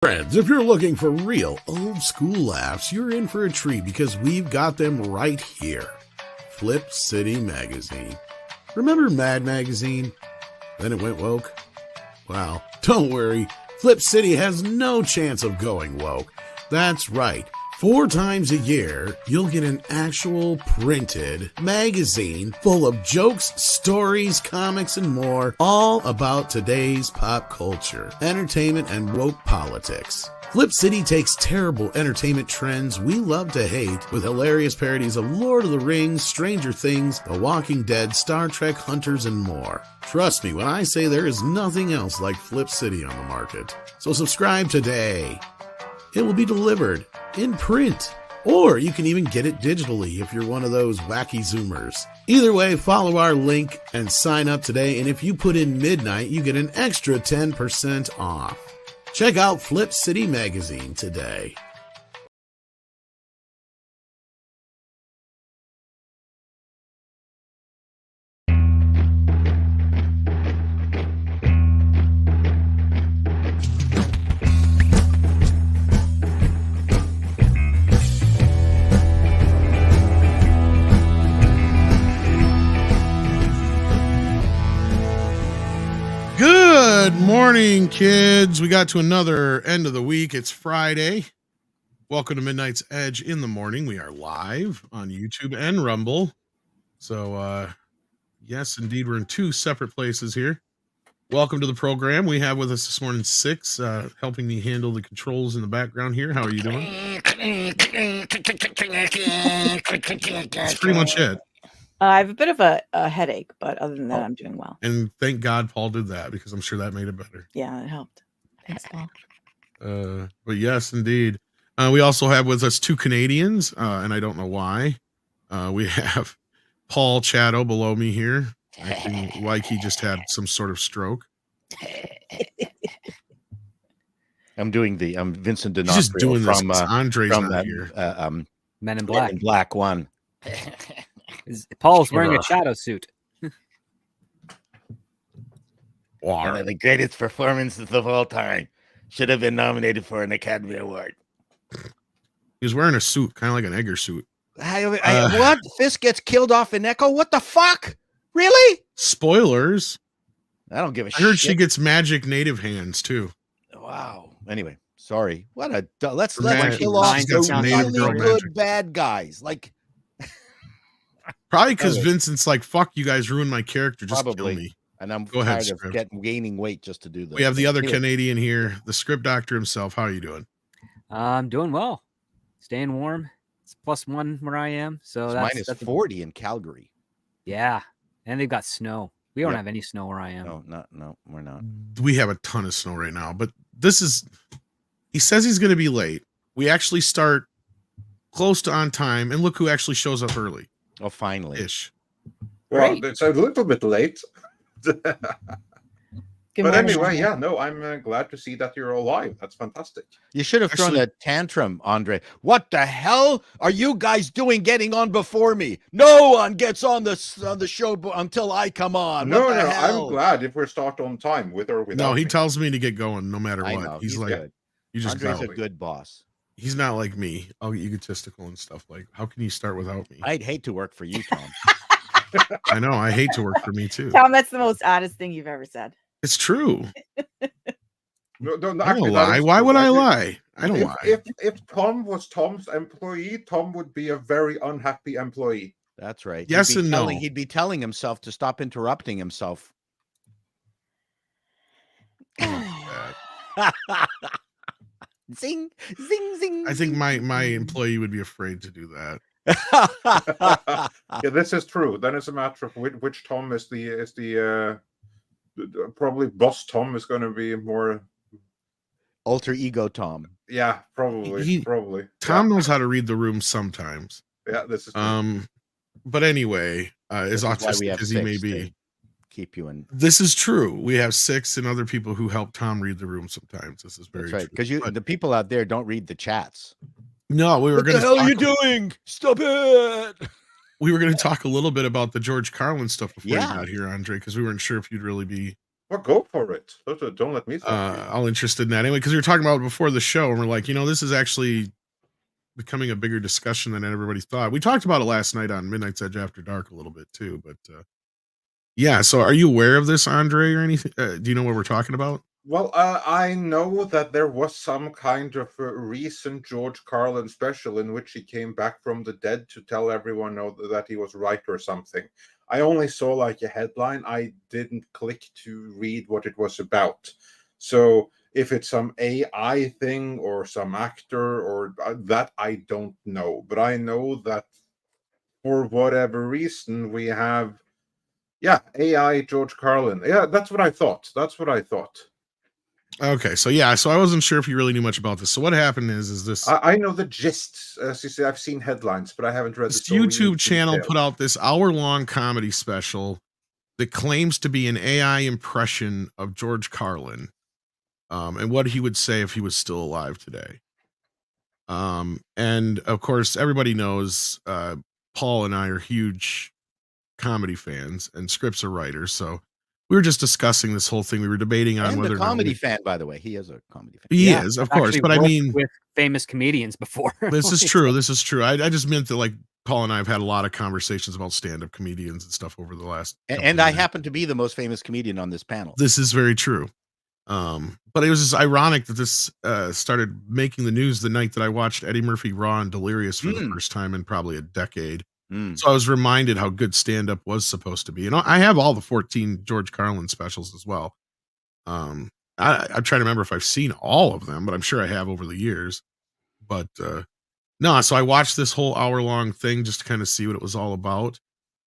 Friends, if you're looking for real old school laughs, you're in for a treat because we've got them right here. Flip City Magazine. Remember Mad Magazine? Then it went woke? Well, don't worry. Flip City has no chance of going woke. That's right. 4 times a year, you'll get an actual printed magazine full of jokes, stories, comics, and more, all about today's pop culture, entertainment, and woke politics. Flip City takes terrible entertainment trends we love to hate with hilarious parodies of Lord of the Rings, Stranger Things, The Walking Dead, Star Trek, Hunters, and more. Trust me when I say there is nothing else like Flip City on the market. So subscribe today. It will be delivered in print, or you can even get it digitally if you're one of those wacky Zoomers. Either way, follow our link and sign up today, and if you put in midnight, you get an extra 10% off. Check out Flip City Magazine today. Good morning, kids. We got to another end of the week. It's Friday. Welcome to Midnight's Edge in the morning. We are live on YouTube and Rumble. So, yes, indeed, we're in 2 separate places here. Welcome to the program. We have with us this morning 6, helping me handle the controls in the background here. How are you doing? That's pretty much it. I have a bit of a headache, but other than that, I'm doing well. And thank God Paul did that, because I'm sure that made it better. Yeah, it helped. Thanks, Paul. But yes, indeed. We also have with us 2 Canadians, and I don't know why. We have Paul Chato below me here, acting like he just had some sort of stroke. I'm Vincent D'Onofrio Just doing from this. Andre's from not that here. Men in Men in Black one. Paul's wearing a Chato suit. One of the greatest performances of all time. Should have been nominated for an Academy Award. He was wearing a suit, kind of like an Egger suit. What? Fisk gets killed off in Echo? What the fuck? Really? Spoilers. I don't give a shit. I heard she gets magic native hands too. Wow. Anyway, sorry. What a let's Magic. kill off She's got some the native really girl good magic. bad guys. Like Probably because Anyway. Vincent's like, fuck, you guys ruined my character. Just Probably. kill me. and I'm Go ahead, tired of Script. gaining weight just to do this. We have the other Anyway, Canadian here, the script doctor himself. How are you doing? I'm doing well. Staying warm. It's +1 where I am. So it's that's minus 40 in Calgary. Yeah. And they've got snow. We don't Yep. have any snow where I am. No, we're not. We have a ton of snow right now, but this is, he says he's going to be late. We actually start close to on time, and look who actually shows up early. Oh, finally. Ish. Well, Great. it's a little bit late. Good But morning. anyway, yeah, no, I'm glad to see that you're alive. That's fantastic. You should have thrown Actually- a tantrum, Andre. What the hell are you guys doing getting on before me? No one gets on the show until I come on. No, What the no, hell? I'm glad if we start on time with or without No, he me. tells me to get going no matter I what. know. He's like, good. you just Andre's got a good boss. He's not like me. Oh, egotistical and stuff. Like, how can you start without me? I'd hate to work for you, Tom. I know. I hate to work for me too. Tom, that's the most oddest thing you've ever said. It's true. No, I don't actually, that lie. is Why true. would I Actually, lie? I don't lie. If Tom was Tom's employee, Tom would be a very unhappy employee. That's right. Yes He'd be and no. He'd be telling himself to stop interrupting himself. Zing, zing, zing. I think my employee would be afraid to do that. Yeah, this is true. Then it's a matter of which Tom is the probably boss Tom is going to be more. Alter ego Tom. Yeah, probably. Probably. Tom knows how to read the room sometimes. Yeah, this is true. But anyway, as This is why we autistic have as he may 6 be, to keep you in. this is true. We have 6 and other people who help Tom read the room sometimes. This is very That's right. true. Because But the people out there don't read the chats. no, we were What the going hell to are you doing? Stop it. we were going to talk a little bit about the George Carlin stuff before Yeah. you got here, Andre, because we weren't sure if you'd really be Well, go for it. Don't let me stop you. all interested in that anyway, because we were talking about it before the show, and we're like, this is actually becoming a bigger discussion than everybody thought. We talked about it last night on Midnight's Edge After Dark a little bit too, but yeah. So, are you aware of this, Andre, or anything? Do you know what we're talking about? Well, I know that there was some kind of recent George Carlin special in which he came back from the dead to tell everyone that he was right or something. I only saw like a headline. I didn't click to read what it was about. So if it's some AI thing or some actor or that, I don't know. But I know that for whatever reason we have, AI George Carlin. Yeah, that's what I thought. Okay, so yeah, so I wasn't sure if you really knew much about this. So what happened is this? I know the gist. As you say, I've seen headlines, but I haven't read This the story in YouTube channel detail. put out this hour-long comedy special that claims to be an AI impression of George Carlin, and what he would say if he was still alive today. And of course, everybody knows Paul and I are huge comedy fans, and Scripts are writers, so we were just discussing this whole thing. We were debating on And whether a or not comedy fan, by the way. He is a comedy fan. he Yeah, is, of I've course, actually but I worked mean, with famous comedians before. this is true. This is true. I just meant that, like, Paul and I have had a lot of conversations about stand-up comedians and stuff over the last. And I happen to be the most famous comedian on this panel. This is very true. But it was just ironic that this started making the news the night that I watched Eddie Murphy Raw and Delirious for the first time in probably a decade. So I was reminded how good stand-up was supposed to be. And I have all the 14 George Carlin specials as well. I'm trying to remember if I've seen all of them, but I'm sure I have over the years. But no, so I watched this whole hour-long thing just to kind of see what it was all about.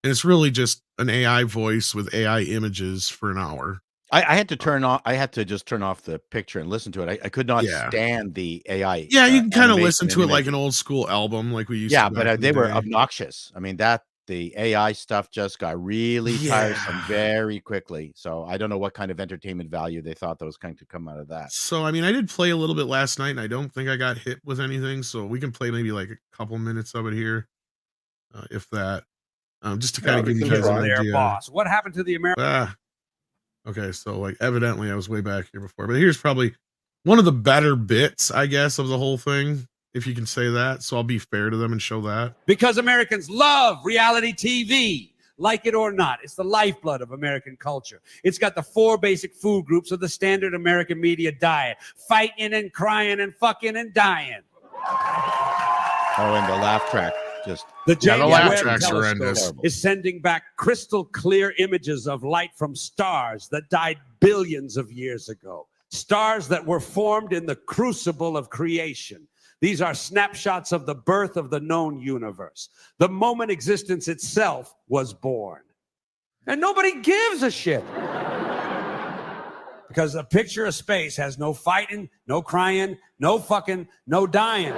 And it's really just an AI voice with AI images for an hour. I had to turn off. I had to just turn off the picture and listen to it. I could not Yeah. stand the AI. Yeah, you can kind of animation listen to and it like an imagery. old school album, like we used to. Yeah, back but in the they were day. obnoxious. I mean, the AI stuff just got really tiresome Yeah. very quickly. So I don't know what kind of entertainment value they thought that was going to come out of that. So I mean, I did play a little bit last night, and I don't think I got hit with anything. So we can play maybe like a couple minutes of it here, if that, just to kind of we give you can guys an try. Their idea. boss. What happened to the American? Okay, so like evidently I was way back here before, but here's probably one of the better bits, I guess, of the whole thing, if you can say that. So I'll be fair to them and show that. Because Americans love reality TV. Like it or not, it's the lifeblood of American culture. It's got the 4 basic food groups of the standard American media diet: fighting and crying and fucking and dying. Oh, and the laugh track just The Yeah, the James laugh Webb track's telescope horrendous. is sending back crystal clear images of light from stars that died billions of years ago. Stars that were formed in the crucible of creation. These are snapshots of the birth of the known universe, the moment existence itself was born. And nobody gives a shit. Because a picture of space has no fighting, no crying, no fucking, no dying.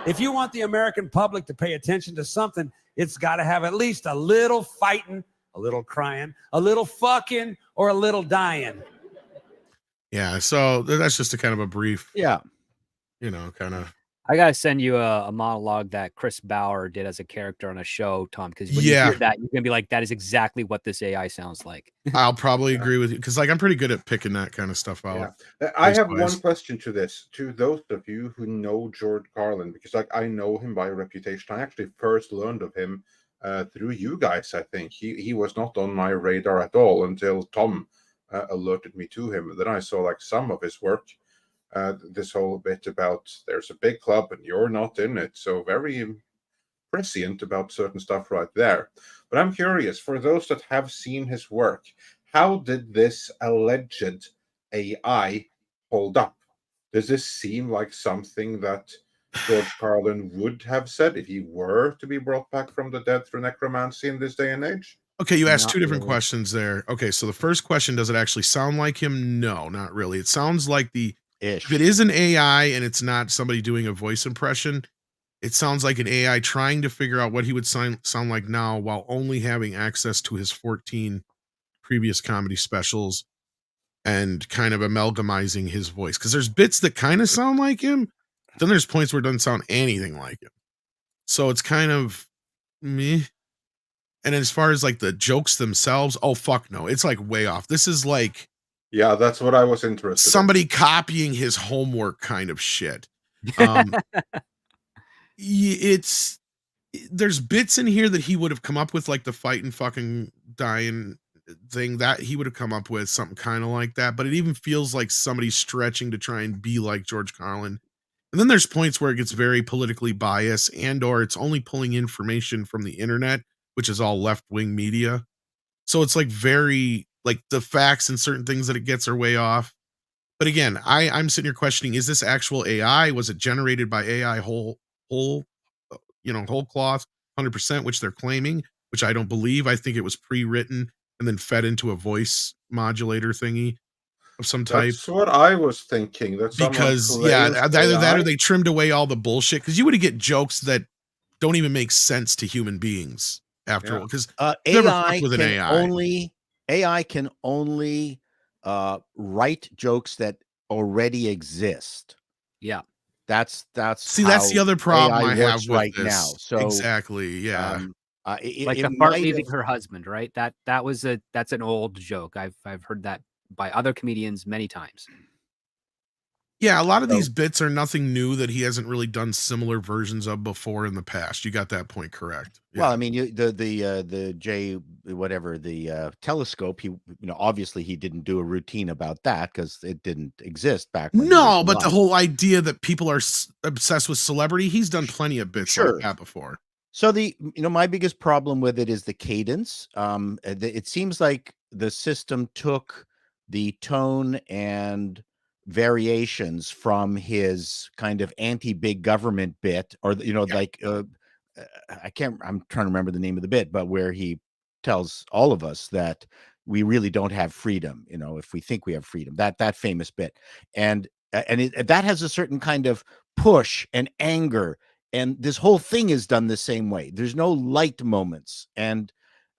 If you want the American public to pay attention to something, it's got to have at least a little fighting, a little crying, a little fucking, or a little dying. Yeah, so that's just a kind of a brief, yeah. Kind of. I gotta send you a monologue that Chris Bauer did as a character on a show, Tom, because when you Yeah. hear that, you're gonna be like, that is exactly what this AI sounds like. I'll probably agree with you, because like I'm pretty good at picking that kind of stuff out. I have voice-wise. one question to this, to those of you who know George Carlin, because like I know him by reputation. I actually first learned of him through you guys. I think he was not on my radar at all until Tom alerted me to him. Then I saw like some of his work. This whole bit about there's a big club and you're not in it, so very prescient about certain stuff right there. But I'm curious, for those that have seen his work, how did this alleged AI hold up? Does this seem like something that George Carlin would have said if he were to be brought back from the dead through necromancy in this day and age? Okay, you asked Not two different really. questions there. Okay, so the first question, does it actually sound like him? No, not really. It sounds like if it is an AI and it's not somebody doing a voice impression, it sounds like an AI trying to figure out what he would sound like now while only having access to his 14 previous comedy specials and kind of amalgamizing his voice. Because there's bits that kind of sound like him, then there's points where it doesn't sound anything like him. So it's kind of me. And as far as like the jokes themselves, oh fuck no, it's like way off. This is like Yeah, that's what I was interested in. somebody copying his homework kind of shit. It's there's bits in here that he would have come up with, like the fight and fucking dying thing that he would have come up with something kind of like that. But it even feels like somebody's stretching to try and be like George Carlin. And then there's points where it gets very politically biased and or it's only pulling information from the internet, which is all left-wing media. So it's like very like the facts and certain things that it gets are way off. But again, I'm sitting here questioning, is this actual AI? Was it generated by AI whole cloth 100%, which they're claiming, which I don't believe. I think it was pre-written and then fed into a voice modulator thingy of some type. That's what I was thinking. Because either that or they trimmed away all the bullshit, because you would get jokes that don't even make sense to human beings after all. Because AI can only write jokes that already exist. Yeah. That's the other problem I have with right this. now. So exactly, yeah. Like the fart leaving her husband, right? That's an old joke. I've heard that by other comedians many times. Yeah, a lot of these bits are nothing new that he hasn't really done similar versions of before in the past. You got that point correct. Yeah. Well, I mean, the telescope. Obviously he didn't do a routine about that because it didn't exist back when. No, but the whole idea that people are obsessed with celebrity, he's done plenty of bits like that before. So my biggest problem with it is the cadence. It seems like the system took the tone and variations from his kind of anti-big government bit, or I'm trying to remember the name of the bit, but where he tells all of us that we really don't have freedom, if we think we have freedom, that famous bit. And that has a certain kind of push and anger, and this whole thing is done the same way. There's no light moments, and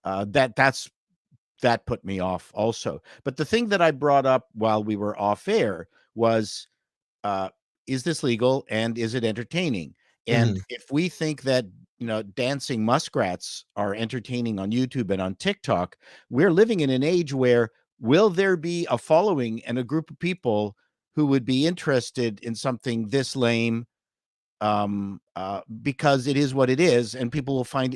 that put me off also. But the thing that I brought up while we were off air was, is this legal and is it entertaining? And if we think that, dancing muskrats are entertaining on YouTube and on TikTok, we're living in an age where will there be a following and a group of people who would be interested in something this lame? Because it is what it is, and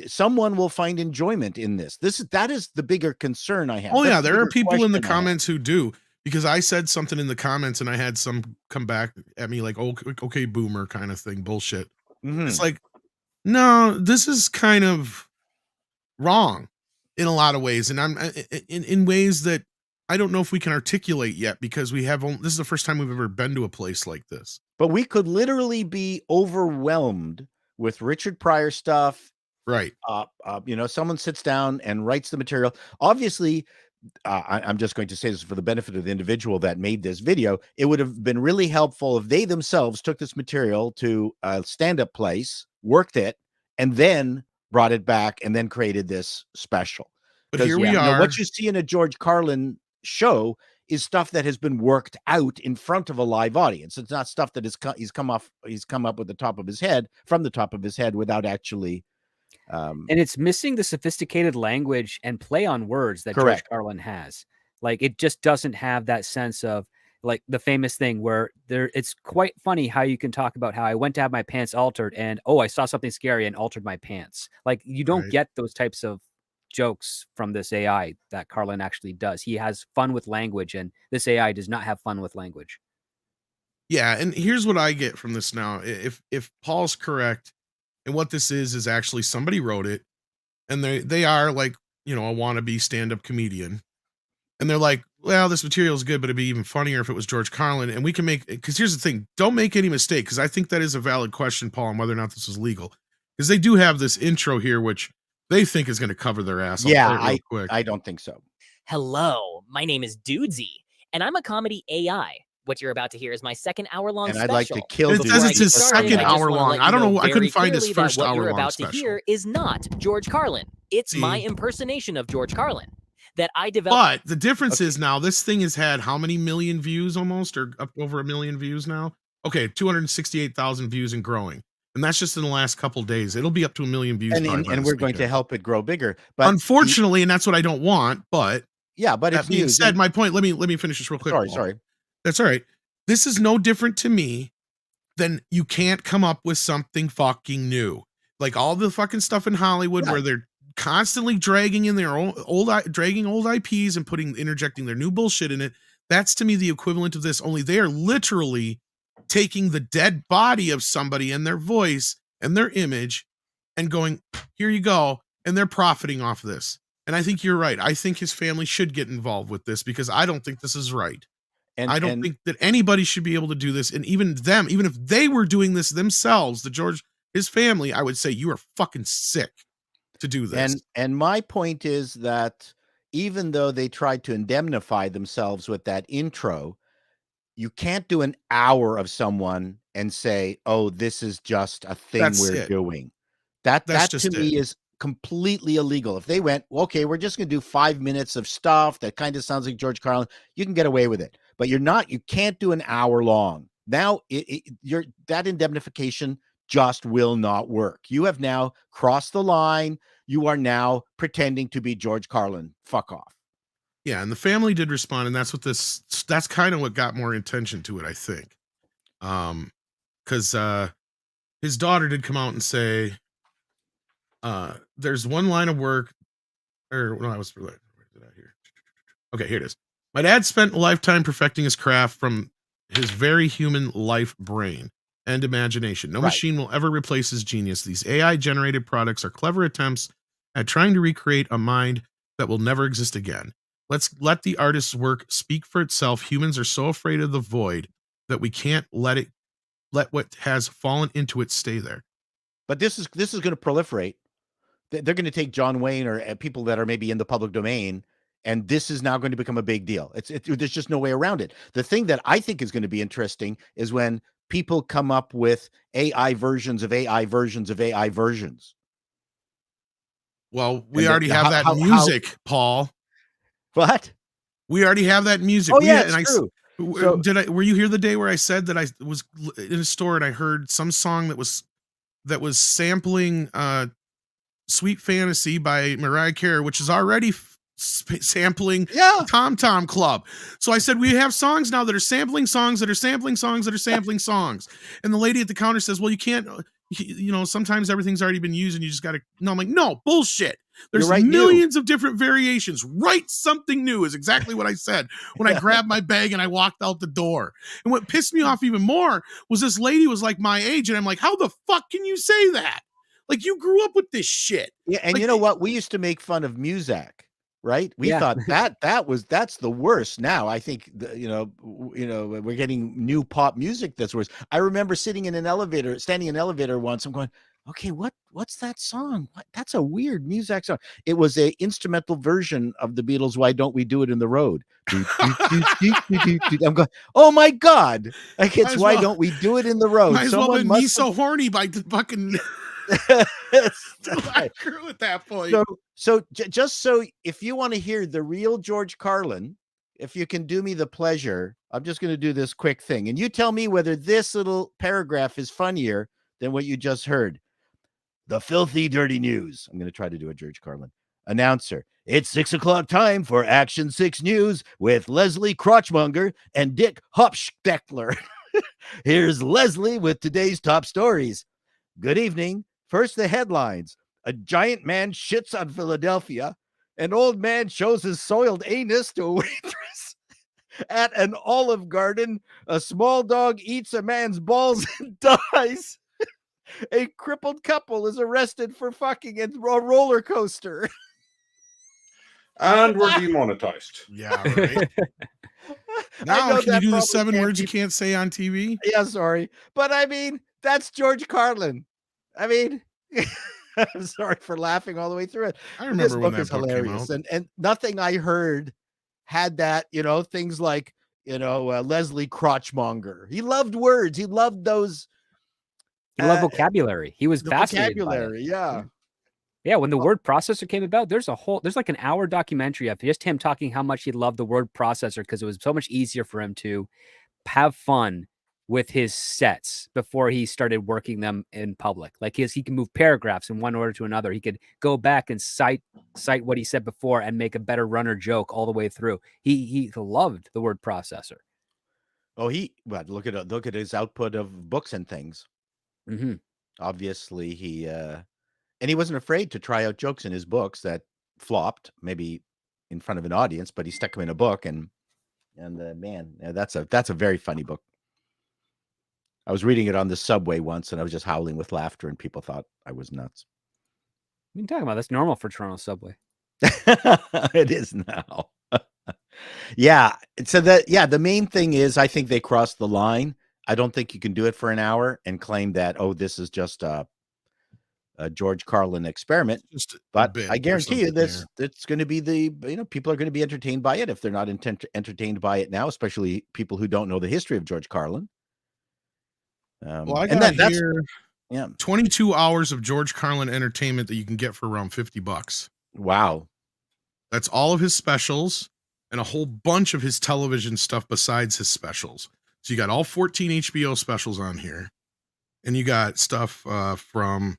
someone will find enjoyment in this. That is the bigger concern I have. Oh yeah, there are people in the comments who do, because I said something in the comments and I had some come back at me like, okay, boomer kind of thing, bullshit. It's like, no, this is kind of wrong in a lot of ways, and I'm in ways that I don't know if we can articulate yet, because this is the first time we've ever been to a place like this. But we could literally be overwhelmed with Richard Pryor stuff. Right. Someone sits down and writes the material. Obviously, I'm just going to say this for the benefit of the individual that made this video. It would have been really helpful if they themselves took this material to a stand-up place, worked it, and then brought it back and then created this special. But here we are. What you see in a George Carlin show is stuff that has been worked out in front of a live audience. It's not stuff that he's come up with from the top of his head without actually. And it's missing the sophisticated language and play on words that George Carlin has. Like, it just doesn't have that sense of, like, the famous thing where it's quite funny how you can talk about how I went to have my pants altered and, I saw something scary and altered my pants. Like, you don't get those types of jokes from this AI that Carlin actually does. He has fun with language, and this AI does not have fun with language. Yeah, and here's what I get from this now. If Paul's correct, and what this is actually somebody wrote it, and they are like, a wannabe stand-up comedian, and they're like, well, this material is good, but it'd be even funnier if it was George Carlin. And we can because here's the thing, don't make any mistake, because I think that is a valid question, Paul, on whether or not this is legal, because they do have this intro here, which they think is going to cover their ass. Yeah, I don't think so. Hello, my name is Dudesy, and I'm a comedy AI. What you're about to hear is my second hour-long special. And I'd like to kill it. Says it's his second hour long. I don't know. I couldn't find his first hour long special. What you're about to hear is not George Carlin. It's my impersonation of George Carlin that I developed. But the difference is now this thing has had how many million views almost, or up over 1 million views now? Okay, 268,000 views and growing. And that's just in the last couple days. It'll be up to 1 million views. And we're going to help it grow bigger. But unfortunately, and that's what I don't want. But but that being said, my point. Let me finish this real quick. Sorry. That's all right. This is no different to me than you can't come up with something fucking new. Like all the fucking stuff in Hollywood where they're constantly dragging in their old IPs and interjecting their new bullshit in it. That's to me the equivalent of this. Only they are literally taking the dead body of somebody and their voice and their image and going, here you go. And they're profiting off of this. And I think you're right. I think his family should get involved with this because I don't think this is right. And I don't think that anybody should be able to do this. And even them, even if they were doing this themselves, his family, I would say you are fucking sick to do this. And my point is that even though they tried to indemnify themselves with that intro, you can't do an hour of someone and say, oh, this is just a thing we're doing. That to me is completely illegal. If they went, okay, we're just going to do 5 minutes of stuff that kind of sounds like George Carlin, you can get away with it. But you can't do an hour long. Now that indemnification just will not work. You have now crossed the line. You are now pretending to be George Carlin. Fuck off. Yeah, and the family did respond, and that's kind of what got more attention to it, I think. Because his daughter did come out and say, there's one line of work, or no, I was where did I hear? Okay, here it is. My dad spent a lifetime perfecting his craft from his very human life brain and imagination. No machine will ever replace his genius. These AI-generated products are clever attempts at trying to recreate a mind that will never exist again. Let's let the artist's work speak for itself. Humans are so afraid of the void that we can't let what has fallen into it stay there. But this is going to proliferate. They're going to take John Wayne or people that are maybe in the public domain, and this is now going to become a big deal. There's just no way around it. The thing that I think is going to be interesting is when people come up with AI versions of AI versions of AI versions. Well, we already have that music, Paul. What? We already have that music. Oh, yeah, it's true. Were you here the day where I said that I was in a store and I heard some song that was sampling Sweet Fantasy by Mariah Carey, which is already sampling Tom Tom Club. So I said, we have songs now that are sampling songs that are sampling songs that are sampling songs. And the lady at the counter says, well, you can't, sometimes everything's already been used and you just got to, no, I'm like, no, bullshit. There's millions of different variations. Write something new is exactly what I said when I grabbed my bag and I walked out the door. And what pissed me off even more was this lady was like my age. And I'm like, how the fuck can you say that? Like, you grew up with this shit. Yeah. And like, you know what? We used to make fun of Muzak. Right. We thought that's the worst. Now I think, we're getting new pop music that's worse. I remember standing in an elevator once. I'm going, okay, what's that song? That's a weird Muzak song. It was a instrumental version of the Beatles' Why Don't We Do It in the Road? I'm going, oh my God. Like Why Don't We Do It in the Road? Might as well be Me So Horny by the fucking I grew at that point. So if you want to hear the real George Carlin, if you can do me the pleasure, I'm just going to do this quick thing. And you tell me whether this little paragraph is funnier than what you just heard. The filthy, dirty news. I'm going to try to do a George Carlin. Announcer. It's 6:00 time for Action 6 News with Leslie Crotchmonger and Dick Hopsteckler. Here's Leslie with today's top stories. Good evening. First, the headlines. A giant man shits on Philadelphia. An old man shows his soiled anus to a waitress at an Olive Garden. A small dog eats a man's balls and dies. A crippled couple is arrested for fucking a roller coaster. And we're demonetized. Yeah, right. Now, can you do the 7 words you can't say on TV? Yeah, sorry. But I mean, that's George Carlin. I mean, I'm sorry for laughing all the way through it. I remember this when book that is book hilarious. came out. And nothing I heard had that, things like, Leslie Crotchmonger. He loved words. He loved those. He loved vocabulary. He was fascinated vocabulary. by it. Yeah. Yeah, when the word processor came about, there's like an hour documentary of just him talking how much he loved the word processor because it was so much easier for him to have fun with his sets before he started working them in public. Like he can move paragraphs in one order to another. He could go back and cite what he said before and make a better runner joke all the way through. He loved the word processor. Oh, look at his output of books and things. Mm-hmm. Obviously, and he wasn't afraid to try out jokes in his books that flopped, maybe in front of an audience, but he stuck them in a book, and man, that's a very funny book. I was reading it on the subway once, and I was just howling with laughter, and people thought I was nuts. What are you talking about? That's normal for Toronto subway. It is now. Yeah. So the main thing is, I think they crossed the line. I don't think you can do it for an hour and claim that, oh, this is just a George Carlin experiment. But I guarantee you it's going to be people are going to be entertained by it if they're not entertained by it now, especially people who don't know the history of George Carlin. Well, I got here 22 hours of George Carlin entertainment that you can get for around $50. Wow. That's all of his specials and a whole bunch of his television stuff besides his specials. So you got all 14 HBO specials on here. And you got stuff from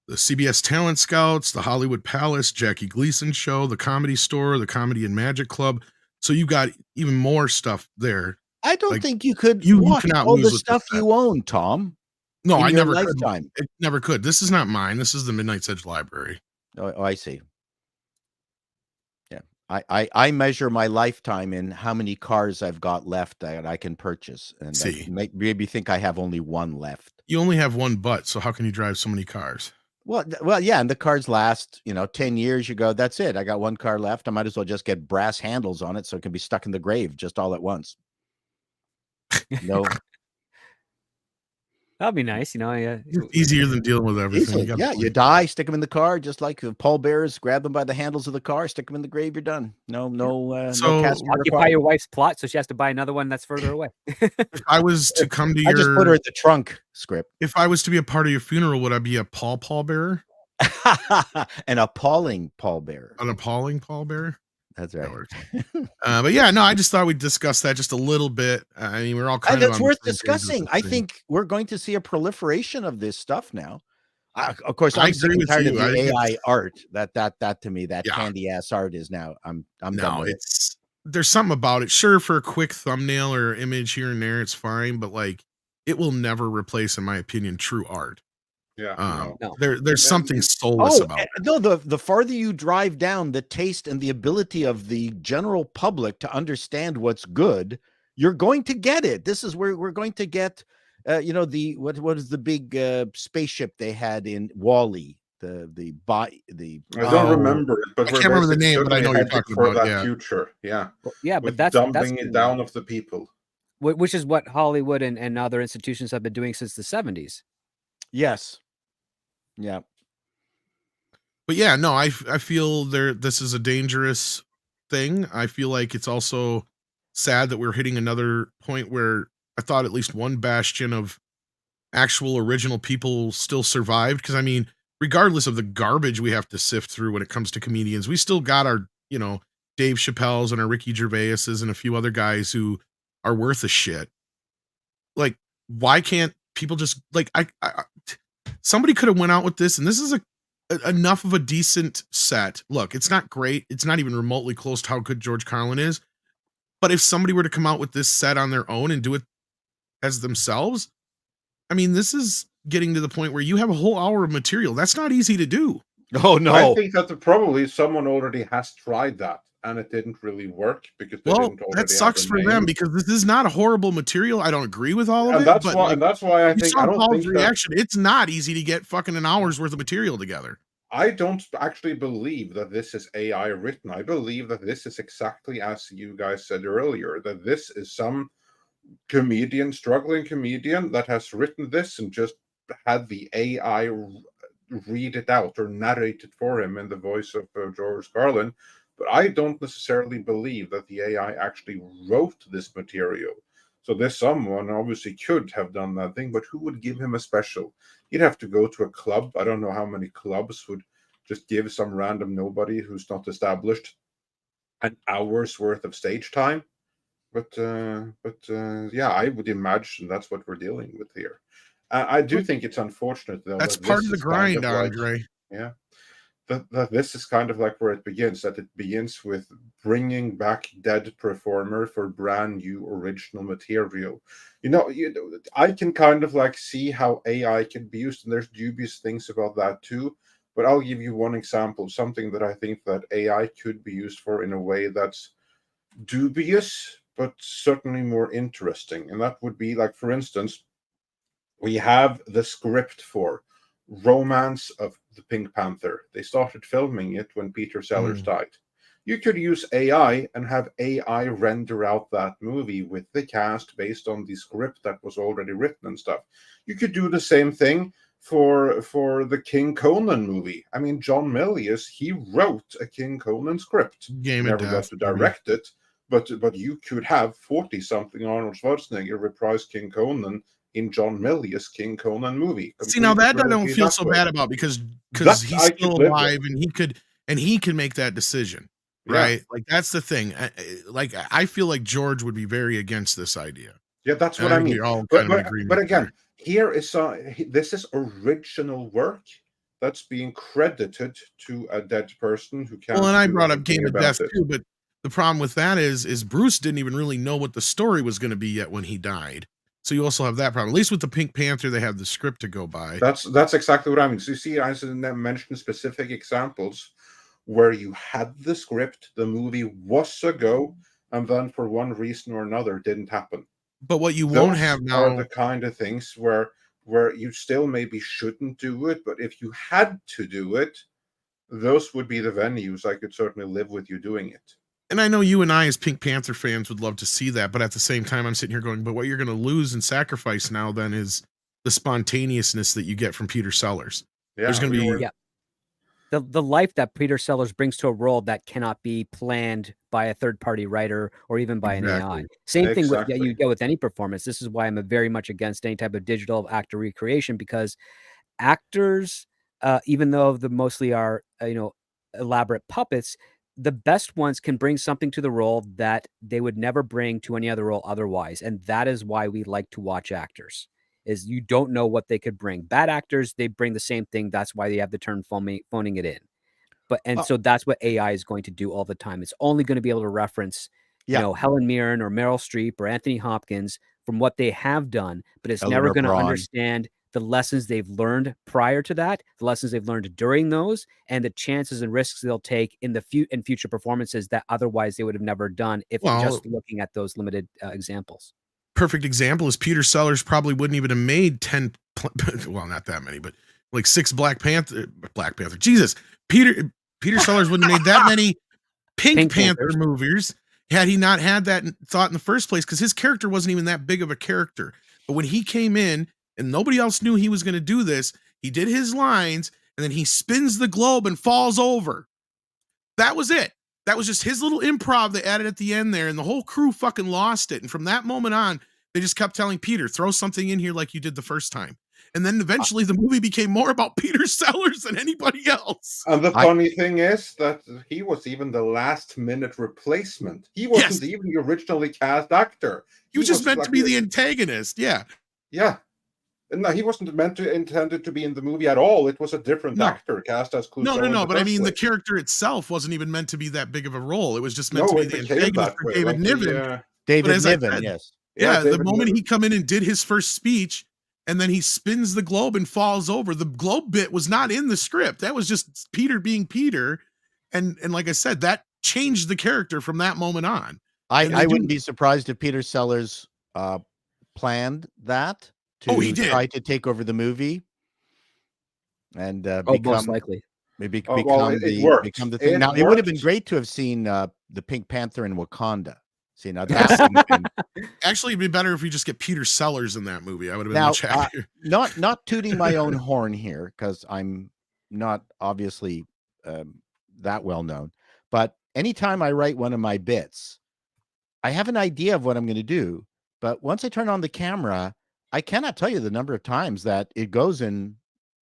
the CBS Talent Scouts, the Hollywood Palace, Jackie Gleason Show, the Comedy Store, the Comedy and Magic Club. So you got even more stuff there. I don't think you could watch all the stuff you own, Tom. No, I never could. It never could. This is not mine. This is the Midnight's Edge library. Oh, I see. Yeah. I measure my lifetime in how many cars I've got left that I can purchase. And maybe think I have only one left. You only have one butt, so how can you drive so many cars? Well, yeah, and the cars last, 10 years. You go, that's it. I got one car left. I might as well just get brass handles on it so it can be stuck in the grave just all at once. No. That'd be nice, easier than dealing with everything. You die, stick them in the car, just like the pallbearers, grab them by the handles of the car, stick them in the grave, you're done. No occupy your wife's plot, so she has to buy another one that's further away. If I was to come to I just put her in the trunk script. If I was to be a part of your funeral, would I be a pallbearer? An appalling pallbearer. An appalling pallbearer? That's right. But yeah, no, I just thought we'd discuss that just a little bit. I mean, we're all kind of. That's worth discussing. I think we're going to see a proliferation of this stuff now. Of course, I'm sick and tired of the AI art. That to me, that candy ass art is now. I'm done with it. There's something about it. Sure, for a quick thumbnail or image here and there, it's fine. But like, it will never replace, in my opinion, true art. Yeah, there's something soulless about it. No, the farther you drive down the taste and the ability of the general public to understand what's good, you're going to get it. This is where we're going to get, what is the big spaceship they had in Wall-E? I don't remember it, but I can't remember the name, but I know you're talking about that future. Yeah, but that's dumping it down of the people, which is what Hollywood and other institutions have been doing since the 70s. Yes. Yeah. But yeah, no, I feel this is a dangerous thing. I feel like it's also sad that we're hitting another point where I thought at least one bastion of actual original people still survived. Because I mean, regardless of the garbage we have to sift through when it comes to comedians, we still got our, Dave Chappelle's and our Ricky Gervais's and a few other guys who are worth a shit. Like, why can't people just somebody could have went out with this, and this is enough of a decent set. Look, it's not great. It's not even remotely close to how good George Carlin is. But if somebody were to come out with this set on their own and do it as themselves, I mean, this is getting to the point where you have a whole hour of material. That's not easy to do. Oh, no. I think that probably someone already has tried that, and it didn't really work because they didn't already that sucks for them, because this is not a horrible material. I don't agree with all of it. That's why. And that's why I think I don't think reaction. It's not easy to get fucking an hour's worth of material together. I don't actually believe that this is AI written. I believe that this is exactly as you guys said earlier, that this is some struggling comedian that has written this and just had the AI read it out or narrate it for him in the voice of George Carlin. But I don't necessarily believe that the AI actually wrote this material. So this someone obviously could have done that thing, but who would give him a special? He'd have to go to a club. I don't know how many clubs would just give some random nobody who's not established an hour's worth of stage time. But yeah, I would imagine that's what we're dealing with here. I do think it's unfortunate, though. That's that part this of the is kind grind, of like, Andre. yeah, that this is kind of like where it begins. That it begins with bringing back dead performer for brand new original material. I can kind of like see how AI can be used, and there's dubious things about that too. But I'll give you one example, something that I think that AI could be used for in a way that's dubious, but certainly more interesting. And that would be like, for instance, we have the script for Romance of the Pink Panther. They started filming it when Peter Sellers died. You could use AI and have AI render out that movie with the cast based on the script that was already written and stuff. You could do the same thing for the King Conan movie. I mean, John Milius, he wrote a King Conan script. Game of Never got Death, to maybe. direct it, but you could have 40-something Arnold Schwarzenegger reprise King Conan in John Milius' King Conan movie. See, now that I don't Completely feel that so way. bad about because That he's I could still live with. alive and he can make that decision, Yeah. right? Like that's the thing. I feel like George would be very against this idea. Yeah, that's And what I mean. think we're all kind of in But agreement again, here is this is original work that's being credited to a dead person who can't. Well, and I do brought up anything Game of about Death it. too, but the problem with that is Bruce didn't even really know what the story was going to be yet when he died. So you also have that problem. At least with the Pink Panther, they have the script to go by. That's exactly what I mean. So you see, I mentioned specific examples where you had the script, the movie was a go, and then for one reason or another didn't happen. But what you Those won't have are now, the kind of things where you still maybe shouldn't do it, but if you had to do it, those would be the venues I could certainly live with you doing it. and I know you and I as Pink Panther fans would love to see that, but at the same time, I'm sitting here going, but what you're going to lose and sacrifice now then is the spontaneousness that you get from Peter Sellers. Yeah, There's going to be Yeah. The life that Peter Sellers brings to a role that cannot be planned by a third-party writer or even by an AI. Exactly. Same thing with Exactly. you get with any performance. This is why I'm very much against any type of digital actor recreation, because actors, even though the mostly are elaborate puppets, the best ones can bring something to the role that they would never bring to any other role otherwise, and that is why we like to watch actors. Is you don't know what they could bring. Bad actors, they bring the same thing. That's why they have the term phoning it in. So that's what AI is going to do all the time. It's only going to be able to reference, Helen Mirren or Meryl Streep or Anthony Hopkins from what they have done, but it's never going to understand the lessons they've learned prior to that, the lessons they've learned during those, and the chances and risks they'll take in in future performances that otherwise they would have never done if just looking at those limited examples. Perfect example is Peter Sellers probably wouldn't even have made 10, well, not that many, but like 6 Black Panther. Jesus, Peter Sellers wouldn't have made that many Pink Panther movies had he not had that thought in the first place, because his character wasn't even that big of a character. But when he came in and nobody else knew he was going to do this, he did his lines and then he spins the globe and falls over. That was it. That was just his little improv they added at the end there, and the whole crew fucking lost it. And from that moment on, they just kept telling Peter, throw something in here like you did the first time. And then eventually the movie became more about Peter Sellers than anybody else. And the funny thing is that he was even the last-minute replacement. He wasn't even the originally cast actor. He was just meant to be the antagonist. Yeah. Yeah. No, he wasn't intended to be in the movie at all. It was a different actor cast as Clouseau. No. But I mean, the character itself wasn't even meant to be that big of a role. It was just meant to be the antagonist for David Niven. David Niven, yes. Yeah, the moment he come in and did his first speech, and then he spins the globe and falls over. The globe bit was not in the script. That was just Peter being Peter. And like I said, that changed the character from that moment on. I wouldn't be surprised if Peter Sellers planned that to try to take over the movie and become most likely maybe become the thing. Now, it would have been great to have seen the Pink Panther in Wakanda. See, now that's actually it'd be better if we just get Peter Sellers in that movie. I would have been much happier. Not tooting my own horn here, because I'm not obviously that well known, but anytime I write one of my bits, I have an idea of what I'm going to do, but once I turn on the camera, I cannot tell you the number of times that it goes in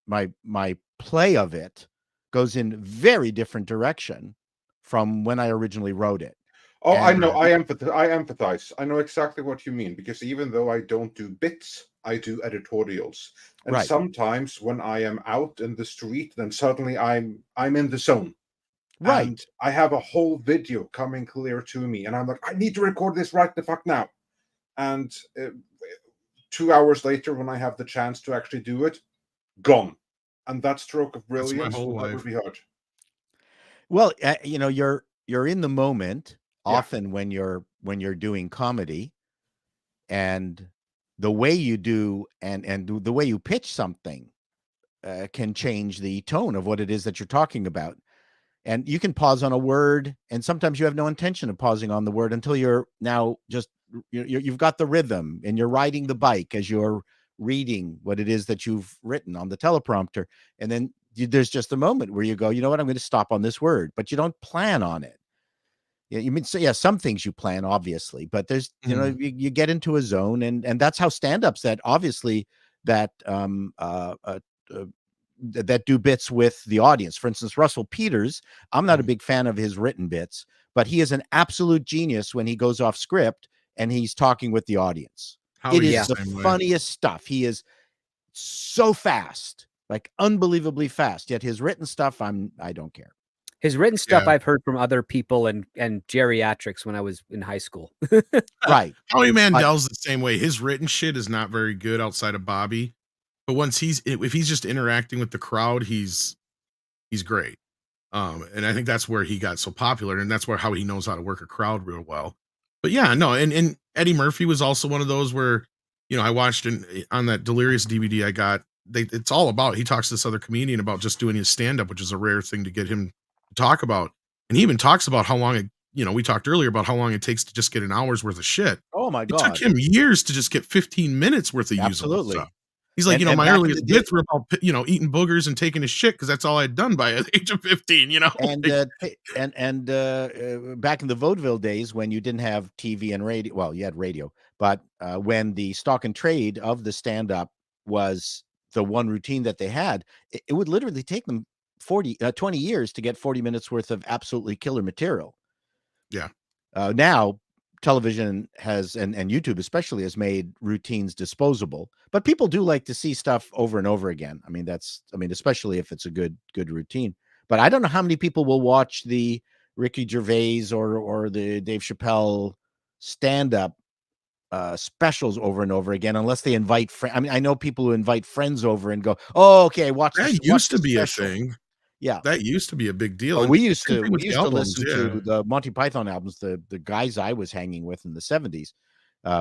my play of it goes in very different direction from when I originally wrote it. Oh, I And- know. I empathize. I know exactly what you mean, because even though I don't do bits, I do editorials. And Right. sometimes when I am out in the street, then suddenly I'm in the zone. Right. And I have a whole video coming clear to me, and I'm like, I need to record this right the fuck now. And 2 hours later, when I have the chance to actually do it, gone. And that stroke of brilliance will never be heard. Well, you know, you're in the moment Yeah. often when you're doing comedy, and the way you do and the way you pitch something can change the tone of what it is that you're talking about. And you can pause on a word, and sometimes you have no intention of pausing on the word until you're now just you've got the rhythm, and you're riding the bike as you're reading what it is that you've written on the teleprompter, and then there's just a moment where you go, you know what, I'm going to stop on this word, but you don't plan on it. Yeah, you mean, so yeah, some things you plan, obviously, but there's, you know, you get into a zone, and that's how stand-ups that obviously that that do bits with the audience. For instance, Russell Peters, I'm not a big fan of his written bits, but he is an absolute genius when he goes off script and he's talking with the audience. It is the funniest stuff. He is so fast, like unbelievably fast, yet his written stuff, I don't care. His written stuff I've heard from other people and geriatrics when I was in high school. Right. Howie Mandel's the same way. His written shit is not very good outside of Bobby, but once if he's just interacting with the crowd, he's great. And I think that's where he got so popular, and that's how he knows how to work a crowd real well. But yeah, no, and Eddie Murphy was also one of those where, you know, I watched on that Delirious DVD I got. It's all about, he talks to this other comedian about just doing his stand-up, which is a rare thing to get him to talk about. And he even talks about how long we talked earlier about how long it takes to just get an hour's worth of shit. Oh my God. It took him years to just get 15 minutes worth of usable stuff. He's like, my earliest bits were about, eating boogers and taking a shit, because that's all I'd done by the age of 15, And back in the vaudeville days when you didn't have TV and radio, well, you had radio, but when the stock and trade of the stand-up was the one routine that they had, it would literally take them 20 years to get 40 minutes worth of absolutely killer material. Yeah. Now television has, and YouTube especially, has made routines disposable, but people do like to see stuff over and over again. I mean, especially if it's a good routine. But I don't know how many people will watch the Ricky Gervais or the Dave Chappelle stand-up specials over and over again, unless they invite friends. I mean, I know people who invite friends over and go, "Oh, okay, watch this." That used to be a thing. Yeah, that used to be a big deal. Well, we used to listen to the Monty Python albums. The guys I was hanging with in the 70s,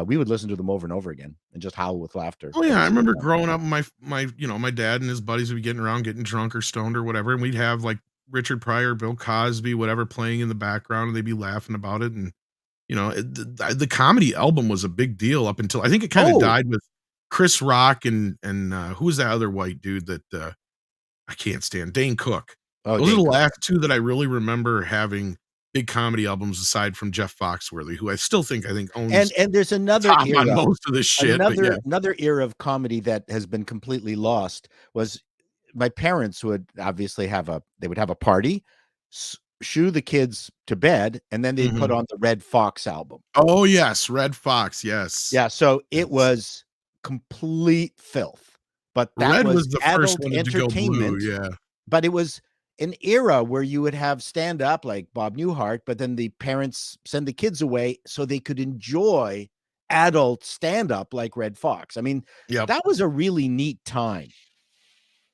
we would listen to them over and over again and just howl with laughter. Oh yeah, I remember growing up, my dad and his buddies would be getting around, getting drunk or stoned or whatever, and we'd have like Richard Pryor, Bill Cosby, whatever playing in the background, and they'd be laughing about it. And the comedy album was a big deal up until I think it kind of died with Chris Rock and who was that other white dude that I can't stand, Dane Cook. Those are the last two that I really remember having big comedy albums, aside from Jeff Foxworthy, who I think owns. And there's another era on most of this shit. Another era of comedy that has been completely lost was my parents would obviously have a party, shoo the kids to bed, and then they'd put on the Red Fox album. Oh yes, Red Fox, yes. Yeah, so it was complete filth. But that was the first one entertainment. To go blue, yeah. But it was an era where you would have stand-up like Bob Newhart, but then the parents send the kids away so they could enjoy adult stand-up like Red Fox. I mean, that was a really neat time.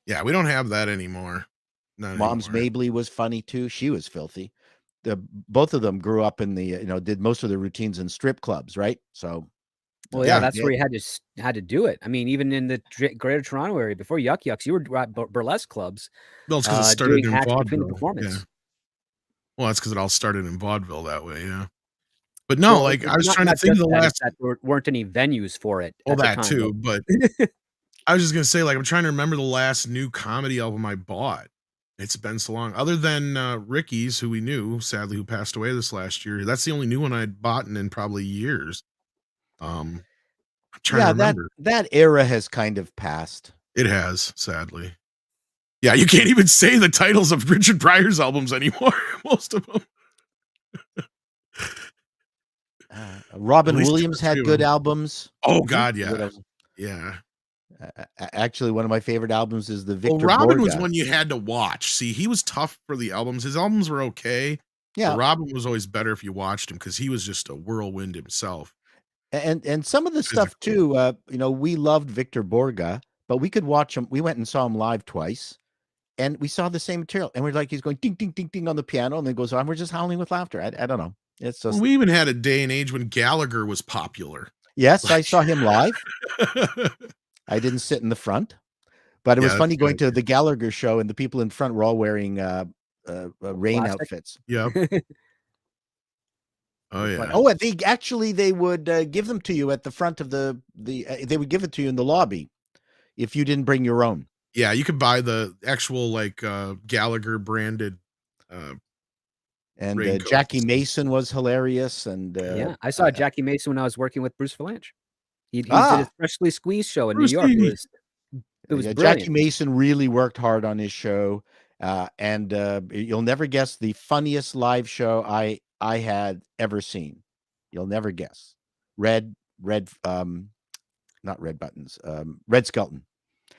Yeah, we don't have that anymore. Mom's Mabley was funny too. She was filthy. Both of them grew up in the, did most of their routines in strip clubs, right? So well, yeah, that's where you had to do it. I mean, even in the Greater Toronto area before Yuck Yucks, you were at burlesque clubs. Well, it's because it started in vaudeville. Performance. Yeah. Well, that's because it all started in vaudeville that way. Yeah, but no, I was trying to think of the last. That there weren't any venues for it. Well, that too, but I was just gonna say, I'm trying to remember the last new comedy album I bought. It's been so long. Other than Ricky's, who we knew, sadly, who passed away this last year. That's the only new one I'd bought in probably years. I'm trying to remember. That era has kind of passed. It has, sadly. Yeah, you can't even say the titles of Richard Pryor's albums anymore. Most of them. Robin least two or Williams had three of good them. albums. Oh God, yeah, Would have- yeah. Actually, one of my favorite albums is the Well, Victor Robin was Borga. one you had to watch. See, he was tough for the albums. His albums were okay. Yeah, But Robin was always better if you watched him because he was just a whirlwind himself. and some of the stuff Physical. too. You know, we loved Victor Borga, but we could watch him. We went and saw him live twice, and we saw the same material, and we're like, he's going ding ding ding ding on the piano, and then goes on. We're just howling with laughter. I don't know. It's just We even had a day and age when Gallagher was popular. yes, I saw him live. I didn't sit in the front, but it was Yeah, funny that's going good. to the Gallagher show, and the people in front were all wearing rain Plastic? outfits. Yep. Oh It's yeah. like- Oh, and they would give them to you at the front of the they would give it to you in the lobby if you didn't bring your own. Yeah, you could buy the actual like Gallagher branded And raincoats Jackie and stuff. Mason was hilarious, and Yeah, I saw Jackie Mason when I was working with Bruce Valanche. He did Ah. his Freshly Squeezed show in Brucey. New York. It was yeah, brilliant. Jackie Mason really worked hard on his show, and you'll never guess the funniest live show I had ever seen. You'll never guess. Not Red Buttons, Red Skelton.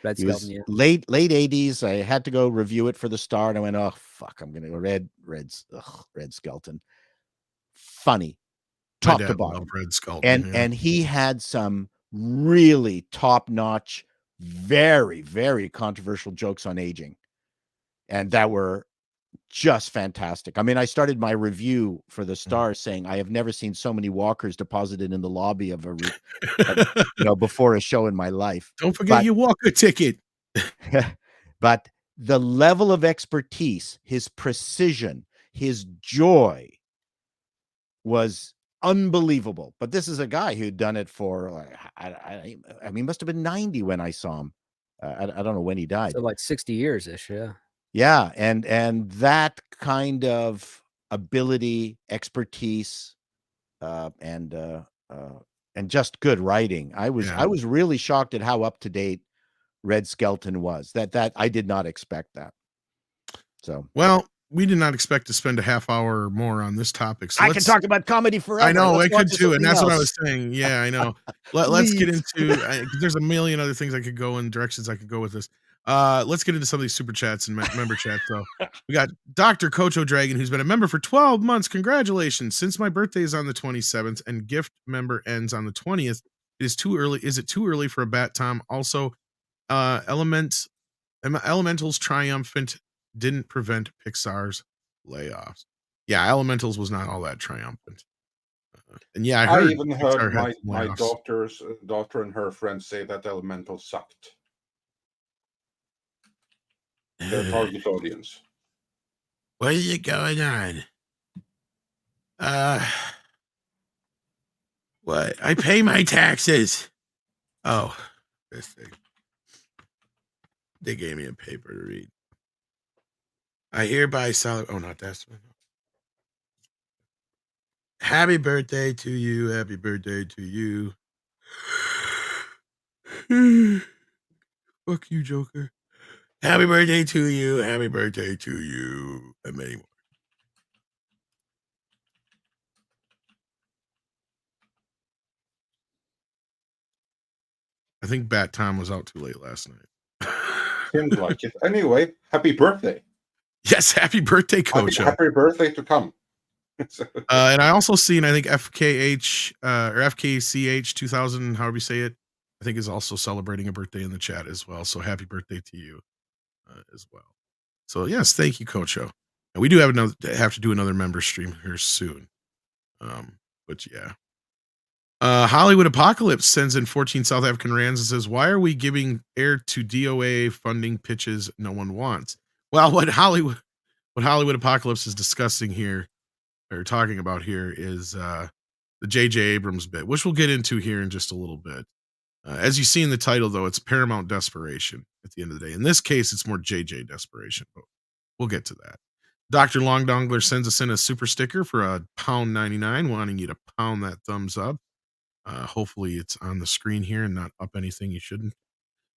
Red He was Skelton, yeah. late 80s. I had to go review it for the Star, and I went, oh fuck, I'm gonna go Red Skelton. Funny, My top to dad bottom. loved Red Skelton. And he had some really top-notch, very, very controversial jokes on aging, and that were just fantastic. I mean, I started my review for the Star saying I have never seen so many walkers deposited in the lobby of before a show in my life. Don't forget your Walker ticket. But the level of expertise, his precision, his joy was unbelievable. But this is a guy who'd done it for, I mean, he must have been 90 when I saw him. I don't know when he died. So like 60 years-ish, yeah. Yeah, and that kind of ability, expertise, and just good writing. I was really shocked at how up to date Red Skelton was. That I did not expect that. So well, we did not expect to spend a half hour or more on this topic. So I can talk about comedy forever. I know, Let's I could watch too, and that's what I something was saying. Yeah, I know. Let's get Please. into. There's a million other things I could go in directions I could go with this. Let's get into some of these super chats and member chats. So we got Dr. Kocho Dragon, who's been a member for 12 months. Congratulations! Since my birthday is on the 27th and gift member ends on the 20th, it is too early. Is it too early for a bat, Tom? Also, Elemental's triumphant didn't prevent Pixar's layoffs. Yeah, Elementals was not all that triumphant. And yeah, I even heard Pixar had my layoffs. daughter and her friends say that Elemental sucked. Their target audience. What is it going on? What? I pay my taxes. Oh, this thing. They gave me a paper to read. I hereby oh, not that. Happy birthday to you. Happy birthday to you. Fuck you, Joker. Happy birthday to you. Happy birthday to you. And many more. I think Bat Tom was out too late last night. Seems like it. Anyway, happy birthday. Yes, happy birthday, Coach. Happy birthday to come. And I also seen, I think FKH or FKCH 2000, however you say it, I think is also celebrating a birthday in the chat as well. So happy birthday to you as well. So yes, thank you, Coach. And we do have to do another member stream here soon. But yeah. Hollywood Apocalypse sends in 14 South African rands and says, why are we giving air to DOA funding pitches no one wants? Well, what Hollywood Apocalypse is discussing here or talking about here is the J.J. Abrams bit, which we'll get into here in just a little bit. As you see in the title, though, it's Paramount Desperation at the end of the day. In this case, it's more J.J. Desperation, but we'll get to that. Dr. Long Dongler sends us in a super sticker for £1.99, wanting you to pound that thumbs up. Hopefully it's on the screen here and not up anything you shouldn't.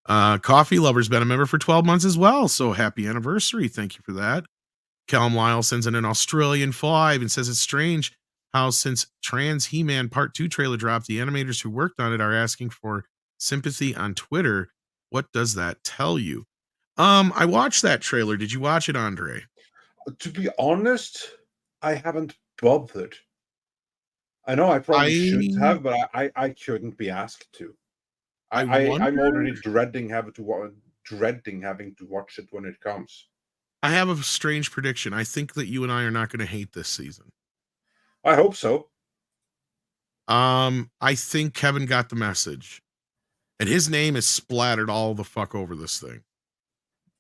Coffee Lover's been a member for 12 months as well, so happy anniversary. Thank you for that. Callum Lyle sends in an Australian 5 and says it's strange how since Trans He-Man Part 2 trailer dropped, the animators who worked on it are asking for sympathy on Twitter. What does that tell you? I watched that trailer. Did you watch it, Andre? To be honest, I haven't bothered. I know I probably should have, but I couldn't be asked to. I'm already dreading having to watch it when it comes. I have a strange prediction. I think that you and I are not going to hate this season. I hope so. I think Kevin got the message, and his name is splattered all the fuck over this thing.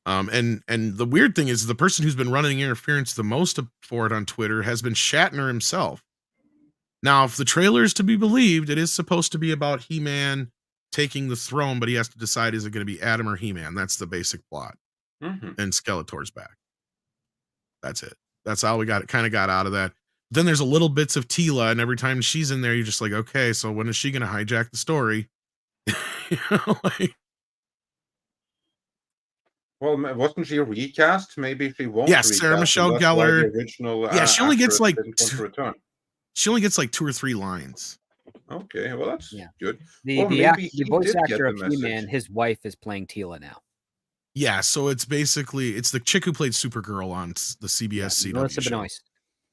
And the weird thing is the person who's been running interference the most for it on Twitter has been Shatner himself. Now, if the trailer is to be believed, it is supposed to be about He-Man taking the throne, but he has to decide, is it going to be Adam or He-Man? That's the basic plot. Mm-hmm. And Skeletor's back. That's it. That's all we got. Kind of got out of that. Then there's a little bits of Tila, and every time she's in there, you're just like, okay, so when is she going to hijack the story? You know, like, well, wasn't she recast? Maybe she won't. Yeah, Sarah Michelle Gellar. The original, yeah, she only gets like return. She only gets like 2 or 3 lines. Okay, well that's good. The voice actor of He-Man, his wife is playing Tila now. Yeah, so it's the chick who played Supergirl on the CBS CW Melissa show. Benoist.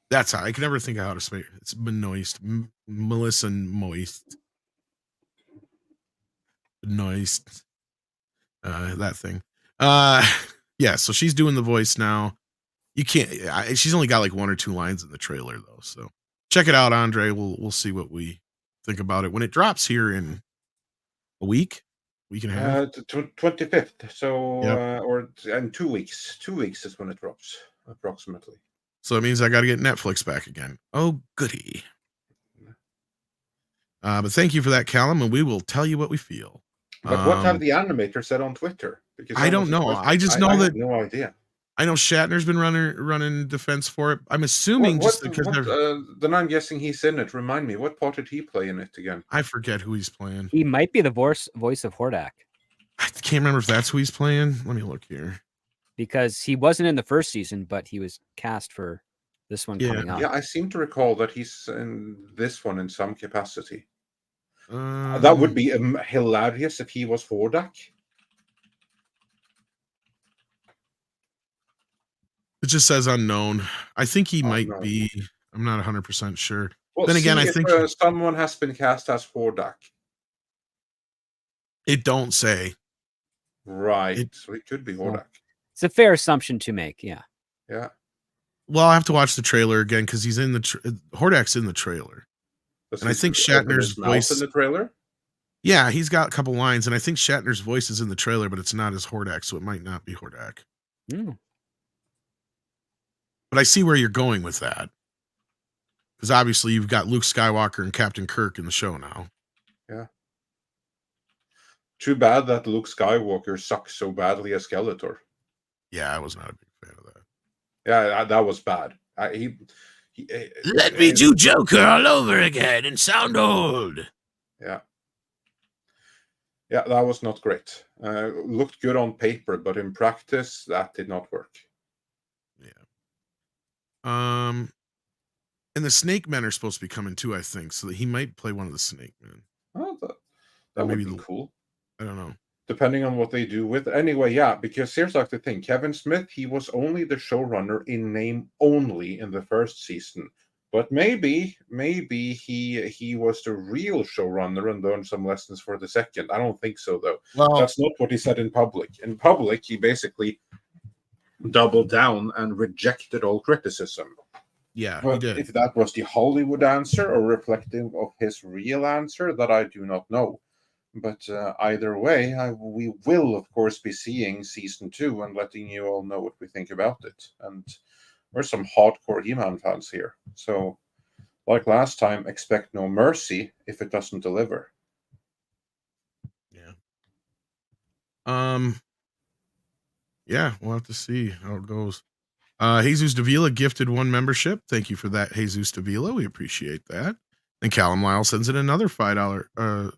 That's how I can never think of how to say it. It's Benoist, Melissa Moist, Benoist, that thing. Yeah, so she's doing the voice now. You can't. She's only got like 1 or 2 lines in the trailer though. So check it out, Andre. We'll see what we think about it when it drops here in a week and a half. 25th. So Yep. Or in 2 weeks. 2 weeks is when it drops, approximately. So it means I got to get Netflix back again. Oh, goody. But thank you for that, Callum, and we will tell you what we feel. But what have the animators said on Twitter? Because I don't know. I just know that have no idea. I know Shatner's been running defense for it. I'm assuming then I'm guessing he's in it. Remind me, what part did he play in it again? I forget who he's playing. He might be the voice of Hordak. I can't remember if that's who he's playing. Let me look here. Because he wasn't in the first season, but he was cast for this one coming up. Yeah, I seem to recall that he's in this one in some capacity. That would be hilarious if he was Hordak. It just says unknown. I think he might be. I'm not 100% sure. Well, then again, I think someone has been cast as Hordak. It don't say. Right. So it could be Hordak. It's a fair assumption to make. Yeah. Yeah. Well, I'll have to watch the trailer again because he's in the Hordak's in the trailer. And I think Shatner's voice in the trailer. Yeah, he's got a couple lines, and I think Shatner's voice is in the trailer, but it's not as Hordak, so it might not be Hordak. Mm. But I see where you're going with that, because obviously you've got Luke Skywalker and Captain Kirk in the show now. Yeah. Too bad that Luke Skywalker sucks so badly as Skeletor. Yeah, I was not a big fan of that. Yeah, that was bad. Let me do Joker all over again and sound old. Yeah. Yeah, that was not great. Looked good on paper, but in practice, that did not work. Yeah. And the Snake Men are supposed to be coming too, I think, so that he might play one of the Snake Men. Oh, that would be cool. I don't know. Depending on what they do with it. Anyway, yeah, because here's like the thing. Kevin Smith, he was only the showrunner in name only in the first season. But maybe he was the real showrunner and learned some lessons for the second. I don't think so, though. Well, that's not what he said in public. In public, he basically doubled down and rejected all criticism. Yeah, but he did. If that was the Hollywood answer or reflective of his real answer, that I do not know. But either way, we will, of course, be seeing season 2 and letting you all know what we think about it. And we're some hardcore He-Man fans here. So, like last time, expect no mercy if it doesn't deliver. Yeah. Yeah, we'll have to see how it goes. Jesus Davila gifted 1 membership. Thank you for that, Jesus Davila. We appreciate that. And Callum Lyle sends in another $5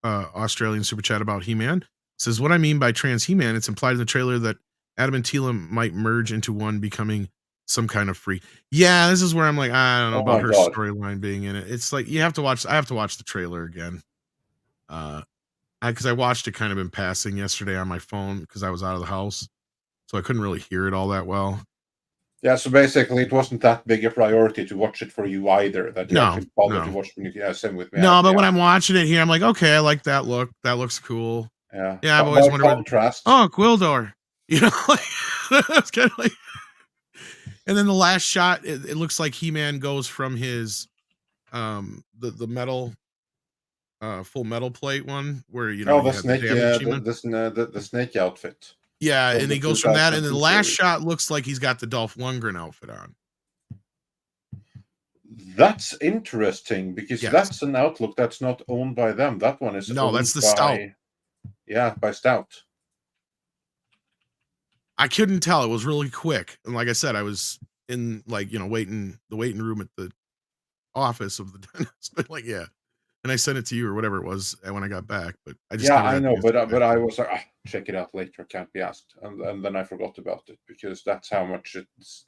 Australian super chat about He-Man. Says, what I mean by trans He-Man, it's implied in the trailer that Adam and Tila might merge into one, becoming some kind of free. Yeah, this is where I'm like, I don't know Oh about my her God. storyline being in it. It's like I have to watch the trailer again. Because I watched it kind of in passing yesterday on my phone because I was out of the house, so I couldn't really hear it all that well. Yeah, so basically, it wasn't that big a priority to watch it for you either. That you actually bothered to watch it. Yeah, same with me. No, but when I'm watching it here, I'm like, okay, I like that look. That looks cool. Yeah, yeah. I've always wondered. Contrast. Oh, Gwildor. You know, like that's kind of like. And then the last shot, it looks like He-Man goes from his, the metal, full metal plate one where the snake, the snake outfit. Yeah, and he goes from that, and then the last shot looks like he's got the Dolph Lundgren outfit on. That's interesting because that's an outlook that's not owned by them. That one is that's the Stout. Yeah, by Stout. I couldn't tell. It was really quick, and like I said, I was in waiting the waiting room at the office of the dentist. But and I sent it to you or whatever it was when I got back. But I just I know, but I was like, check it out later. Can't be asked, and then I forgot about it because that's how much it's.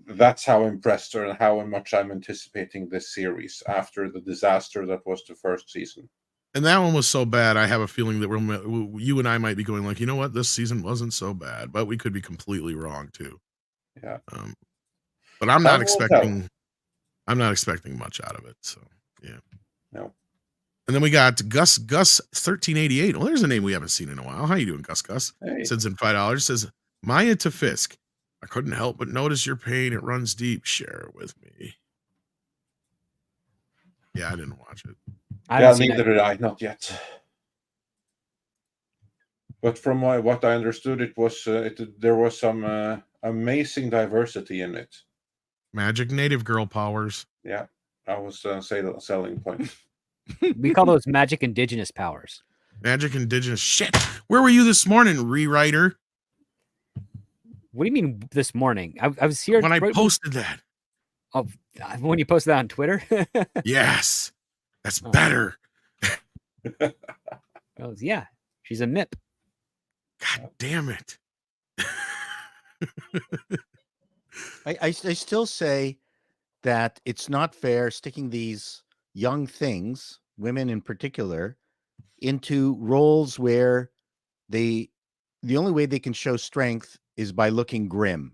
That's how impressed and how much I'm anticipating this series after the disaster that was the first season. And that one was so bad, I have a feeling that you and I might be going like, you know what, this season wasn't so bad, but we could be completely wrong too. Yeah. But I'm not expecting much out of it. So yeah. No. And then we got Gus 1388. Well, there's a name we haven't seen in a while. How you doing, Gus? Hey. Sends in $5. Says Maya to Fisk. I couldn't help but notice your pain. It runs deep. Share it with me. Yeah, I didn't watch it. Neither did I. Not yet. But from what I understood, it was there was some amazing diversity in it. Magic native girl powers. Yeah, that was selling point. We call those magic indigenous powers. Magic indigenous shit. Where were you this morning, rewriter? What do you mean this morning? I was here when I posted that. Oh, when you posted that on Twitter? Yes. That's better. Oh, yeah. She's a MIP. God damn it. I still say that it's not fair sticking these young things, women in particular, into roles where the only way they can show strength is by looking grim.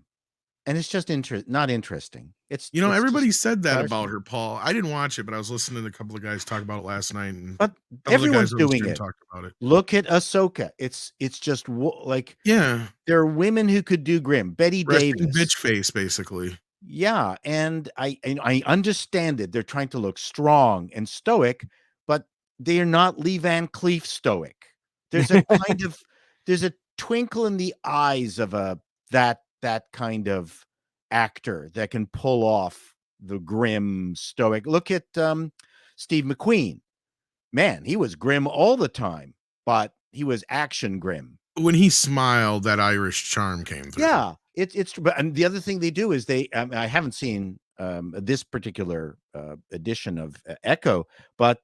And it's just not interesting. It's everybody said that about her, Paul. I didn't watch it, but I was listening to a couple of guys talk about it last night. But everyone's doing it. About it. Look at Ahsoka. It's just like there are women who could do grim. Betty Davis, bitch face, basically. Yeah, and I understand it. They're trying to look strong and stoic, but they are not Lee Van Cleef stoic. There's a there's a twinkle in the eyes of that kind of actor that can pull off the grim stoic. Look at Steve McQueen. Man, he was grim all the time, but he was action grim. When he smiled, that Irish charm came through. Yeah, it's true. And the other thing they do is I haven't seen this particular edition of Echo, but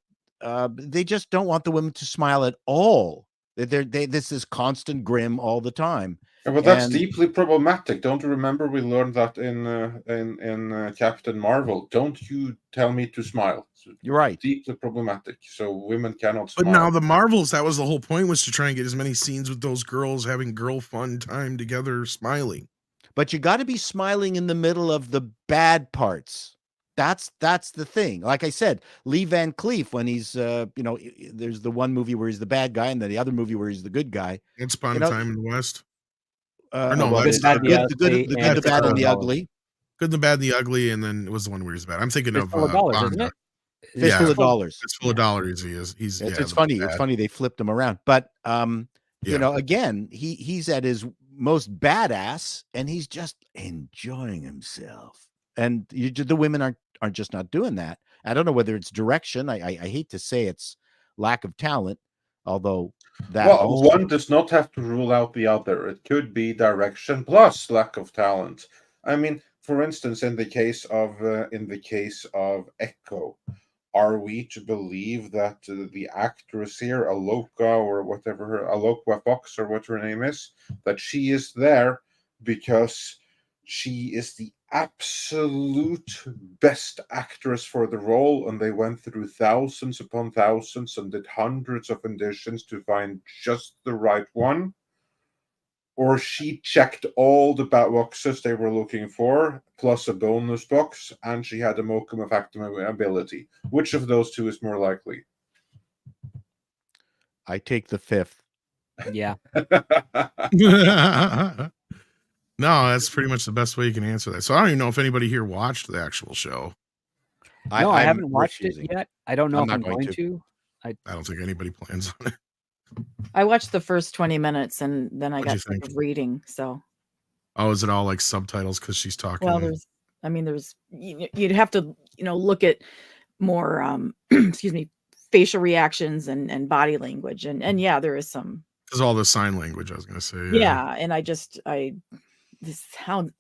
they just don't want the women to smile at all. This is constant grim all the time. Yeah, but that's deeply problematic. Don't you remember we learned that in Captain Marvel? Don't you tell me to smile. You're right. Deeply problematic. So women cannot smile. But now the Marvels, that was the whole point, was to try and get as many scenes with those girls having girl fun time together, smiling. But you got to be smiling in the middle of the bad parts. That's the thing. Like I said, Lee Van Cleef, when he's there's the one movie where he's the bad guy, and then the other movie where he's the good guy. Once Upon a Time in the West. The good, the bad, and the ugly. Good, the bad, and the ugly, and then it was the one where he's bad. I'm thinking of dollars, isn't it? Fistful of Dollars. Fistful of Dollars. It's funny. It's funny they flipped him around, but again, he's at his most badass, and he's just enjoying himself. And the women are just not doing that. I don't know whether it's direction. I hate to say it's lack of talent, although one does not have to rule out the other. It could be direction plus lack of talent. I mean, for instance, in the case of Echo, are we to believe that the actress here, Aloka Fox or what her name is, that she is there because she is the absolute best actress for the role, and they went through thousands upon thousands and did hundreds of auditions to find just the right one, or she checked all the boxes they were looking for, plus a bonus box, and she had a modicum of acting ability. Which of those two is more likely? I take the fifth. Yeah. No, that's pretty much the best way you can answer that. So I don't even know if anybody here watched the actual show. No, I I'm haven't watched refusing. it yet. I don't know I'm if not I'm going going to. to. I don't think anybody plans on it. I watched the first 20 minutes and then I What'd got you sick think? of reading. So, Oh, is it all like subtitles because she's talking? well, you'd have to, look at more, excuse me, facial reactions and body language. And yeah, there is some. Because all the sign language, I was going to say. Yeah. And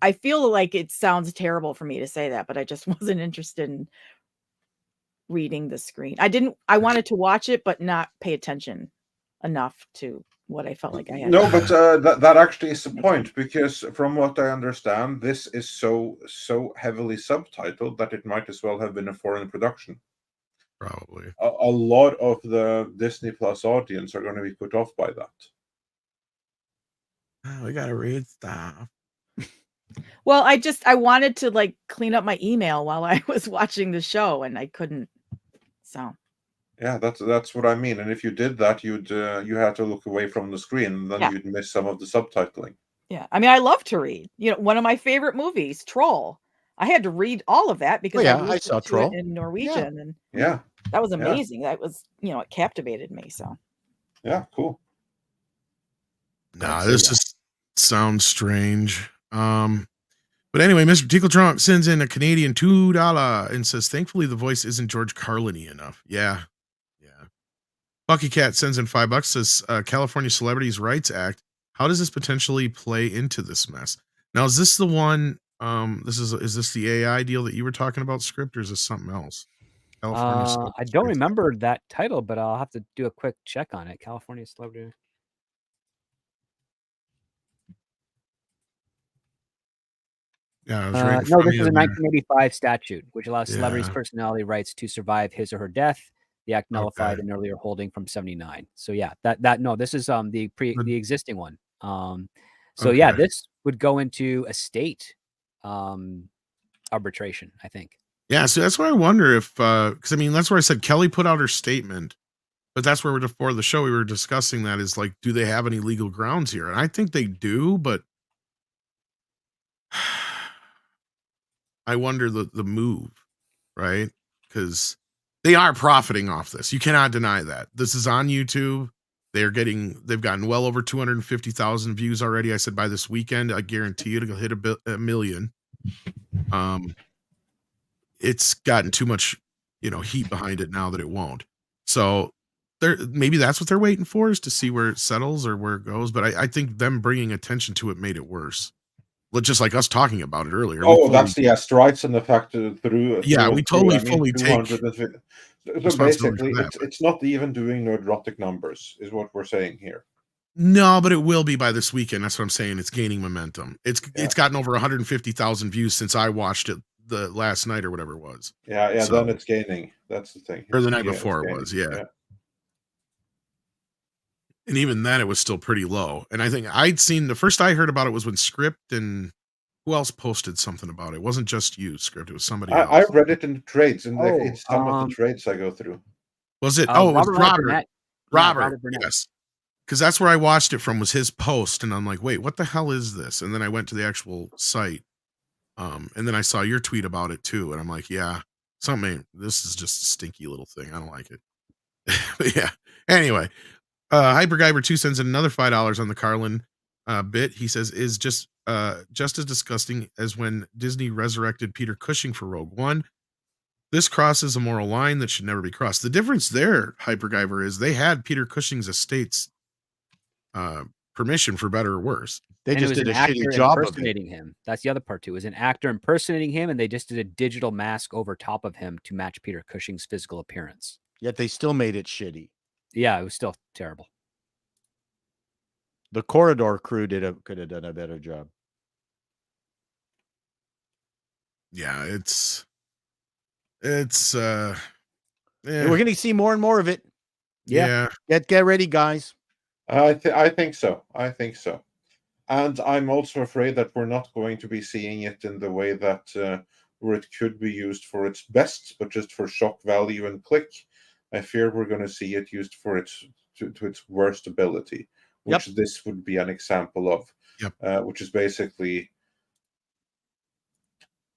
I feel like it sounds terrible for me to say that, but I just wasn't interested in reading the screen. I wanted to watch it, but not pay attention enough to what I felt like I had. No, but that actually is the point, because from what I understand, this is so heavily subtitled that it might as well have been a foreign production. Probably. A lot of the Disney Plus audience are going to be put off by that. Oh, we got to read stuff. Well, I wanted to like clean up my email while I was watching the show, and I couldn't. So. Yeah, that's what I mean. And if you did that, you had to look away from the screen, and then you'd miss some of the subtitling. Yeah, I mean, I love to read. One of my favorite movies, Troll. I had to read all of that because I saw Troll in Norwegian, and that was amazing. That was, it captivated me. So. Yeah, cool. Nah, this just sounds strange. But anyway, Mr. Tickle Trunk sends in a Canadian $2 and says, "Thankfully, the voice isn't George Carlin-y enough." Yeah. Bucky Cat sends in $5. Says, "California Celebrities Rights Act. How does this potentially play into this mess?" Now, is this the one? Is this the AI deal that you were talking about, Script, or is this something else? California. I don't remember that title, but I'll have to do a quick check on it. California Celebrity. Yeah, it was No, right in this front of is you a there. 1985 statute, which allows celebrities' Yeah. personality rights to survive his or her death. The act nullified an earlier holding from '79. So yeah, this is the existing one. So yeah, this would go into a state arbitration, I think. Yeah, so that's why I wonder if because I mean that's where I said Kelly put out her statement, but that's where before the show we were discussing that is like, do they have any legal grounds here? And I think they do, but I wonder the move, right? Because they are profiting off this. You cannot deny that. This is on YouTube. They've gotten well over 250,000 views already. I said by this weekend, I guarantee it'll hit a million. It's gotten too much, heat behind it now that it won't. So maybe that's what they're waiting for, is to see where it settles or where it goes. But I think them bringing attention to it made it worse. Just like us talking about it earlier. Oh, that's the strikes and the fact through. Yeah, we totally fully take. So basically, it's not even doing neurotic numbers, is what we're saying here. No, but it will be by this weekend. That's what I'm saying. It's gaining momentum. It's gotten over 150,000 views since I watched it the last night or whatever it was. Yeah. So, then it's gaining. That's the thing. Or the night before it was, yeah. And even then, it was still pretty low. And I think I'd seen the first I heard about it was when Script and who else posted something about it. It wasn't just you, Script. It was somebody else. I read it in the trades, and it's some of the trades I go through. Was it? It was Robert. Robert, yes. Because that's where I watched it from, was his post. And I'm like, wait, what the hell is this? And then I went to the actual site. And then I saw your tweet about it too. And I'm like, yeah, this is just a stinky little thing. I don't like it. But yeah. Anyway, Hyperguyver 2 sends in another $5 on the Carlin bit. He says, is just as disgusting as when Disney resurrected Peter Cushing for Rogue One. This crosses a moral line that should never be crossed. The difference there, Hyperguyver, is they had Peter Cushing's estate's permission, for better or worse. They just did a shitty job impersonating him. That's the other part too. It was an actor impersonating him, and they just did a digital mask over top of him to match Peter Cushing's physical appearance. Yet they still made it shitty. Yeah, it was still terrible. The Corridor crew could have done a better job. Yeah, it's And we're going to see more and more of it. yeah. Get ready, guys. I think so. I think so. And I'm also afraid that we're not going to be seeing it in the way that where it could be used for its best, but just for shock value and click. I fear we're going to see it used for its to its worst ability, which this would be an example of. Which is basically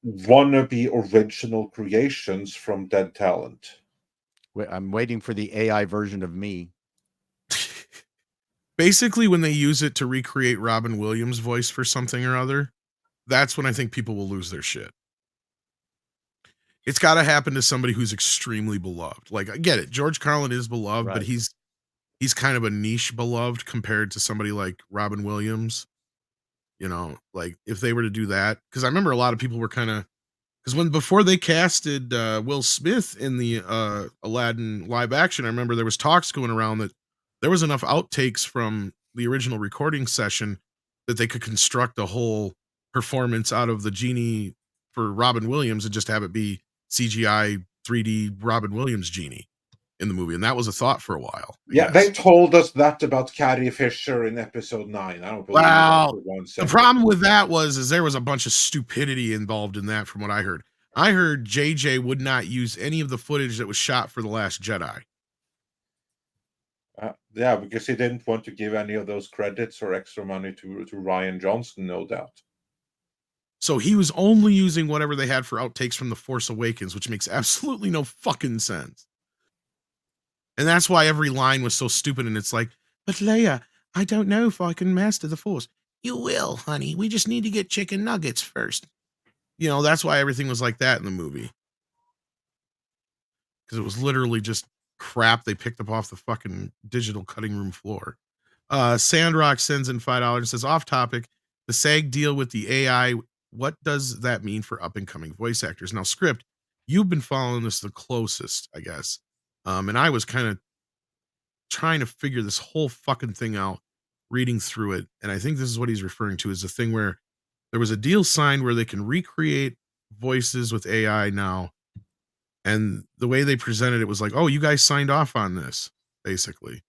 wannabe original creations from dead talent. I'm waiting for the AI version of me. Basically, when they use it to recreate Robin Williams' voice for something or other, that's when I think people will lose their shit. It's got to happen to somebody who's extremely beloved. Like, I get it. George Carlin is beloved, but he's kind of a niche beloved compared to somebody like Robin Williams. You know, like if they were to do that, because I remember a lot of people were kind of, because before they casted Will Smith in the Aladdin live action, I remember there was talks going around that there was enough outtakes from the original recording session that they could construct a whole performance out of the genie for Robin Williams and just have it be CGI 3D Robin Williams genie in the movie. And that was a thought for a while. Yeah, they told us that about Carrie Fisher in episode 9. I don't believe it for 1 second. The problem with that was there was a bunch of stupidity involved in that from what I heard. I heard JJ would not use any of the footage that was shot for The Last Jedi. Yeah, because he didn't want to give any of those credits or extra money to Rian Johnson, no doubt. So he was only using whatever they had for outtakes from The Force Awakens, which makes absolutely no fucking sense. And that's why every line was so stupid. And it's like, but Leia, I don't know if I can master the Force. You will, honey. We just need to get chicken nuggets first. You know, that's why everything was like that in the movie. Because it was literally just crap they picked up off the fucking digital cutting room floor. Sandrock sends in $5 and says, off topic, the SAG deal with the AI, what does that mean for up-and-coming voice actors? Now, Script, you've been following this the closest, I guess. And I was kind of trying to figure this whole fucking thing out, reading through it. And I think this is what he's referring to, is the thing where there was a deal signed where they can recreate voices with AI now. And the way they presented it was like, oh, you guys signed off on this, basically.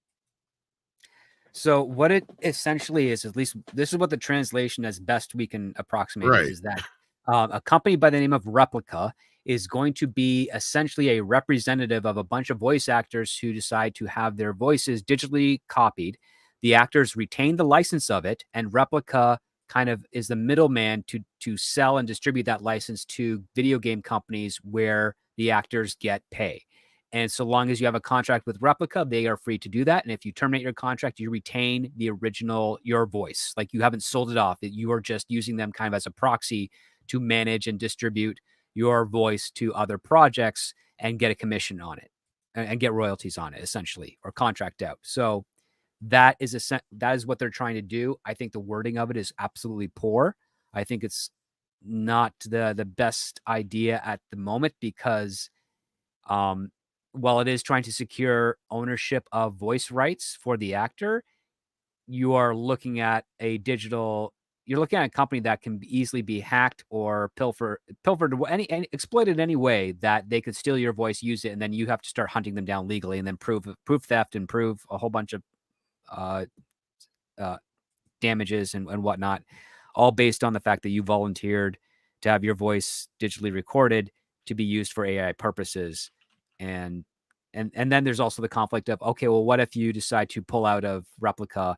So what it essentially is, at least this is what the translation as best we can approximate is that a company by the name of Replica is going to be essentially a representative of a bunch of voice actors who decide to have their voices digitally copied. The actors retain the license of it, and Replica kind of is the middleman to sell and distribute that license to video game companies where the actors get pay. And so long as you have a contract with Replica, they are free to do that. And if you terminate your contract, you retain the original, your voice. Like you haven't sold it off. You are just using them kind of as a proxy to manage and distribute your voice to other projects and get a commission on it and get royalties on it, essentially, or contract out. So that is what they're trying to do. I think the wording of it is absolutely poor. I think it's not the best idea at the moment because while it is trying to secure ownership of voice rights for the actor, you are looking at a company that can easily be hacked or pilfered any exploited in any way that they could steal your voice, use it, and then you have to start hunting them down legally and then prove theft and prove a whole bunch of damages and whatnot, all based on the fact that you volunteered to have your voice digitally recorded to be used for AI purposes. And then there's also the conflict of, okay, well, what if you decide to pull out of Replica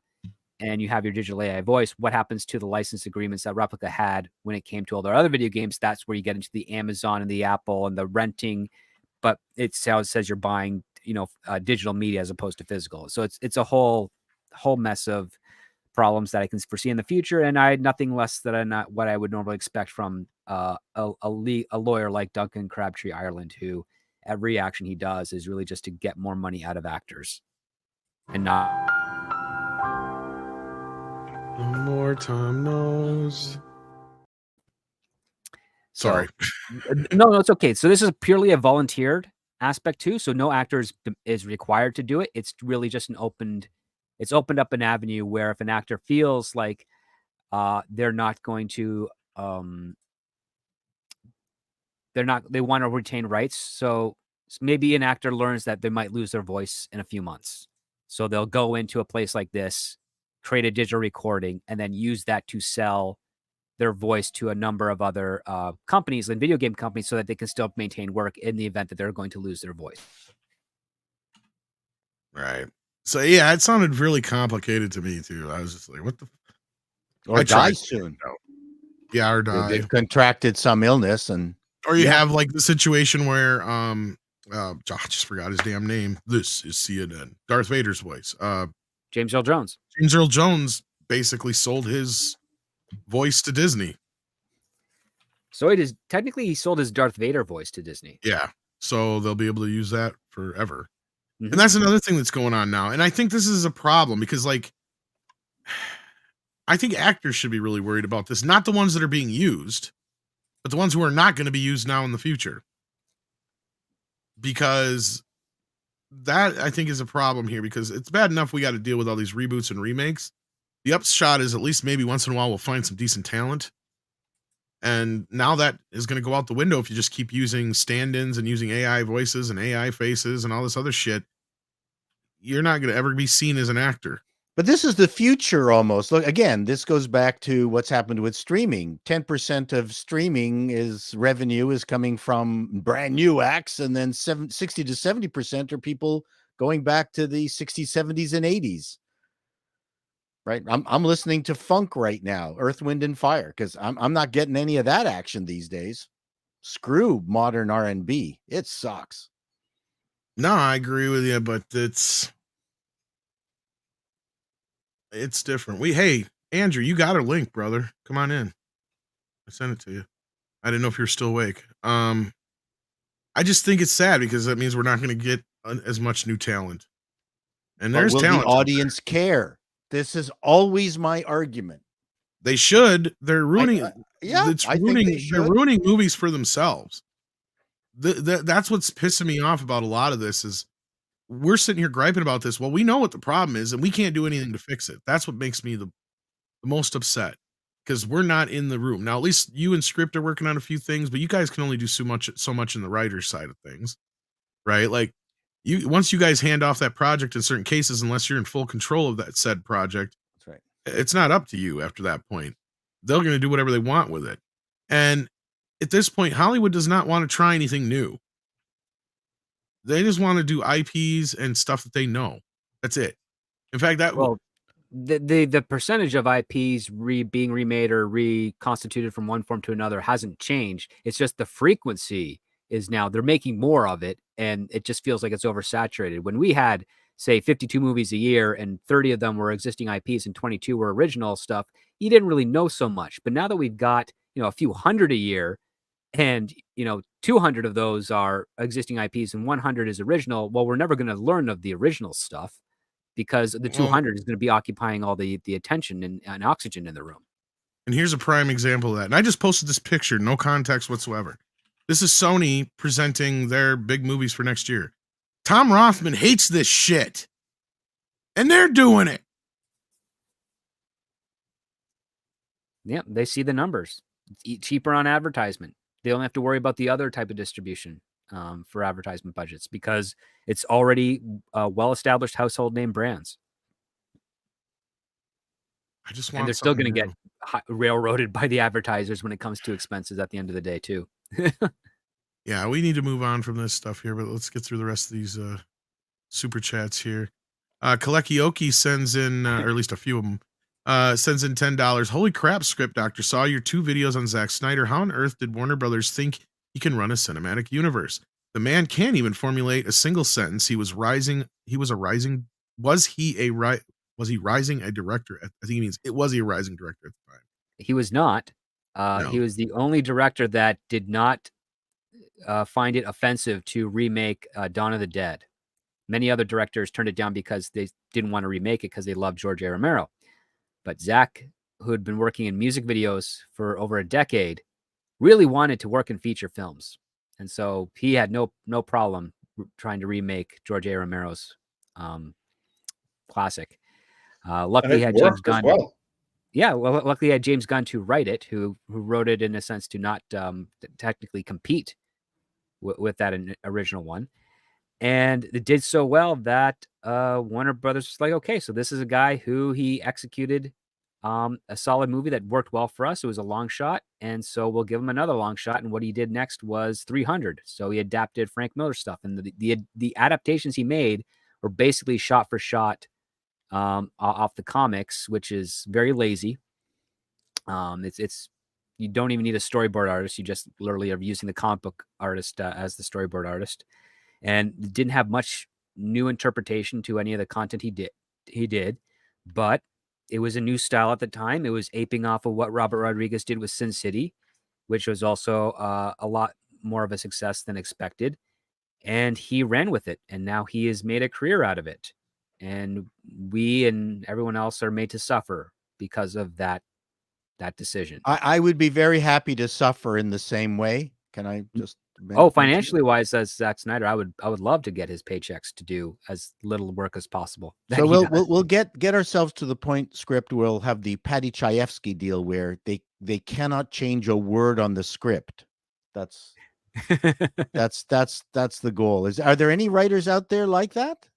and you have your digital AI voice? What happens to the license agreements that Replica had when it came to all their other video games? That's where you get into the Amazon and the Apple and the renting, but it's how it says you're buying, digital media as opposed to physical. So it's a whole mess of problems that I can foresee in the future. And I had nothing less than what I would normally expect from a lawyer like Duncan Crabtree Ireland, who every action he does is really just to get more money out of actors and not. The more Tom knows. Sorry. No, it's okay. So this is purely a volunteered aspect too. So no actor is required to do it. It's really just opened up an avenue where if an actor feels like they're not going to they want to retain rights. So maybe an actor learns that they might lose their voice in a few months. So they'll go into a place like this, create a digital recording, and then use that to sell their voice to a number of other companies and video game companies so that they can still maintain work in the event that they're going to lose their voice. Right. So yeah, it sounded really complicated to me too. I was just like, what the? Or die soon. Yeah, or die. They've contracted some illness, and or you have like the situation where I just forgot his damn name. This is CNN. Darth Vader's voice. James Earl Jones. James Earl Jones basically sold his voice to Disney. So it is technically he sold his Darth Vader voice to Disney. Yeah. So they'll be able to use that forever. Mm-hmm. And that's another thing that's going on now. And I think this is a problem because, like, I think actors should be really worried about this. Not the ones that are being used, but the ones who are not going to be used now in the future. Because that, I think, is a problem here, because it's bad enough we got to deal with all these reboots and remakes. The upshot is at least maybe once in a while we'll find some decent talent. And now that is going to go out the window if you just keep using stand-ins and using AI voices and AI faces and all this other shit. You're not going to ever be seen as an actor. But this is the future almost. Look, again, this goes back to what's happened with streaming. 10% of streaming revenue is coming from brand new acts, and then 60 to 70% are people going back to the 60s, 70s, and 80s. Right? I'm listening to funk right now, Earth, Wind, and Fire, because I'm not getting any of that action these days. Screw modern R&B. It sucks. No, I agree with you, but it's different. Hey, Andrew, you got a link, brother. Come on in. I sent it to you. I didn't know if you're still awake. I just think it's sad because that means we're not going to get as much new talent. And there's talent. The audience care? This is always my argument. They should. They're ruining. They're ruining movies for themselves. That's what's pissing me off about a lot of this is we're sitting here griping about this. Well, we know what the problem is, and we can't do anything to fix it. That's what makes me the most upset, because we're not in the room. Now, at least you and Script are working on a few things, but you guys can only do so much in the writer's side of things, right? Like, once you guys hand off that project in certain cases, unless you're in full control of that said project, that's right. It's not up to you after that point. They're going to do whatever they want with it. And at this point, Hollywood does not want to try anything new. They just want to do IPs and stuff that they know. That's it. In fact, the percentage of IPs being remade or reconstituted from one form to another hasn't changed. It's just the frequency is now they're making more of it, and it just feels like it's oversaturated. When we had, say, 52 movies a year and 30 of them were existing IPs and 22 were original stuff, you didn't really know so much. But now that we've got, a few hundred a year, and 200 of those are existing IPs and 100 is original, well, we're never going to learn of the original stuff because the 200 is going to be occupying all the attention and oxygen in the room. And here's a prime example of that. And I just posted this picture, no context whatsoever. This is Sony presenting their big movies for next year. Tom Rothman hates this shit. And they're doing it. Yeah, they see the numbers. It's cheaper on advertisement. They don't have to worry about the other type of distribution for advertisement budgets because it's already well-established household name brands. And they're still going to get railroaded by the advertisers when it comes to expenses at the end of the day, too. Yeah, we need to move on from this stuff here, but let's get through the rest of these super chats here. Kalekioki sends in, or at least a few of them, sends in $10. Holy crap, Script Doctor. Saw your 2 videos on Zack Snyder. How on earth did Warner Brothers think he can run a cinematic universe? The man can't even formulate a single sentence. Was he rising a director? I think he means was he a rising director at the time? He was not. No. He was the only director that did not find it offensive to remake Dawn of the Dead. Many other directors turned it down because they didn't want to remake it because they loved George A. Romero. But Zach, who had been working in music videos for over a decade, really wanted to work in feature films. And so he had no problem trying to remake George A. Romero's classic. Luckily, he had James Gunn. Well. Yeah, well, luckily, he had James Gunn to write it, who wrote it in a sense to not technically compete with that original one. And it did so well that Warner Brothers was like, okay, so this is a guy who he executed a solid movie that worked well for us. It was a long shot, and so we'll give him another long shot. And what he did next was 300. So he adapted Frank Miller stuff, and the adaptations he made were basically shot for shot off the comics, which is very lazy. It's you don't even need a storyboard artist. You just literally are using the comic book artist as the storyboard artist, and didn't have much new interpretation to any of the content he did, but it was a new style at the time. It was aping off of what Robert Rodriguez did with Sin City, which was also a lot more of a success than expected. And he ran with it, and now he has made a career out of it. And we and everyone else are made to suffer because of that decision. I would be very happy to suffer in the same way. Can I just? Financially wise, as Zack Snyder, I would love to get his paychecks to do as little work as possible. So we'll get ourselves to the point. Script. We'll have the Patty Chayefsky deal where they cannot change a word on the script. That's the goal. Are there any writers out there like that?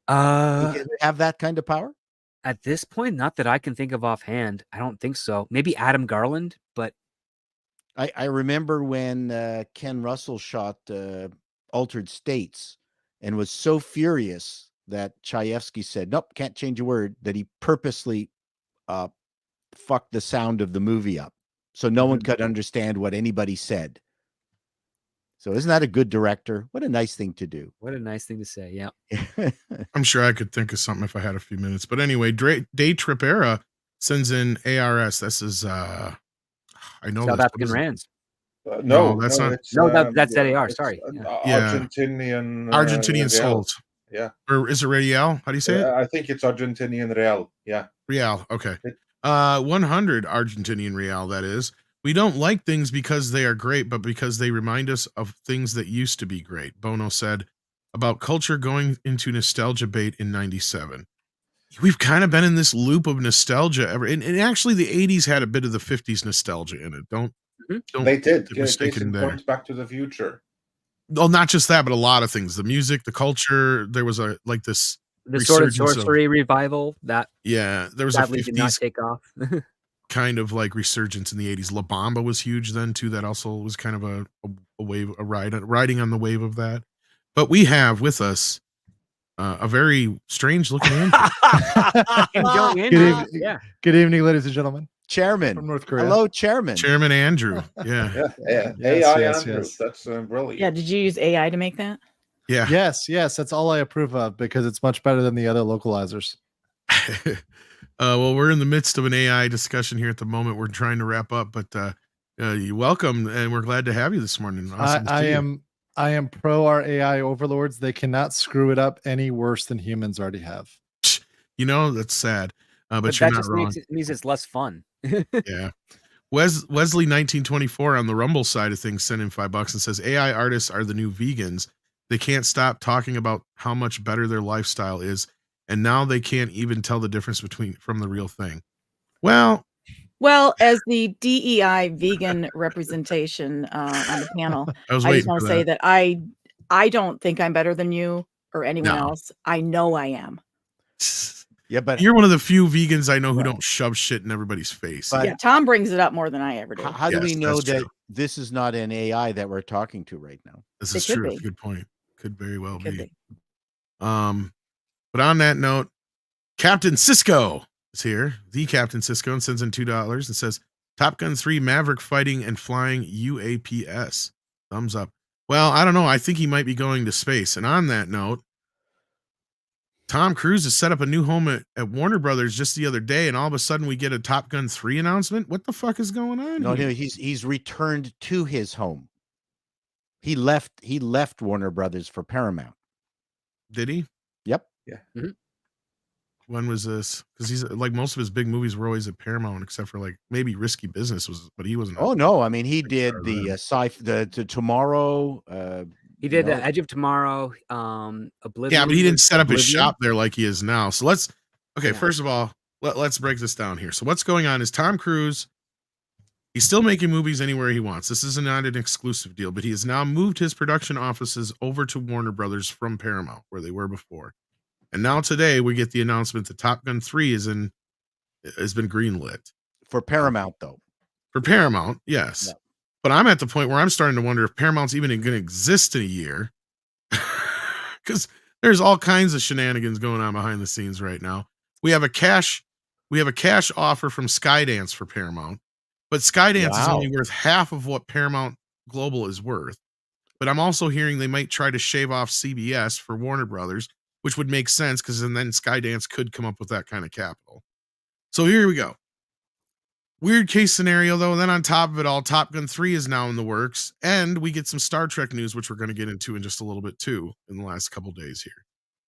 Have that kind of power? At this point, not that I can think of offhand. I don't think so. Maybe Adam Garland, but I remember when Ken Russell shot Altered States and was so furious that Chayefsky said, nope, can't change a word, that he purposely fucked the sound of the movie up so no one could understand what anybody said. So isn't that a good director? What a nice thing to do. What a nice thing to say. Yeah. I'm sure I could think of something if I had a few minutes. But anyway, Day Trip Era sends in ARS. This is I know South African Rands. No, that's not. That's ZAR. Sorry. Argentinian souls. Yeah. Or is it Real? How do you say it? I think it's Argentinian Real. Yeah. Real. Okay. 100 Argentinian Real. That is. We don't like things because they are great, but because they remind us of things that used to be great. Bono said about culture going into nostalgia bait in 97. We've kind of been in this loop of nostalgia ever. And actually the 80s had a bit of the 50s nostalgia in it. Don't they did. get mistaken there. Points Back to the Future. Well, not just that, but a lot of things. The music, the culture, there was the Sword and Sorcery revival that there was a 50s did not take off. kind of like resurgence in the 80s. La Bamba was huge then too. That also was kind of a wave, riding on the wave of that. But we have with us a very strange looking Andrew. Good evening, ladies and gentlemen. Chairman from North Korea. Hello, Chairman. Chairman Andrew. Yeah. AI Andrew. That's brilliant. Yeah. Did you use AI to make that? Yeah. Yes. That's all I approve of because it's much better than the other localizers. Well, we're in the midst of an AI discussion here at the moment. We're trying to wrap up, but you're welcome, and we're glad to have you this morning. Awesome I am pro our AI overlords. They cannot screw it up any worse than humans already have. You know, that's sad, but that you're not just wrong. means it's less fun. Yeah. Wesley 1924 on the Rumble side of things sent in $5 and says AI artists are the new vegans. They can't stop talking about how much better their lifestyle is, and now they can't even tell the difference from the real thing. Well, as the DEI vegan representation on the panel, I just want to say that I don't think I'm better than you or anyone else. I know I am. Yeah, but you're one of the few vegans I know who don't shove shit in everybody's face. But, yeah, Tom brings it up more than I ever do. How do we know that this is not an AI that we're talking to right now? This is true. Good point. Could very well be. But on that note, Captain Cisco is here. The Captain Cisco, and sends in $2 and says, Top Gun 3 Maverick fighting and flying UAPS. Thumbs up. Well, I don't know. I think he might be going to space. And on that note, Tom Cruise has set up a new home at Warner Brothers just the other day, and all of a sudden we get a Top Gun 3 announcement. What the fuck is going on? No, he's returned to his home. He left Warner Brothers for Paramount. Did he? Yep. Yeah. Mm-hmm. When was this? Because he's like most of his big movies were always at Paramount, except for like maybe Risky Business but he wasn't. Oh no, I mean he did the Tomorrow. He did Edge of Tomorrow, Oblivion. Yeah, but he didn't set up his shop there like he is now. So first of all, let's break this down here. So what's going on is Tom Cruise He's still making movies anywhere he wants. This is not an exclusive deal, but he has now moved his production offices over to Warner Brothers from Paramount, where they were before. And now today we get the announcement that Top Gun 3 has been greenlit. For Paramount, though. For Paramount, yes. Yeah. But I'm at the point where I'm starting to wonder if Paramount's even going to exist in a year. Because there's all kinds of shenanigans going on behind the scenes right now. We have a cash offer from Skydance for Paramount, but Skydance is only worth half of what Paramount Global is worth. But I'm also hearing they might try to shave off CBS for Warner Brothers, which would make sense because then Skydance could come up with that kind of capital. So here we go. Weird case scenario, though. Then on top of it all, Top Gun 3 is now in the works, and we get some Star Trek news, which we're going to get into in just a little bit, too, in the last couple days here.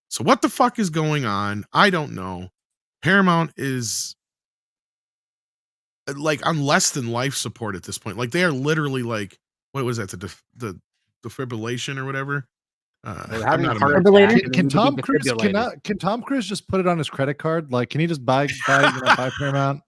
So what the fuck is going on? I don't know. Paramount is like on less than life support at this point. Like they are literally like, what was that? The defibrillation or whatever. I'm not Can Tom Cruise just put it on his credit card? Like, can he just buy Paramount?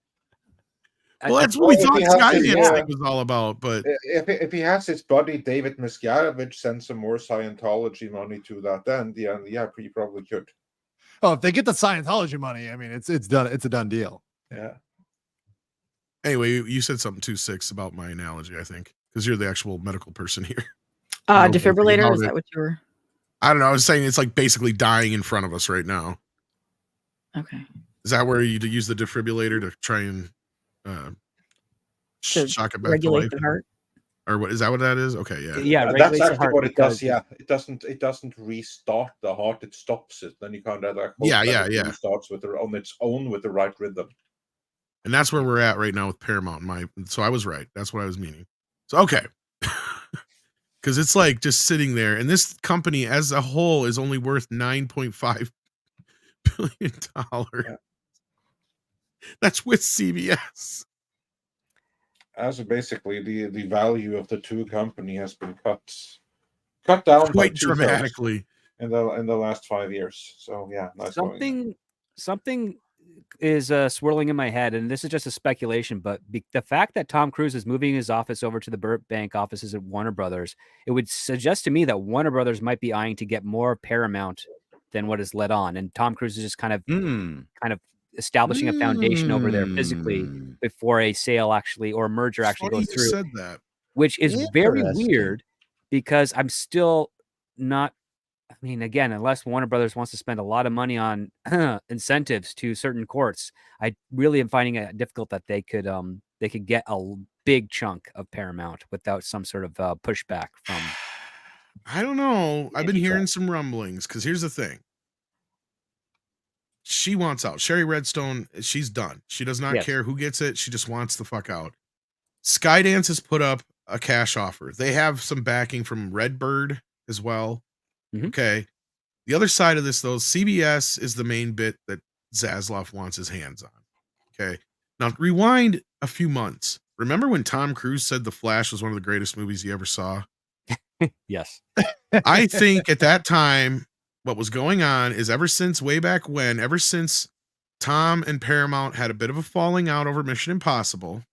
Well, that's what we thought Skydance thing was all about. But if he has his buddy David Miscavige send some more Scientology money to that, then yeah, he probably could. Oh, if they get the Scientology money, I mean, it's done. It's a done deal. Yeah. Anyway, you said something 2-6 about my analogy, I think, because you're the actual medical person here. Defibrillator, is that what you were? I don't know. I was saying it's like basically dying in front of us right now. Okay. Is that where you use the defibrillator to try and shock it back regulate to life? The heart? Or what is that? What that is? Okay, yeah. Yeah, that's actually what it does. Yeah, it doesn't restart the heart; it stops it. Then you kind of like restarts on its own with the right rhythm. And that's where we're at right now with Paramount. So I was right. That's what I was meaning. So okay, because it's like just sitting there, and this company as a whole is only worth $9.5 billion. Yeah. That's with CBS. As basically the value of the two company has been cut down quite dramatically in the last 5 years. So yeah, nice. Something is swirling in my head, and this is just a speculation, but the fact that Tom Cruise is moving his office over to the Burbank offices at Warner Brothers, it would suggest to me that Warner Brothers might be eyeing to get more Paramount than what is let on, and Tom Cruise is just kind of establishing a foundation over there physically before a sale or a merger actually goes through. Said that, which is very weird because I'm still not. I mean, again, unless Warner Brothers wants to spend a lot of money on incentives to certain courts, I really am finding it difficult that they could get a big chunk of Paramount without some sort of pushback from. I don't know. I've been hearing some rumblings because here's the thing. She wants out. Sherry Redstone, she's done. She does not care who gets it. She just wants the fuck out. Skydance has put up a cash offer. They have some backing from Redbird as well. Mm-hmm. Okay. The other side of this, though, CBS is the main bit that Zaslav wants his hands on. Okay. Now, rewind a few months. Remember when Tom Cruise said The Flash was one of the greatest movies he ever saw? Yes. I think at that time, what was going on is ever since Tom and Paramount had a bit of a falling out over Mission Impossible,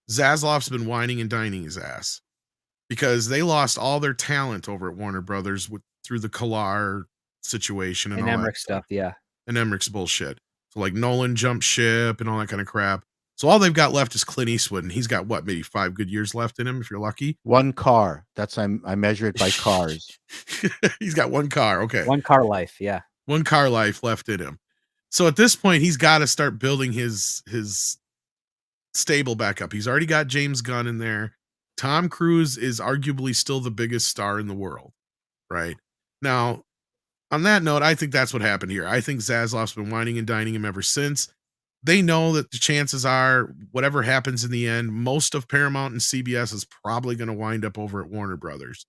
Zaslav's been whining and dining his ass because they lost all their talent over at Warner Brothers through the Kalar situation and all Emmerich that stuff. Yeah. And Emmerich's bullshit. So like Nolan jumped ship and all that kind of crap. So all they've got left is Clint Eastwood, and he's got maybe 5 good years left in him if you're lucky. One car. I measure it by cars. He's got one car. Okay. One car life. Yeah. One car life left in him. So at this point, he's got to start building his stable back up. He's already got James Gunn in there. Tom Cruise is arguably still the biggest star in the world, right? Now, on that note, I think that's what happened here. I think Zaslav's been whining and dining him ever since. They know that the chances are whatever happens in the end, most of Paramount and CBS is probably going to wind up over at Warner Brothers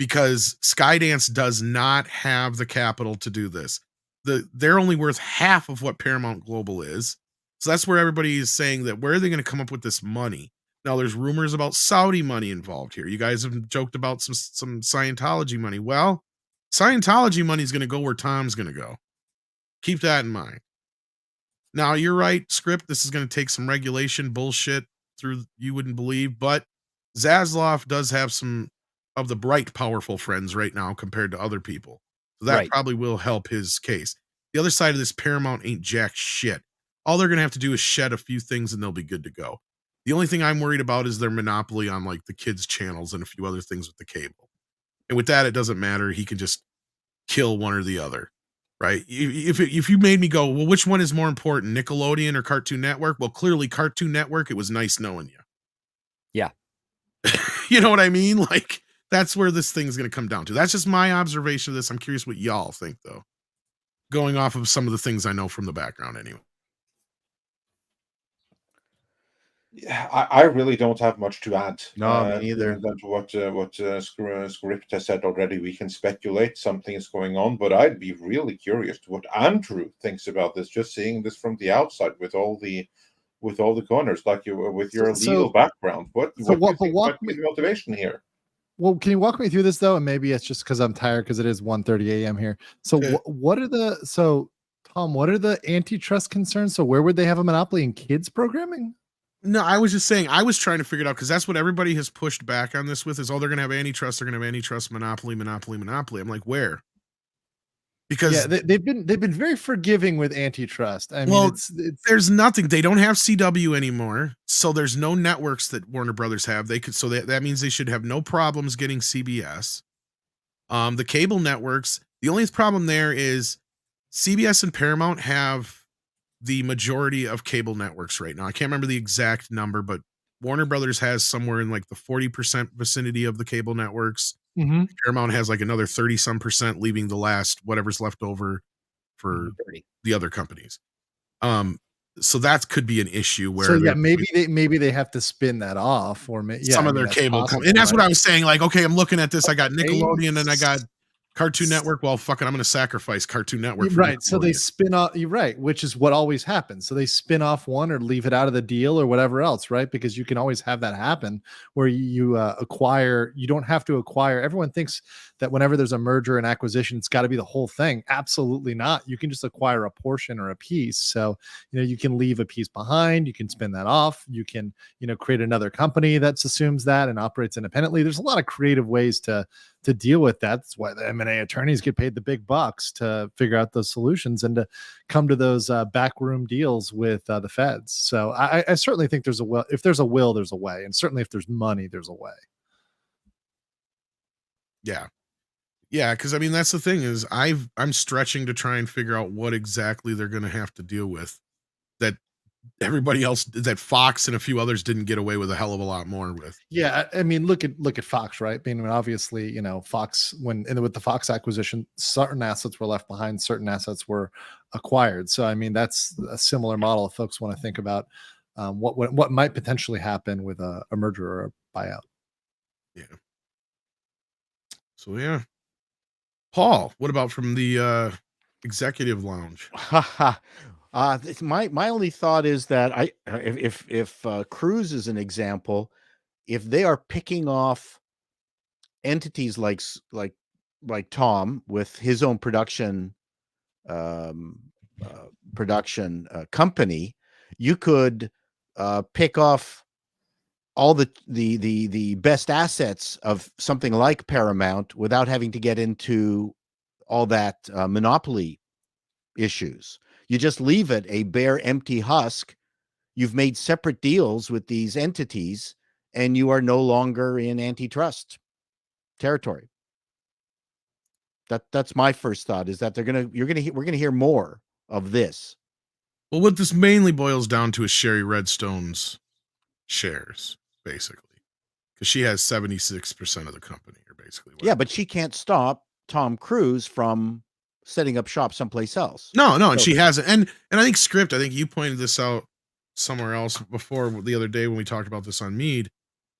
because Skydance does not have the capital to do this. They're only worth half of what Paramount Global is. So that's where everybody is saying that where are they going to come up with this money? Now there's rumors about Saudi money involved here. You guys have joked about some Scientology money. Well, Scientology money is going to go where Tom's going to go. Keep that in mind. Now, you're right, Script. This is going to take some regulation bullshit through you wouldn't believe, but Zaslav does have some of the bright, powerful friends right now compared to other people. So that probably will help his case. The other side of this, Paramount ain't jack shit. All they're going to have to do is shed a few things and they'll be good to go. The only thing I'm worried about is their monopoly on like the kids' channels and a few other things with the cable. And with that, it doesn't matter. He can just kill one or the other, right? If you made me go, well, which one is more important, Nickelodeon or Cartoon Network? Well, clearly Cartoon Network. It was nice knowing you. Yeah. You know what I mean? Like, that's where this thing's going to come down to. That's just my observation of this. I'm curious what y'all think, though. Going off of some of the things I know from the background anyway. Yeah, I really don't have much to add. No, me neither. Than what Script has said already. We can speculate something is going on, but I'd be really curious to what Andrew thinks about this. Just seeing this from the outside with all the corners, like you with your legal background. What do you think might be the motivation here? Well, can you walk me through this though? And maybe it's just because I'm tired because it is 1:30 a.m. here. So Tom, what are the antitrust concerns? So where would they have a monopoly in kids programming? No, I was just saying, I was trying to figure it out because that's what everybody has pushed back on this with is, oh, they're going to have antitrust. They're going to have antitrust, monopoly. I'm like, where? Because they've been very forgiving with antitrust. I mean, it's there's nothing. They don't have CW anymore, so there's no networks that Warner Brothers have. They could, so that means they should have no problems getting CBS. The cable networks. The only problem there is CBS and Paramount have the majority of cable networks right now. I can't remember the exact number, but Warner Brothers has somewhere in like the 40% vicinity of the cable networks. Mm-hmm. Paramount has like another 30-some%, leaving the last whatever's left over for the other companies. So that could be an issue where maybe they have to spin that off, or some of their cable and that's what I was saying. Like, okay, I'm looking at this. I got Nickelodeon and I got Cartoon Network. Well, fuck it, I'm going to sacrifice Cartoon Network. Right. So they spin off. You're right, which is what always happens. So they spin off one or leave it out of the deal or whatever else, right? Because you can always have that happen where you acquire. You don't have to acquire. Everyone thinks that whenever there's a merger and acquisition, it's got to be the whole thing. Absolutely not. You can just acquire a portion or a piece. So you can leave a piece behind. You can spin that off. You can create another company that assumes that and operates independently. There's a lot of creative ways to deal with that. That's why the M&A attorneys get paid the big bucks to figure out those solutions and to come to those backroom deals with the feds. So I certainly think there's a will. If there's a will, there's a way. And certainly if there's money, there's a way. Yeah. Yeah. Cause I mean, that's the thing is I'm stretching to try and figure out what exactly they're going to have to deal with that everybody else, that Fox and a few others didn't get away with a hell of a lot more with. Yeah, I mean, look at Fox, right? I mean, obviously, Fox with the Fox acquisition, certain assets were left behind, certain assets were acquired. So, I mean, that's a similar model if folks want to think about what might potentially happen with a merger or a buyout. Yeah. So yeah, Paul, what about from the executive lounge? My only thought is that if Cruise is an example, if they are picking off entities like Tom with his own production company, you could pick off all the best assets of something like Paramount without having to get into all that monopoly issues. You just leave it a bare, empty husk. You've made separate deals with these entities, and you are no longer in antitrust territory. That's my first thought. Is that we're gonna hear more of this. Well, what this mainly boils down to is Sherry Redstone's shares, basically, because she has 76% of the company, or basically. Yeah, but she can't stop Tom Cruise from setting up shop someplace else. No, and she hasn't. And I think you pointed this out somewhere else before the other day when we talked about this on Mead,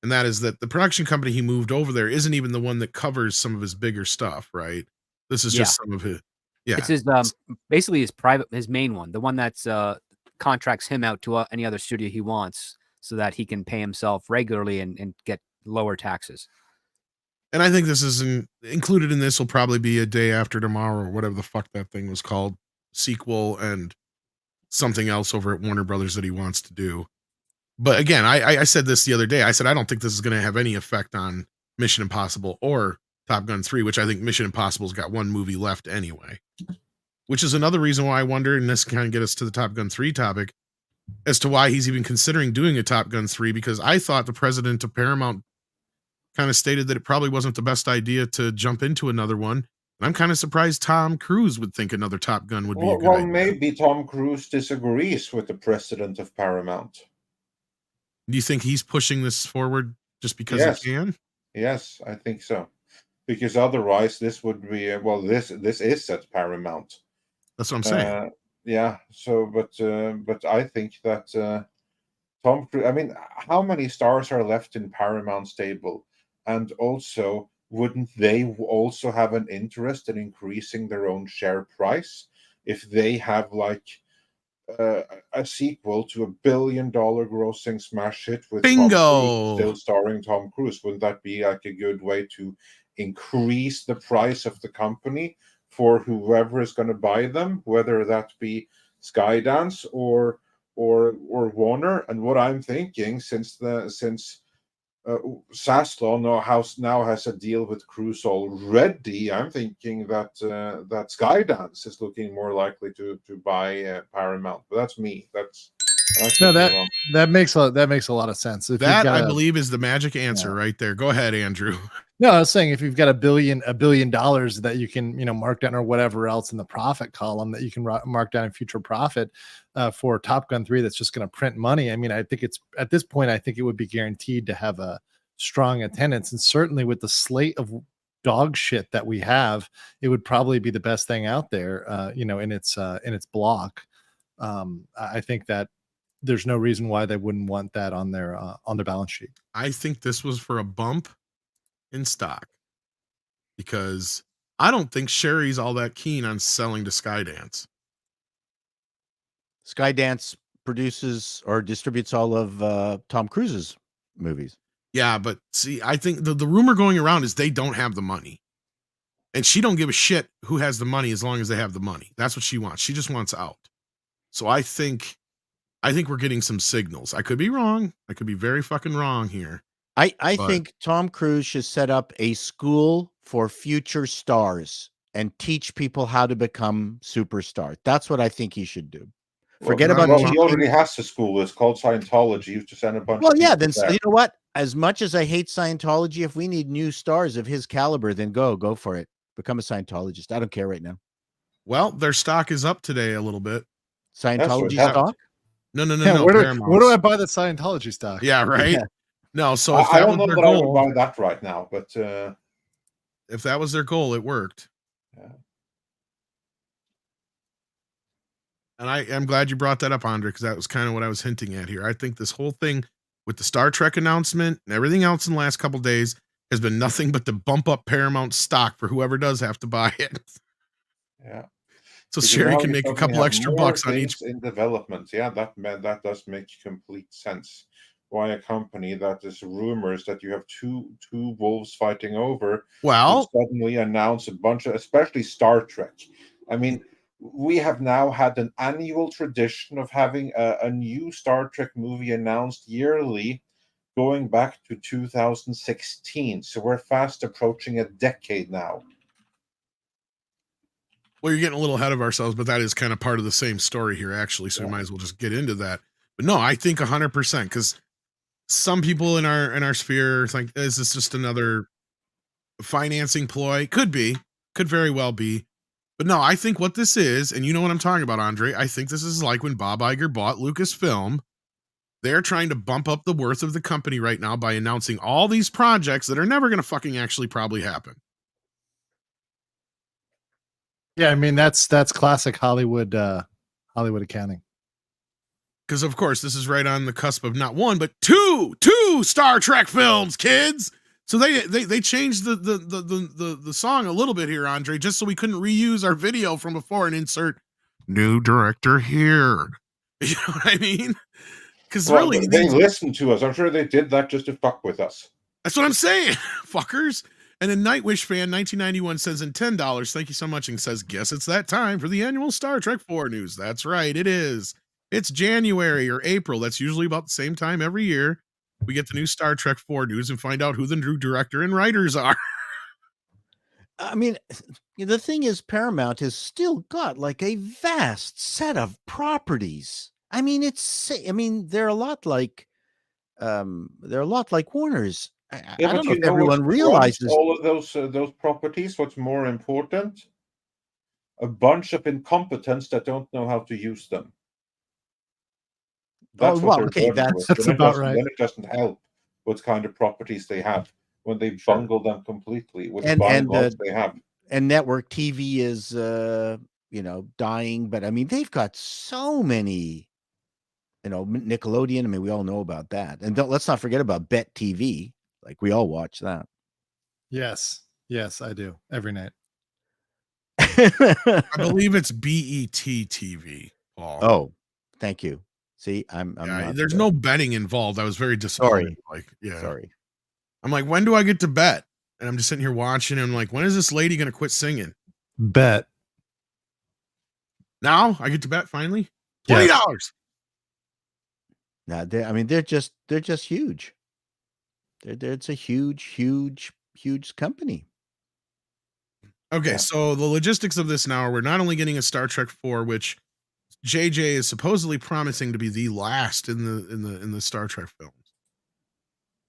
and that is that the production company he moved over there isn't even the one that covers some of his bigger stuff, right? This is just some of his. Yeah, it's his basically his main one, the one that's contracts him out to any other studio he wants, so that he can pay himself regularly and get lower taxes. And I think this is included in this will probably be A Day After Tomorrow or whatever the fuck that thing was called, sequel and something else over at Warner Brothers that he wants to do. But again, I said this the other day. I said I don't think this is going to have any effect on Mission Impossible or Top Gun 3, which I think Mission Impossible's got one movie left anyway. Which is another reason why I wonder, and this kind of get us to the Top Gun 3 topic, as to why he's even considering doing a Top Gun 3, because I thought the president of Paramount kind of stated that it probably wasn't the best idea to jump into another one. And I'm kind of surprised Tom Cruise would think another Top Gun would be a good idea. Maybe Tom Cruise disagrees with the president of Paramount. Do you think he's pushing this forward just because he can? Yes, I think so. Because otherwise, this would be this is at Paramount. That's what I'm saying. Yeah. So, but I think that Tom Cruise. I mean, how many stars are left in Paramount's stable? And also, wouldn't they also have an interest in increasing their own share price if they have like a sequel to $1 billion grossing smash hit with Bingo Tom Cruise still starring Tom Cruise? Wouldn't that be like a good way to increase the price of the company for whoever is going to buy them, whether that be Skydance or Warner? And what I'm thinking, since Saslon now has a deal with Cruise already, I'm thinking that Skydance is looking more likely to buy Paramount. But that's me. That makes a lot of sense. If that I believe is the magic answer right there. Go ahead, Andrew. No, I was saying if you've got $1 billion that you can mark down or whatever else in the profit column that you can mark down in future profit for Top Gun 3, that's just going to print money. I mean, I think it's at this point, I think it would be guaranteed to have a strong attendance, and certainly with the slate of dog shit that we have, it would probably be the best thing out there. In its block. I think that there's no reason why they wouldn't want that on their balance sheet. I think this was for a bump in stock, because I don't think Sherry's all that keen on selling to Skydance. Skydance produces or distributes all of Tom Cruise's movies. Yeah, but see, I think the rumor going around is they don't have the money, and she don't give a shit who has the money as long as they have the money. That's what she wants. She just wants out. So I think we're getting some signals. I could be wrong. I could be very fucking wrong here. I think Tom Cruise should set up a school for future stars and teach people how to become superstars. That's what I think he should do. Forget about he already has a school. It's called Scientology. You have to send a bunch of then you know what? As much as I hate Scientology, if we need new stars of his caliber, then go for it. Become a Scientologist. I don't care right now. Well, their stock is up today a little bit. Scientology stock? No. Where do I buy the Scientology stock? Yeah, right. Yeah. No, so if I don't know that I would buy that right now, but if that was their goal, it worked. Yeah. And I'm glad you brought that up, Andre, because that was kind of what I was hinting at here. I think this whole thing with the Star Trek announcement and everything else in the last couple of days has been nothing but to bump up Paramount stock for whoever does have to buy it. Yeah. So Sherry can make a couple extra bucks on each in development. Yeah, that does make complete sense. Why a company that is rumors that you have two wolves fighting over suddenly announce a bunch of, especially Star Trek. I mean, we have now had an annual tradition of having a new Star Trek movie announced yearly, going back to 2016. So we're fast approaching a decade now. Well, you're getting a little ahead of ourselves, but that is kind of part of the same story here, actually. So we might as well just get into that. But no, I think 100%, because some people in our sphere think, is this just another financing ploy? Could be, could very well be. But no, I think what this is, and you know what I'm talking about, Andre, I think this is like when Bob Iger bought Lucasfilm. They're trying to bump up the worth of the company right now by announcing all these projects that are never going to fucking actually probably happen. Yeah, I mean, that's classic Hollywood accounting. Because of course, this is right on the cusp of not one, but two Star Trek films, kids. So they changed the song a little bit here, Andre, just so we couldn't reuse our video from before and insert new director here. You know what I mean? Because really, they listened to us. I'm sure they did that just to fuck with us. That's what I'm saying, fuckers. And then Nightwish fan 1991 sends in $10. Thank you so much, and says, "Guess it's that time for the annual Star Trek 4 news." That's right, it is. It's January or April. That's usually about the same time every year. We get the new Star Trek 4 news and find out who the new director and writers are. I mean, the thing is, Paramount has still got like a vast set of properties. I mean, they're a lot like Warner's. I don't know if everyone realizes all of those properties. What's more important? A bunch of incompetents that don't know how to use them. That's that's about right. Then it doesn't help what kind of properties they have when they bungle them completely. With and they have. And network TV is dying, but I mean they've got so many. Nickelodeon. I mean, we all know about that, and let's not forget about Bet TV. Like we all watch that. Yes, I do every night. I believe it's BET TV, Paul. Oh, thank you. See, I'm not, there's no betting involved. I was very disappointed. Sorry. I'm like, when do I get to bet? And I'm just sitting here watching, and I'm like, when is this lady gonna quit singing? Bet. Now I get to bet finally. $20. No, they're just huge. It's a huge company. Okay, so the logistics of this now are we're not only getting a Star Trek 4, which JJ is supposedly promising to be the last in the Star Trek films.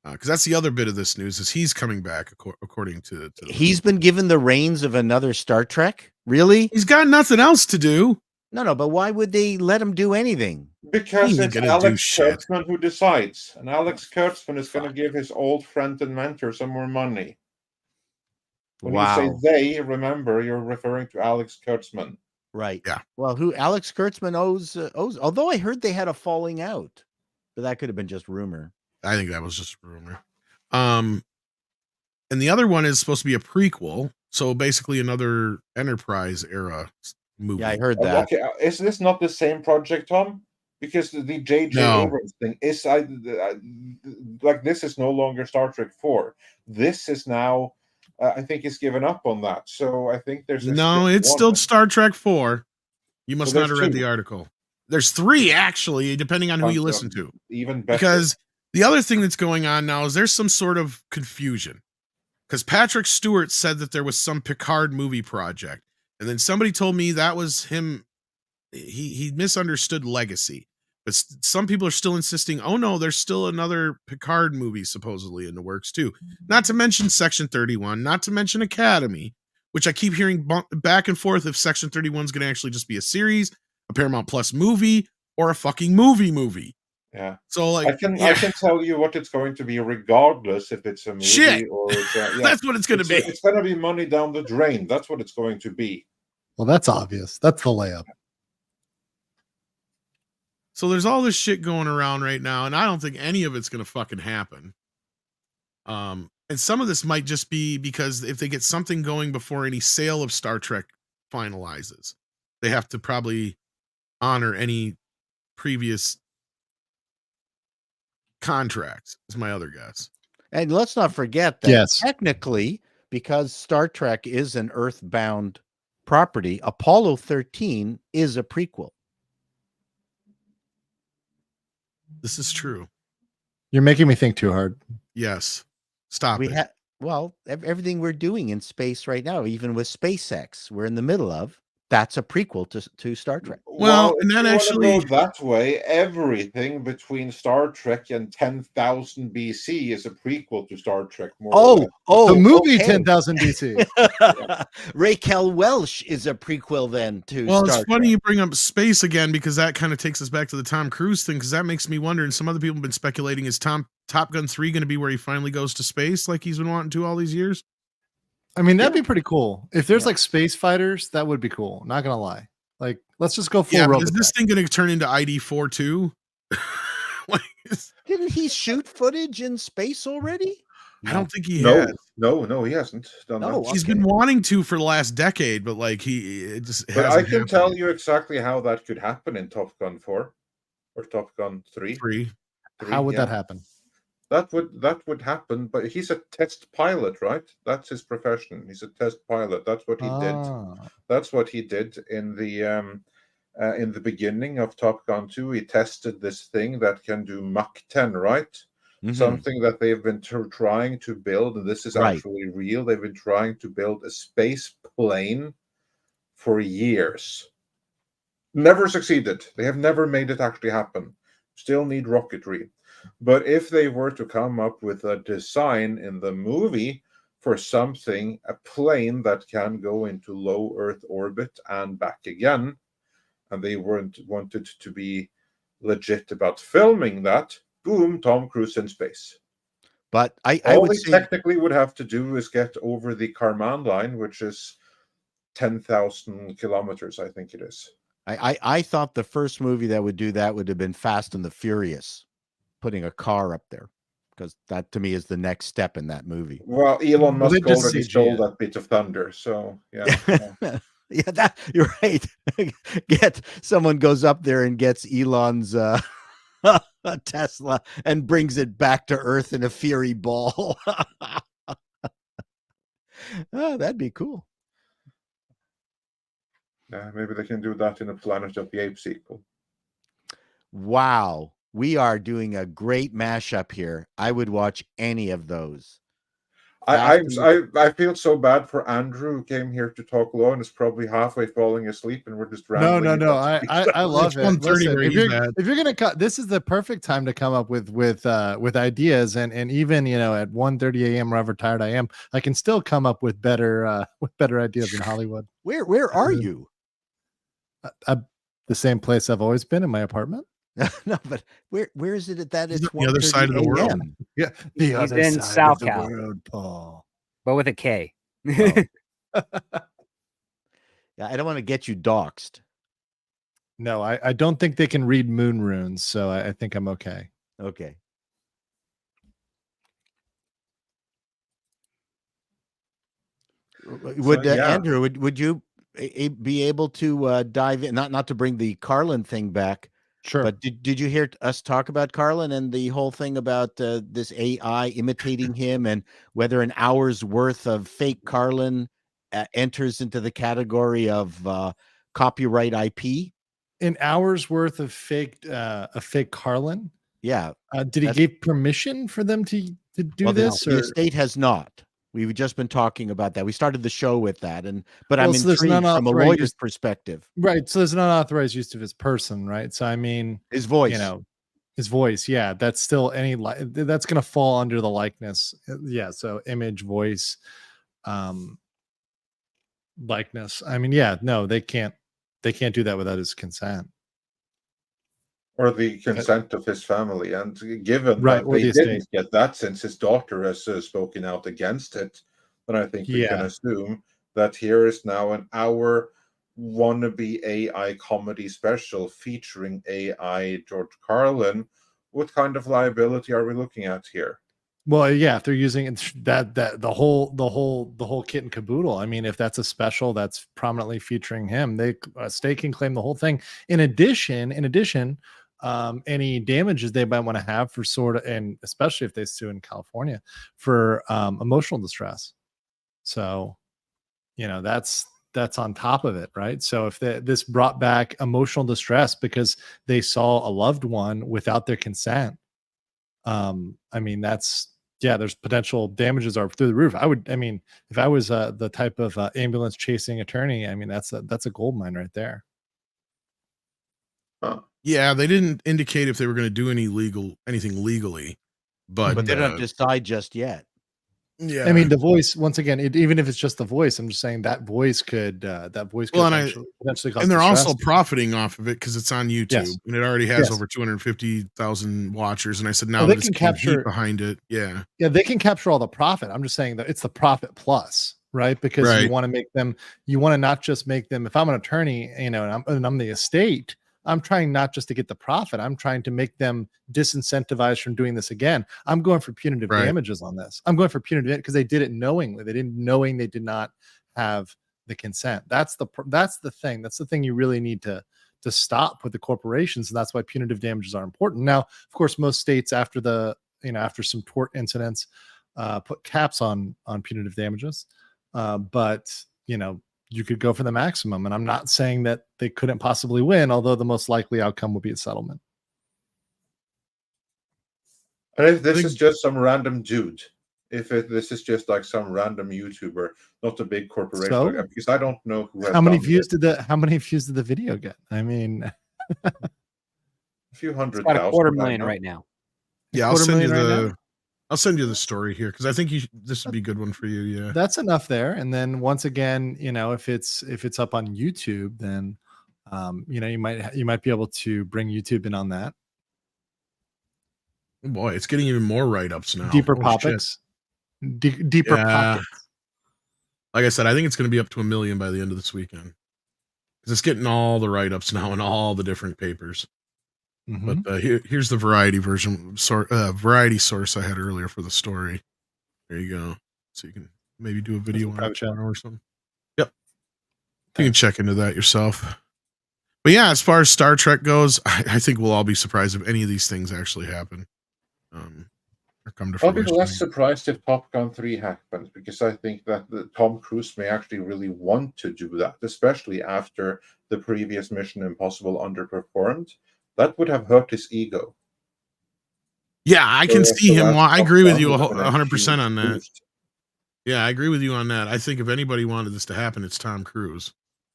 Because that's the other bit of this news is he's coming back according to he's been given the reins of another Star Trek. Really? He's got nothing else to do. No, but why would they let him do anything? Because it's Alex Kurtzman who decides, and Alex Kurtzman is going to give his old friend and mentor some more money. When you say they, remember you're referring to Alex Kurtzman. Right. Yeah. Well, who Alex Kurtzman owes, although I heard they had a falling out, but that could have been just rumor. I think that was just rumor. And the other one is supposed to be a prequel, so basically another Enterprise era movie. Yeah, I heard that. Okay, is this not the same project, Tom? Because the J.J. Abrams thing is like this is no longer Star Trek 4. This is now, I think, he's given up on that. So I think there's it's still Star Trek 4. You must not have read the article. There's 3 actually, depending on who you listen to. Even better. Because the other thing that's going on now is there's some sort of confusion. Because Patrick Stewart said that there was some Picard movie project. And then somebody told me that was him. He misunderstood Legacy. But some people are still insisting, oh no, there's still another Picard movie supposedly in the works too. Not to mention Section 31, not to mention Academy, which I keep hearing back and forth if Section 31 is going to actually just be a series, a Paramount Plus movie, or a fucking movie. Yeah. So like I can tell you what it's going to be regardless if it's a movie or it's that's what it's going to be. It's going to be money down the drain. That's what it's going to be. Well, that's obvious. That's the layup. So there's all this shit going around right now, and I don't think any of it's going to fucking happen. And some of this might just be because if they get something going before any sale of Star Trek finalizes, they have to probably honor any previous contracts, is my other guess. And let's not forget that technically, because Star Trek is an Earthbound property, Apollo 13 is a prequel. This is true. You're making me think too hard. Yes. Stop it. Everything we're doing in space right now, even with SpaceX, we're in the middle of, that's a prequel to Star Trek. Well, and then actually go that way, everything between Star Trek and 10,000 BC is a prequel to Star Trek. The movie 10,000 BC. Raquel Welch is a prequel then to Star Trek. It's funny you bring up space again because that kind of takes us back to the Tom Cruise thing because that makes me wonder, and some other people have been speculating, is Top Gun 3 going to be where he finally goes to space like he's been wanting to all these years? I mean, that'd be pretty cool. If there's like space fighters, that would be cool. Not gonna lie. Like, let's just go full rope. Is this thing going to turn into ID4 too? Didn't he shoot footage in space already? I don't think he has. No, he hasn't done that. He's been wanting to for the last decade, but like But I can tell you exactly how that could happen in Top Gun 4 or Top Gun 3. How would that happen? That would happen, but he's a test pilot, right? That's his profession. He's a test pilot. That's what he did. That's what he did in the in the beginning of Top Gun 2, he tested this thing that can do Mach 10, right? Something that they've been trying to build, and this is actually real. They've been trying to build a space plane for years. Never succeeded. They have never made it actually happen. Still need rocketry. But if they were to come up with a design in the movie for something, a plane that can go into low Earth orbit and back again, and they wanted to be legit about filming that, boom, Tom Cruise in space. But I all would they say technically would have to do is get over the Kármán line, which is 10,000 kilometers, I think it is. I thought the first movie that would do that would have been Fast and the Furious, putting a car up there, because that to me is the next step in that movie. Well, Elon Musk already stole that bit of thunder, so yeah. Yeah, that you're right. Someone goes up there and gets Elon's Tesla and brings it back to Earth in a Fury ball. Oh, that'd be cool. Yeah, maybe they can do that in a Planet of the Apes sequel. Wow, we are doing a great mashup here. I would watch any of those. I feel so bad for Andrew, who came here to talk law and is probably halfway falling asleep, and we're just rambling. No. I love it. Listen, if you're gonna cut, this is the perfect time to come up with ideas, and even at 1:30 a.m. wherever tired I am, I can still come up with better ideas in Hollywood. Where are you? The same place I've always been, in my apartment. No, but where is it that it's the other side of the world? Yeah, he's in South Cal, world, Paul, but with a K. Oh. Yeah, I don't want to get you doxxed. No, I don't think they can read moon runes, so I think I'm okay. Okay. Would Andrew, would you be able to dive in? Not to bring the Carlin thing back. Sure. But did you hear us talk about Carlin and the whole thing about this AI imitating him, and whether an hour's worth of fake Carlin enters into the category of copyright IP? An hour's worth of fake Carlin? Yeah. Did he give permission for them to do this? The estate has not. We've just been talking about that. We started the show with that, but I'm so intrigued from a lawyer's perspective. Right. So there's an unauthorized use of his person, right? So I mean, his voice. His voice. Yeah, that's still that's going to fall under the likeness. Yeah. So image, voice, likeness. I mean, yeah. No, they can't do that without his consent. Or the consent of his family. And given that they didn't get that, since his daughter has spoken out against it, then I think we can assume that here is now an hour wannabe AI comedy special featuring AI George Carlin. What kind of liability are we looking at here? Well, yeah, if they're using that the whole kit and caboodle. I mean, if that's a special that's prominently featuring him, they state can claim the whole thing. In addition, any damages they might want to have for and especially if they sue in California for emotional distress. So, that's on top of it, right? So if this brought back emotional distress because they saw a loved one without their consent, I mean, there's potential damages are through the roof. If I was the type of ambulance chasing attorney, I mean, that's a gold mine right there. Yeah, they didn't indicate if they were going to do anything legally, but they don't decide just yet. Yeah, I mean, the voice, once again, even if it's just the voice, I'm just saying that voice could potentially cause and they're distress. also profiting off of it because it's on YouTube and it already has over 250,000 watchers. And I said, now they this can capture behind it. Yeah, they can capture all the profit. I'm just saying that it's the profit plus, right? Because you want to make them, you want to not just make them. If I'm an attorney, and I'm the estate, I'm trying not just to get the profit. I'm trying to make them disincentivized from doing this again. I'm going for punitive damages on this. I'm going for punitive because they did it knowingly. They did not have the consent. That's the thing. That's the thing you really need to stop with the corporations, and that's why punitive damages are important. Now, of course, most states after some tort incidents put caps on punitive damages, but you could go for the maximum. And I'm not saying that they couldn't possibly win, although the most likely outcome would be a settlement. And if this is just some random dude, this is just like some random YouTuber, not a big corporation, So, because I don't know who has how many done views it. did the video get? I mean, A few hundred It's got thousand. 250,000 right now. Yeah, I'll send you $250,000 I'll send you the story here because I think this would be a good one for you. Yeah, that's enough there. And then once again, if it's up on YouTube, then you might be able to bring YouTube in on that. oh boy, it's getting even more write-ups now. Deeper Holy pockets. Deeper Yeah. pockets. Like I said, I think it's going to be up to 1 million by the end of this weekend because it's getting all the write-ups now in all the different papers. Mhm. But here's the variety version, variety source I had earlier for the story. There you go. So you can maybe do a video on it or something. Yep. You can check into that yourself. But yeah, as far as Star Trek goes, I think we'll all be surprised if any of these things actually happen. Or come to I'll be fruition. less surprised if Top Gun 3 happens, because I think that Tom Cruise may actually really want to do that, especially after the previous Mission Impossible underperformed. That would have hurt his ego. Yeah, I can see him. I agree with you 100% huge on that. boost. Yeah, I agree with you on that. I think if anybody wanted this to happen, it's Tom Cruise.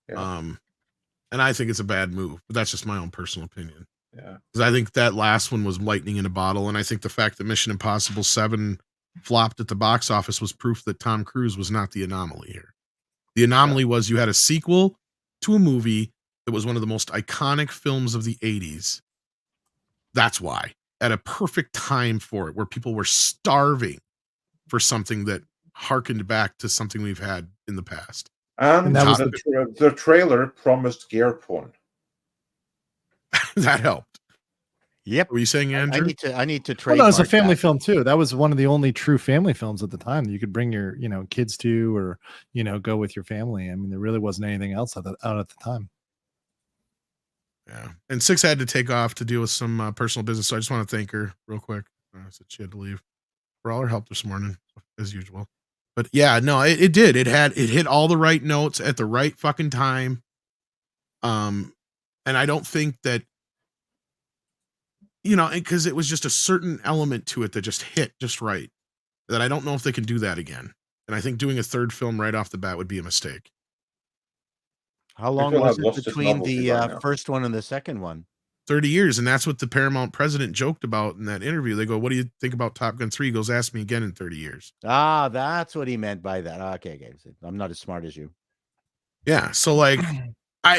Yeah. And I think it's a bad move, but that's just my own personal opinion. Yeah. Because I think that last one was lightning in a bottle, and I think the fact that Mission Impossible 7 flopped at the box office was proof that Tom Cruise was not the anomaly here. The anomaly was you had a sequel to a movie that was one of the most iconic films of the 80s. That's why. At a perfect time for it, where people were starving for something that harkened back to something we've had in the past. And that was the trailer promised gear porn. That helped. Yep. What were you saying, Andrew? I need to Well, trade. no, it's a family film too. That was one of the only true family films at the time that you could bring your, kids to, or, go with your family. I mean, there really wasn't anything else out at the time. Yeah. And Six had to take off to deal with some personal business. So I just want to thank her real quick. Said she had to leave for all her help this morning, as usual. But yeah, no, it did. It hit all the right notes at the right fucking time. And I don't think that, because it was just a certain element to it that just hit just right, that I don't know if they can do that again. And I think doing a third film right off the bat would be a mistake. How long was it between the first one and the second one? 30 years. And that's what the Paramount president joked about in that interview. They go, what do you think about Top Gun 3? He goes, ask me again in 30 years. Ah, that's what he meant by that. Okay. I'm not as smart as you. Yeah. So like,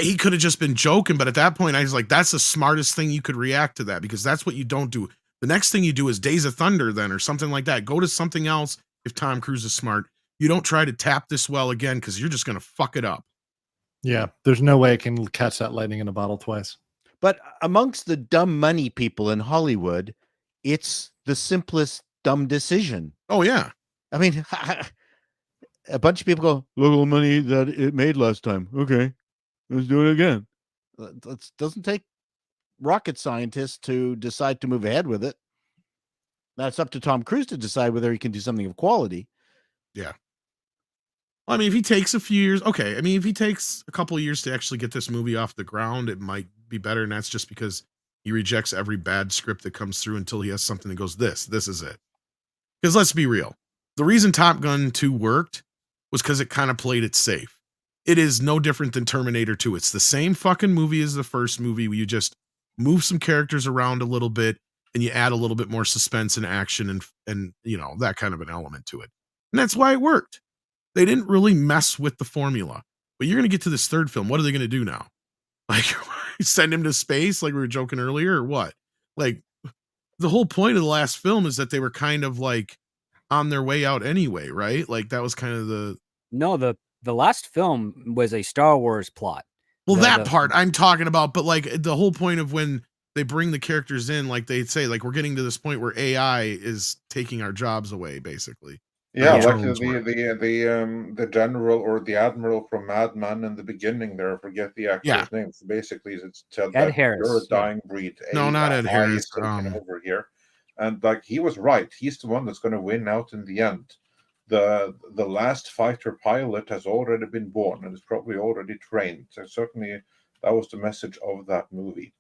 he could have just been joking, but at that point I was like, that's the smartest thing you could react to that, because that's what you don't do. The next thing you do is Days of Thunder then, or something like that. Go to something else. If Tom Cruise is smart, you don't try to tap this well again, because you're just going to fuck it up. Yeah. There's no way it can catch that lightning in a bottle twice. But amongst the dumb money people in Hollywood, it's the simplest dumb decision. Oh yeah. I mean, a bunch of people go, look at the money that it made last time. Okay, let's do it again. It doesn't take rocket scientists to decide to move ahead with it. That's up to Tom Cruise to decide whether he can do something of quality. Yeah. I mean, if he takes a few years, okay. I mean, if he takes a couple of years to actually get this movie off the ground, it might be better. And that's just because he rejects every bad script that comes through until he has something that goes, this is it. Because let's be real. The reason Top Gun 2 worked was because it kind of played it safe. It is no different than Terminator 2. It's the same fucking movie as the first movie, where you just move some characters around a little bit and you add a little bit more suspense and action and that kind of an element to it. And that's why it worked. They didn't really mess with the formula. But you're going to get to this third film. What are they going to do now? Like, send him to space like we were joking earlier, or what? Like, the whole point of the last film is that they were kind of like on their way out anyway, right? Like, that was kind of the... No, the last film was a Star Wars plot. Well, that part I'm talking about, but like the whole point of when they bring the characters in, like they say, like, we're getting to this point where AI is taking our jobs away, basically. Yeah, like the general or the admiral from Mad Men in the beginning there, I forget the actor's name. So basically, it's tell that you're a dying breed. No, not Ed Harris. Over here, and like he was right. He's the one that's going to win out in the end. the last fighter pilot has already been born and is probably already trained. So certainly that was the message of that movie.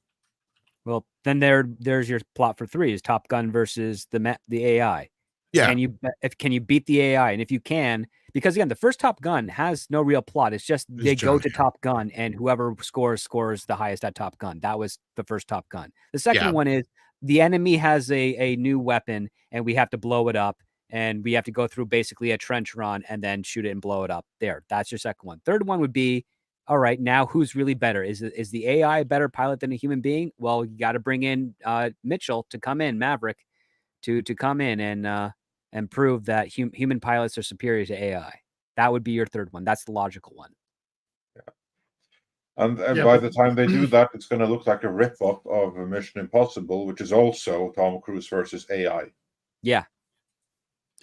Well, then there's your plot for 3 is Top Gun versus the AI. Yeah. Can you beat the AI? And if you can, because again, the first Top Gun has no real plot. It's just they go to Top Gun and whoever scores the highest at Top Gun. That was the first Top Gun. The second one is the enemy has a new weapon and we have to blow it up and we have to go through basically a trench run and then shoot it and blow it up. There, that's your second one. Third one would be, all right, now who's really better? Is the AI a better pilot than a human being? Well, you got to bring in Mitchell to come in, Maverick, to come in and prove that human pilots are superior to AI. That would be your third one. That's the logical one. Yeah. And by the time they do that, it's going to look like a rip-off of Mission Impossible, which is also Tom Cruise versus AI. Yeah.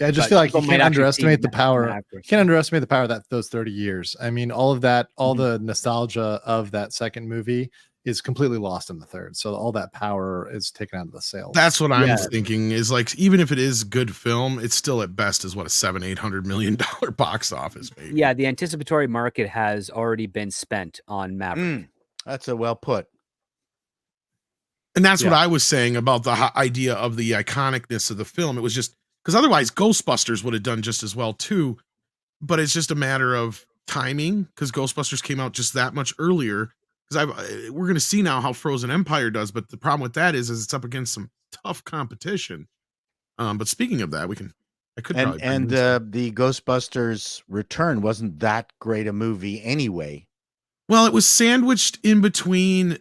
Yeah, I just feel like you can't underestimate the power. You can't underestimate the power of those 30 years. I mean, all of that, all the nostalgia of that second movie is completely lost in the third. So all that power is taken out of the sales. That's what I'm thinking is like, even if it is good film, it's still at best is what, a $700-800 million box office, maybe. Yeah, the anticipatory market has already been spent on Maverick. That's a well put. And that's what I was saying about the idea of the iconicness of the film. It was just because otherwise Ghostbusters would have done just as well too. But it's just a matter of timing because Ghostbusters came out just that much earlier. Because we're going to see now how Frozen Empire does, but the problem with that is it's up against some tough competition. But speaking of that, the Ghostbusters Return wasn't that great a movie anyway. Well, it was sandwiched in between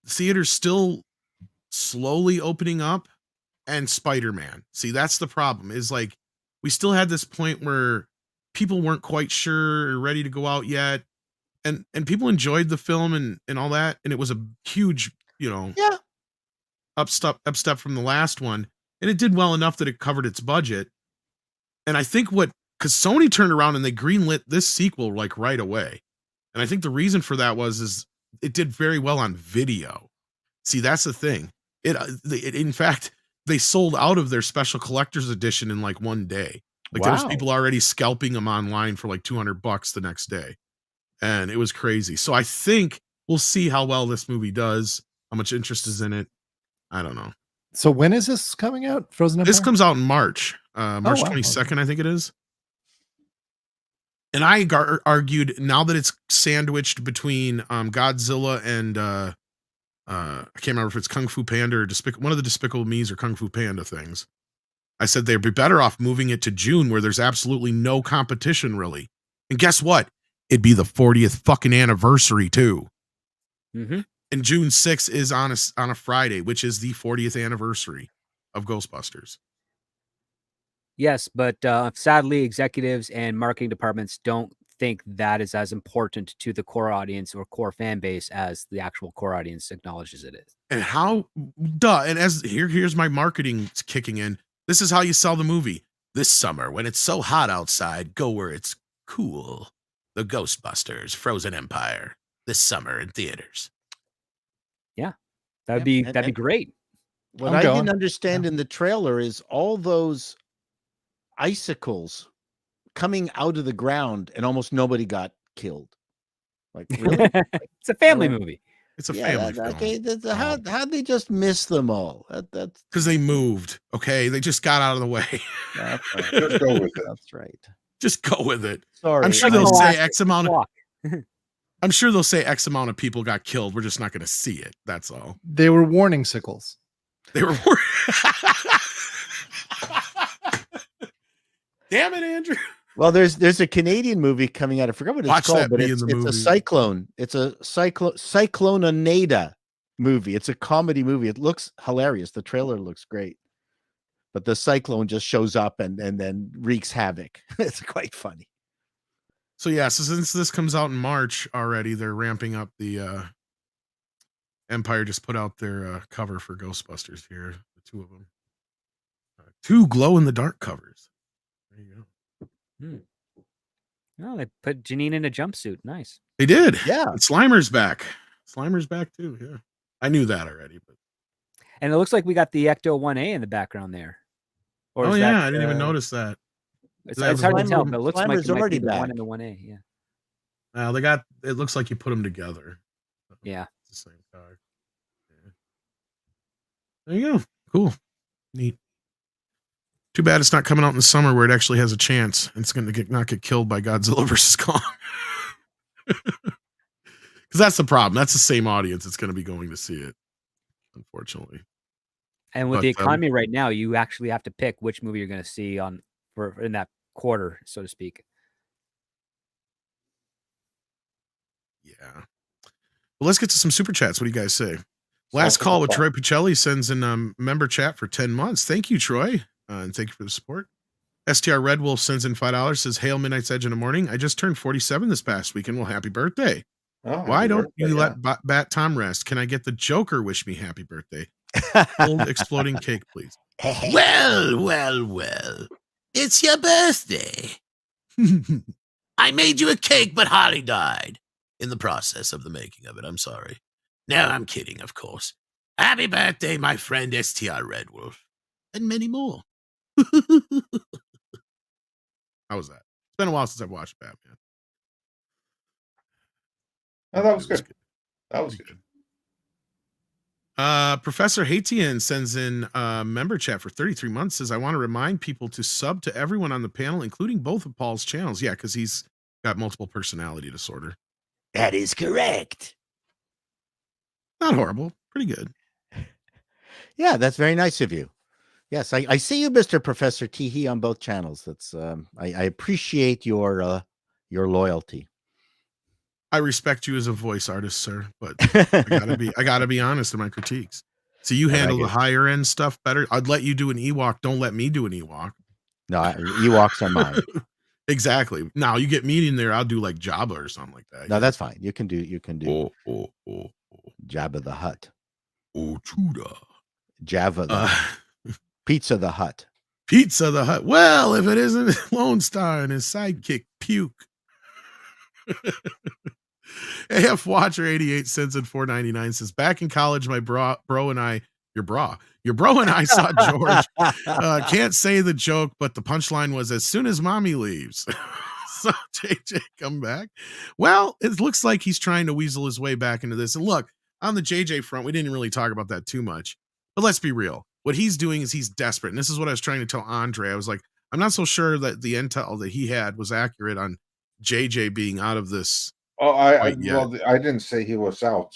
theaters still slowly opening up and Spider-Man. See, that's the problem. Is like we still had this point where people weren't quite sure or ready to go out yet. And people enjoyed the film and all that, and it was a huge, upstep from the last one, and it did well enough that it covered its budget. And I think because Sony turned around and they greenlit this sequel like right away, and I think the reason for that is it did very well on video. See, that's the thing. It in fact they sold out of their special collector's edition in like one day. Like there was people already scalping them online for like $200 the next day. And it was crazy. So I think we'll see how well this movie does, how much interest is in it. I don't know. So when is this coming out? Frozen Empire? This comes out in March. March 22nd, I think it is. And I argued now that it's sandwiched between Godzilla and I can't remember if it's Kung Fu Panda or one of the Despicable Me's or Kung Fu Panda things. I said they'd be better off moving it to June where there's absolutely no competition really. And guess what? It'd be the 40th fucking anniversary too. Mm-hmm. And June 6th is on a Friday, which is the 40th anniversary of Ghostbusters. Yes, but sadly, executives and marketing departments don't think that is as important to the core audience or core fan base as the actual core audience acknowledges it is. And and as here's my marketing kicking in. This is how you sell the movie. This summer, when it's so hot outside, go where it's cool. The Ghostbusters Frozen Empire this summer in theaters. Yeah, that'd be great. What I didn't understand in the trailer is all those icicles coming out of the ground and almost nobody got killed. Like really? It's a family movie. It's a family film. Okay, how'd they just miss them all? That's because they moved. Okay, they just got out of the way. Just go with it. That's right. Just go with it. Sorry. I'm sure they'll say X amount of people got killed. We're just not going to see it. That's all. They were warning sickles. They were Damn it, Andrew. Well, there's a Canadian movie coming out. I forgot what it's called, but it's a cyclone. It's a Cyclonada movie. It's a comedy movie. It looks hilarious. The trailer looks great. But the cyclone just shows up and then wreaks havoc. It's quite funny. So so since this comes out in March already, they're ramping up the Empire just put out their cover for Ghostbusters here. The two of them. Two glow-in-the-dark covers. There you go. Oh, they put Janine in a jumpsuit. Nice. They did. Yeah. And Slimer's back. Slimer's back too. Yeah. I knew that already. And it looks like we got the Ecto 1A in the background there. Or I didn't even notice that. It's That was hard to one tell, room- but it looks like Slimer's it might already be the one back. and the 1A. Yeah. They got. It looks like you put them together. Yeah. It's the same card. Yeah. There you go. Cool. Neat. Too bad it's not coming out in the summer where it actually has a chance. It's going to not get killed by Godzilla versus Kong. Because that's the problem. That's the same audience that's going to be going to see it, unfortunately. And with But, the economy right now, you actually have to pick which movie you're going to see in that quarter, so to speak. Yeah. Well, let's get to some super chats. What do you guys say? Last call with Troy Pacelli sends in a member chat for 10 months. Thank you, Troy. And thank you for the support. STR Red Wolf sends in $5, says, Hail Midnight's Edge in the morning. I just turned 47 this past weekend. Well, happy birthday. Oh, Why happy don't birthday, you yeah. let Bat Tom rest? Can I get the Joker wish me happy birthday? Old exploding cake, please. Well. It's your birthday. I made you a cake, but Holly died in the process of the making of it. I'm sorry. No, I'm kidding, of course. Happy birthday, my friend STR Red Wolf. And many more. How was that? It's been a while since I've watched Batman. Oh, that was It was good. That was good. Professor Haitian sends in a member chat for 33 months, says, I want to remind people to sub to everyone on the panel, including both of Paul's channels. Yeah, because he's got multiple personality disorder. That is correct. Not horrible. Pretty good. Yeah, that's very nice of you. Yes, I see you, Mr. Professor Teehee, on both channels. That's I appreciate your loyalty. I respect you as a voice artist, sir, but I gotta be honest in my critiques. So you handle the higher end stuff better. I'd let you do an Ewok. Don't let me do an Ewok. No, Ewoks are mine. Exactly. Now you get me in there, I'll do like Jabba or something like that. No, that's fine. You can do Oh. Jabba the Hutt. Oh, Chuda. Java the Pizza the Hut. Pizza the Hut. Well, if it isn't Lone Star and his sidekick Puke. AF Watcher 88 cents and $4.99 says, back in college, my bro and I saw George. Can't say the joke, but the punchline was, as soon as mommy leaves. So JJ come back. Well, it looks like he's trying to weasel his way back into this. And look, on the JJ front, we didn't really talk about that too much, but let's be real. What he's doing is he's desperate. And this is what I was trying to tell Andre. I was like, I'm not so sure that the intel that he had was accurate on JJ being out of this. Oh, I didn't say he was out.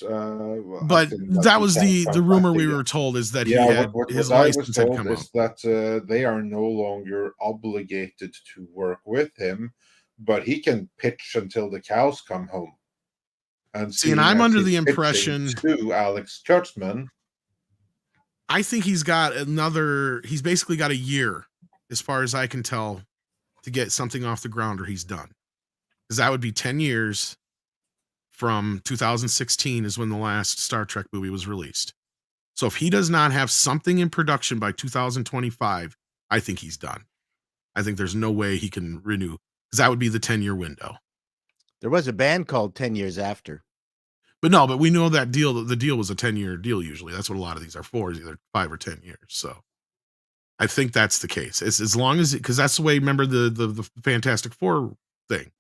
But that was the rumor we were told, is that his license had come up. That they are no longer obligated to work with him, but he can pitch until the cows come home. And I'm under the impression to Alex Kurtzman. I think he's basically got a year, as far as I can tell, to get something off the ground, or he's done. Because that would be 10 years from 2016 is when the last Star Trek movie was released. So if he does not have something in production by 2025, I think he's done. I think there's no way he can renew, because that would be the 10-year window. There was a band called 10 Years After. But we know that the deal was a 10-year deal usually. That's what a lot of these are for, is either 5 or 10 years. So I think that's the case. It's as long as, because that's the way, remember the Fantastic Four thing.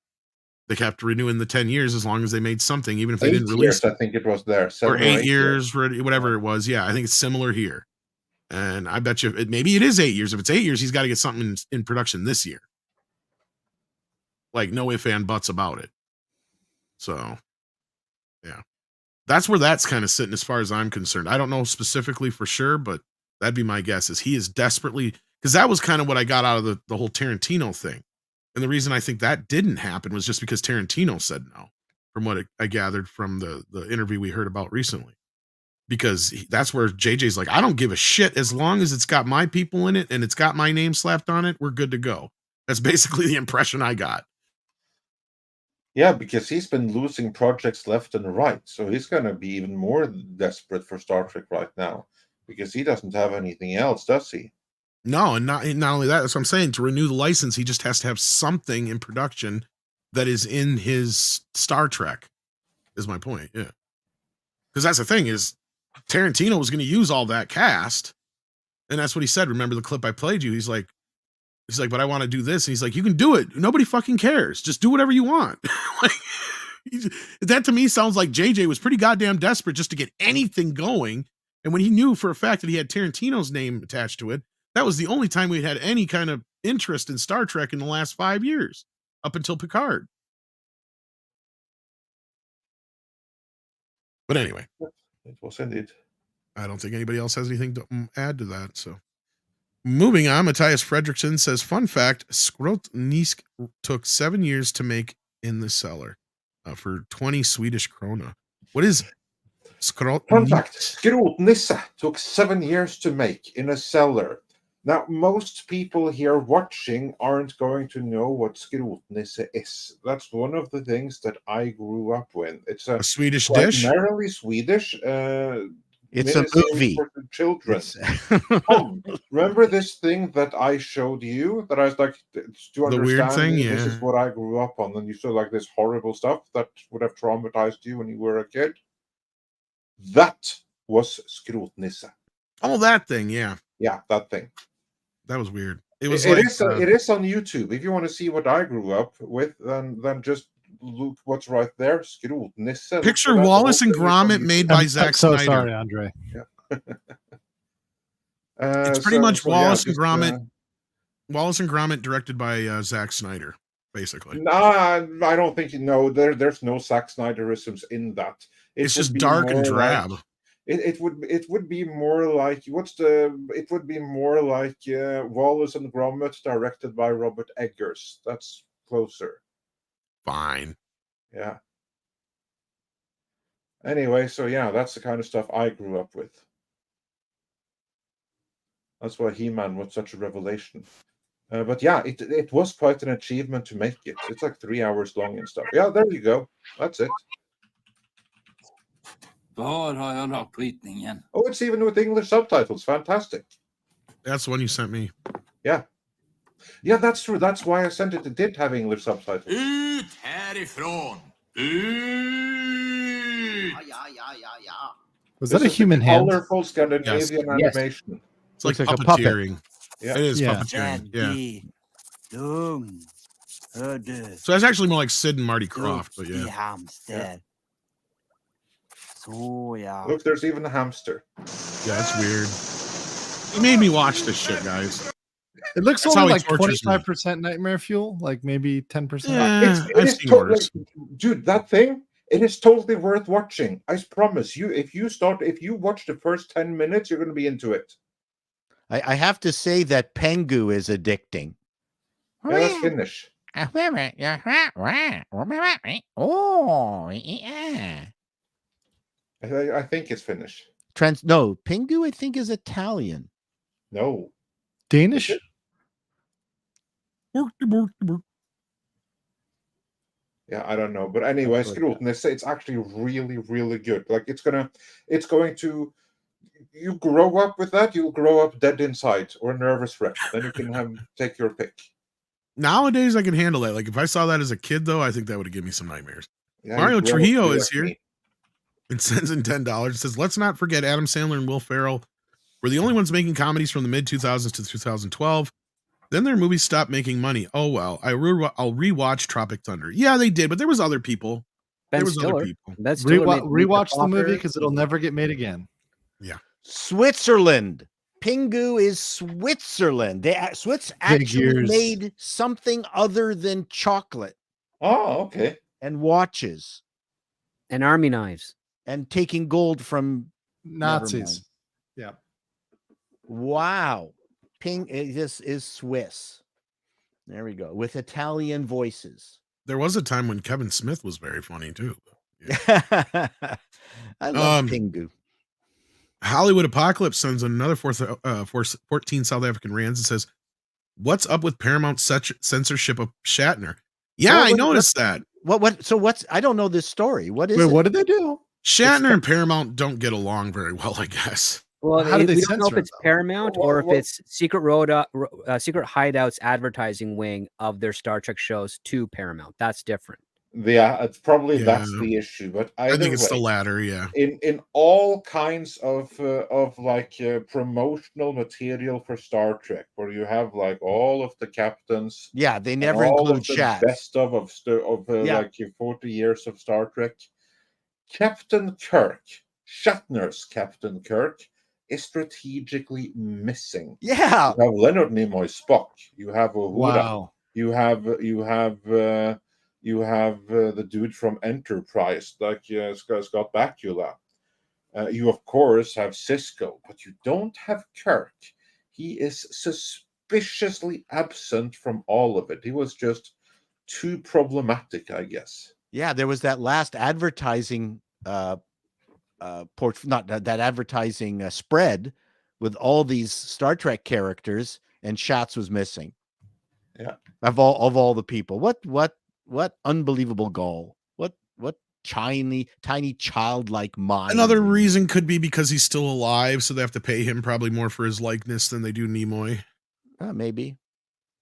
They kept renewing the 10 years as long as they made something, even if they didn't release it. I think it was there. Or 8 years, whatever it was. Yeah, I think it's similar here. And I bet you maybe it is 8 years. If it's 8 years, he's got to get something in production this year. Like, no ifs and buts about it. So, yeah. That's where that's kind of sitting as far as I'm concerned. I don't know specifically for sure, but that'd be my guess, is he is desperately, because that was kind of what I got out of the whole Tarantino thing. And the reason I think that didn't happen was just because Tarantino said no, from what I gathered from the interview we heard about recently. Because that's where JJ's like, I don't give a shit. As long as it's got my people in it and it's got my name slapped on it, we're good to go. That's basically the impression I got. Yeah, because he's been losing projects left and right. So he's going to be even more desperate for Star Trek right now, because he doesn't have anything else, does he? No, and not only that, that's what I'm saying. To renew the license, he just has to have something in production that is in his Star Trek, is my point. Yeah. Because that's the thing, is Tarantino was going to use all that cast. And that's what he said. Remember the clip I played you? He's like, He's like, but I want to do this. And he's like, you can do it. Nobody fucking cares. Just do whatever you want. Like, that to me sounds like JJ was pretty goddamn desperate just to get anything going. And when he knew for a fact that he had Tarantino's name attached to it, that was the only time we'd had any kind of interest in Star Trek in the last 5 years, up until Picard. But anyway, it was indeed. I don't think anybody else has anything to add to that. So moving on, Matthias Fredrickson says, fun fact, Skrotnisk took 7 years to make in the cellar for 20 Swedish krona. What is Skrotnisk? Fun fact, Skrotnisse took 7 years to make in a cellar. Now, most people here watching aren't going to know what Skrotnisse is. That's one of the things that I grew up with. It's a Swedish dish? Primarily Swedish. It's a movie. For children. Remember this thing that I showed you that I was like, to understand the weird thing, yeah. This is what I grew up on, and you saw like this horrible stuff that would have traumatized you when you were a kid. That was Skrotnisse. Oh, that thing, yeah. Yeah, that thing. That was weird. It was it is on YouTube. If you want to see what I grew up with, then just look what's right there. Skrotnisse. Picture Wallace and Gromit made by Zack Snyder. Sorry, Andre. Yeah. It's pretty much Wallace and Gromit. Wallace and Gromit directed by Zack Snyder, basically. Nah, I don't think there's no Zack Snyderisms in that. It's just dark and drab. It would be more like it would be more like Wallace and Gromit directed by Robert Eggers. That's closer. Fine. Yeah. Anyway, so yeah, that's the kind of stuff I grew up with. That's why He-Man was such a revelation. But yeah, it was quite an achievement to make it. It's like 3 hours long and stuff. Yeah, there you go. That's it. Oh, it's even with English subtitles. Fantastic. That's the one you sent me. Yeah. Yeah, that's true. That's why I sent it. It did have English subtitles. Ut härifrån! Ut! Was that a human hand? Colorful Scandinavian animation. It's like Looks like a puppeteering. Yeah. It is puppeteering. Yeah. So that's actually more like Sid and Marty Krofft, but yeah. Look, there's even a hamster. Yeah, that's weird. He made me watch this shit, guys. It looks That's only how like he tortures me. 25% nightmare fuel, like maybe 10%. Yeah, I've seen worse. Dude, that thing, it is totally worth watching. I promise you, if you watch the first 10 minutes, you're going to be into it. I have to say that Pengu is addicting. Yeah, that's Finnish. Oh, yeah. I think it's Finnish. No, Pengu I think is Italian. No. Danish? Yeah, I don't know. But anyway, Skrotnisse, it's actually really, really good. Like it's going to you grow up with that, you'll grow up dead inside or a nervous wreck. Then you can take your pick. Nowadays I can handle that. Like if I saw that as a kid though, I think that would have given me some nightmares. Yeah, Mario Trujillo is here. And sends in $10. It says, let's not forget Adam Sandler and Will Ferrell were the only ones making comedies from the mid-2000s to 2012. Then their movies stopped making money. Oh, well, I'll rewatch Tropic Thunder. Yeah, they did, but there was other people. Ben Stiller. Rewatch the movie because it'll never get made again. Yeah. Switzerland. Pingu is Switzerland. Swiss actually made something other than chocolate. Oh, okay. And watches. And army knives. And taking gold from Nazis. Yeah. Wow. This is Swiss. There we go. With Italian voices. There was a time when Kevin Smith was very funny too. Yeah. I love Pingu. Hollywood Apocalypse sends another 14 South African rands and says, what's up with Paramount censorship of Shatner? Yeah, I noticed that. I don't know this story. What is it? What did they do? Shatner and Paramount don't get along very well, I guess. Well, how do they don't know if it's Paramount or if it's Secret Hideout's advertising wing of their Star Trek shows to Paramount. That's different. Yeah, it's probably Yeah. that's the issue. But I either think it's the way, latter. Yeah. in all kinds of promotional material for Star Trek, where you have like all of the captains, Yeah, they and never all include of the Shat. best of Yeah. like 40 years of Star Trek. Captain Kirk, Shatner's Captain Kirk, is strategically missing. Yeah. You have Leonard Nimoy Spock. You have Uhura. Wow. You have the dude from Enterprise, like Scott Bakula. You of course have Cisco, but you don't have Kirk. He is suspiciously absent from all of it. He was just too problematic, I guess. Yeah, there was that last advertising advertising spread with all these Star Trek characters, and Schatz was missing. Yeah. Of all the people. What unbelievable goal. What tiny childlike mind. Another reason could be because he's still alive, so they have to pay him probably more for his likeness than they do Nimoy. Maybe.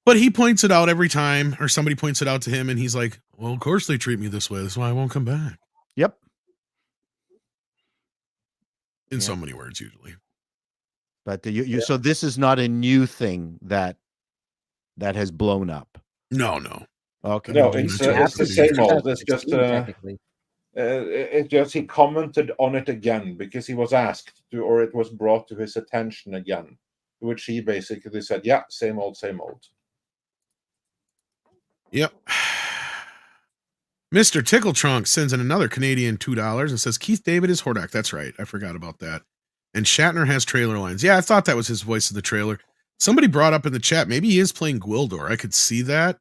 But he points it out every time, or somebody points it out to him, and he's like, well, of course they treat me this way. That's why I won't come back. Yep. In so many words, usually. But so this is not a new thing that has blown up. No. Okay. No, it's the same old. It's just he commented on it again because he was asked to, or it was brought to his attention again, which he basically said, "Yeah, same old, same old." Yep. Mr. Tickle Trunk sends in another Canadian $2 and says, Keith David is Hordak. That's right. I forgot about that. And Shatner has trailer lines. Yeah, I thought that was his voice of the trailer. Somebody brought up in the chat, maybe he is playing Gwildor. I could see that,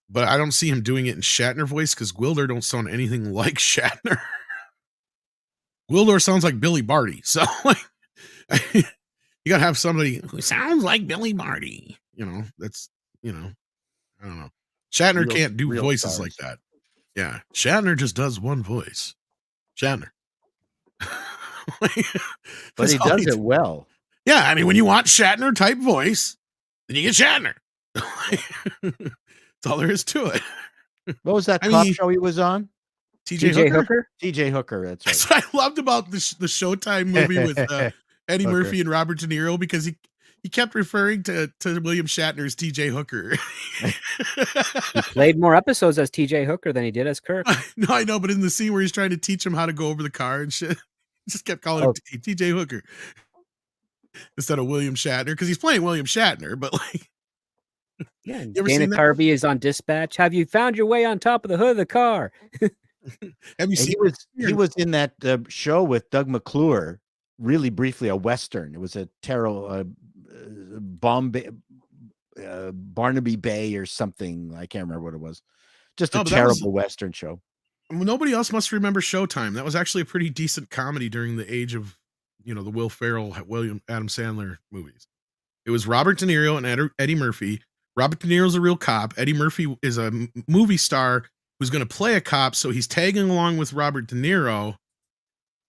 but I don't see him doing it in Shatner voice because Gwildor don't sound anything like Shatner. Gwildor sounds like Billy Barty. So like, you got to have somebody who sounds like Billy Barty. That's, I don't know. Shatner can't do voices like that. Yeah. Shatner just does one voice. Shatner. But he does it well. Yeah. I mean, when you want Shatner type voice, then you get Shatner. That's all there is to it. What was that cop show he was on? TJ Hooker? TJ Hooker. That's right. That's what I loved about the Showtime movie with Eddie Murphy and Robert De Niro, because he kept referring to William Shatner as TJ Hooker. He played more episodes as TJ Hooker than he did as Kirk. No, I know, but in the scene where he's trying to teach him how to go over the car and shit, he just kept calling him TJ Hooker instead of William Shatner, because he's playing William Shatner, but like, yeah, Dana Carvey is on dispatch. Have you found your way on top of the hood of the car? Have you seen? He was in that show with Doug McClure, really briefly, a Western. It was a terrible Barnaby Bay or something. I can't remember what it was. Just a terrible Western show. Nobody else must remember Showtime. That was actually a pretty decent comedy during the age of, the Will Ferrell, Adam Sandler movies. It was Robert De Niro and Eddie Murphy. Robert De Niro's a real cop. Eddie Murphy is a movie star who's going to play a cop, so he's tagging along with Robert De Niro.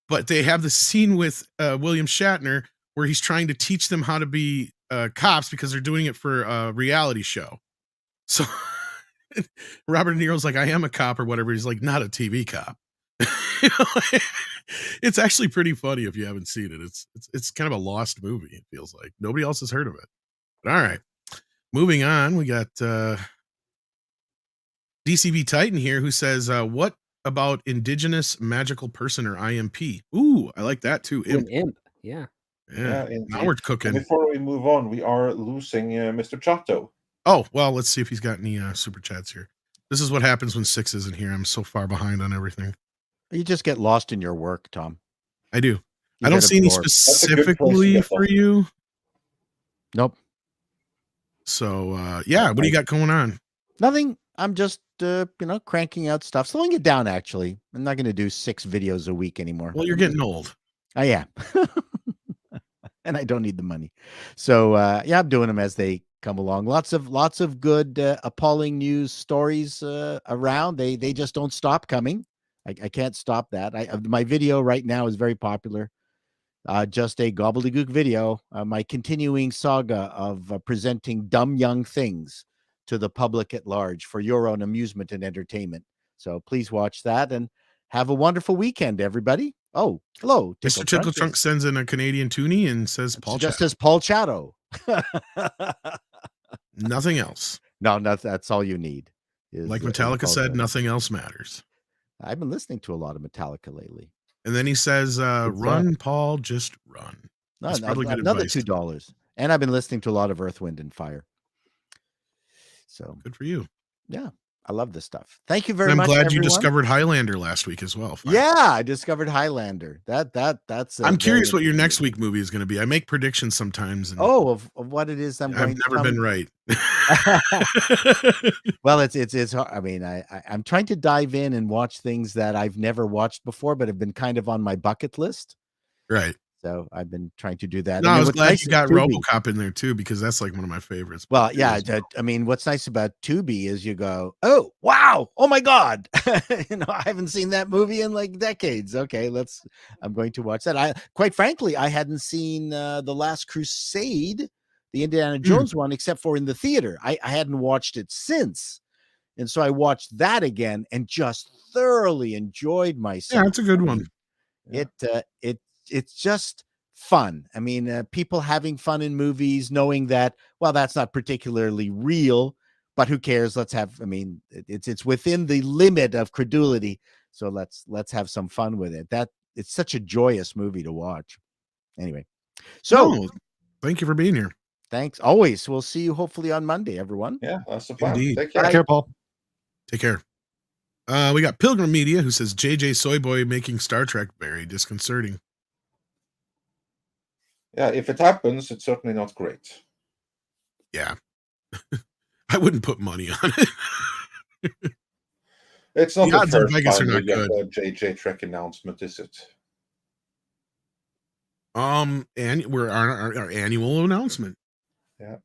But they have the scene with William Shatner where he's trying to teach them how to be cops because they're doing it for a reality show. So Robert De Niro's like, I am a cop or whatever. He's like, not a TV cop. It's actually pretty funny if you haven't seen it. It's kind of a lost movie, it feels like. Nobody else has heard of it. But all right. Moving on, we got DCB Titan here who says, what about indigenous magical person, or IMP? Ooh, I like that too. Imp. Yeah. Yeah. Now we're cooking. And before we move on, we are losing Mr. Chato. Oh, well, let's see if he's got any super chats here. This is what happens when 6 isn't here. I'm so far behind on everything. You just get lost in your work, Tom. I do. I don't see any specifically for you. Nope. So, what do you got going on? Nothing. I'm just, cranking out stuff, slowing it down, actually. I'm not going to do 6 videos a week anymore. Well, you're getting old. I am. And I don't need the money. So, I'm doing them as they come along. Lots of good, appalling news stories around. They just don't stop coming. I can't stop that. My video right now is very popular. Just a gobbledygook video, my continuing saga of presenting dumb young things to the public at large for your own amusement and entertainment. So please watch that and have a wonderful weekend, everybody. Oh, hello. Mr. Tickle Trunk sends in a Canadian toonie and says Paul just Chato. says Paul Chato. Nothing else. No, that's all you need. Like Metallica said, nothing else matters. I've been listening to a lot of Metallica lately. And then he says, run, Paul, just run. That's probably good another advice. $2. And I've been listening to a lot of Earth, Wind, and Fire. So good for you. Yeah, I love this stuff. Thank you very much. I'm glad everyone. you discovered Highlander last week as well. Finally. Yeah, I discovered Highlander. That's. I'm curious what your next week movie is going to be. I make predictions sometimes. And of what it is. I've never been right. Well, it's. I mean, I'm trying to dive in and watch things that I've never watched before, but have been kind of on my bucket list. Right. So I've been trying to do that. No, I was glad you got RoboCop in there too, because that's like one of my favorites. Well, yeah. I mean, what's nice about Tubi is you go, oh, wow. Oh my God. I haven't seen that movie in like decades. Okay, I'm going to watch that. Quite frankly, I hadn't seen The Last Crusade, the Indiana Jones one, except for in the theater. I hadn't watched it since. And so I watched that again and just thoroughly enjoyed myself. Yeah, it's a good one. It's just fun. I mean, people having fun in movies, knowing that, well, that's not particularly real, but who cares? It's within the limit of credulity. So let's have some fun with it. It's such a joyous movie to watch. Anyway, so thank you for being here. Thanks. Always. We'll see you hopefully on Monday, everyone. Yeah, that's the plan. Indeed. Take care. Take care, Paul. Take care. We got Pilgrim Media who says JJ Soyboy making Star Trek very disconcerting. Yeah, if it happens, it's certainly not great. Yeah. I wouldn't put money on it. It's not the first Vegas time are not we get good. a JJ Trek announcement, is it? And we're our annual announcement. Yeah.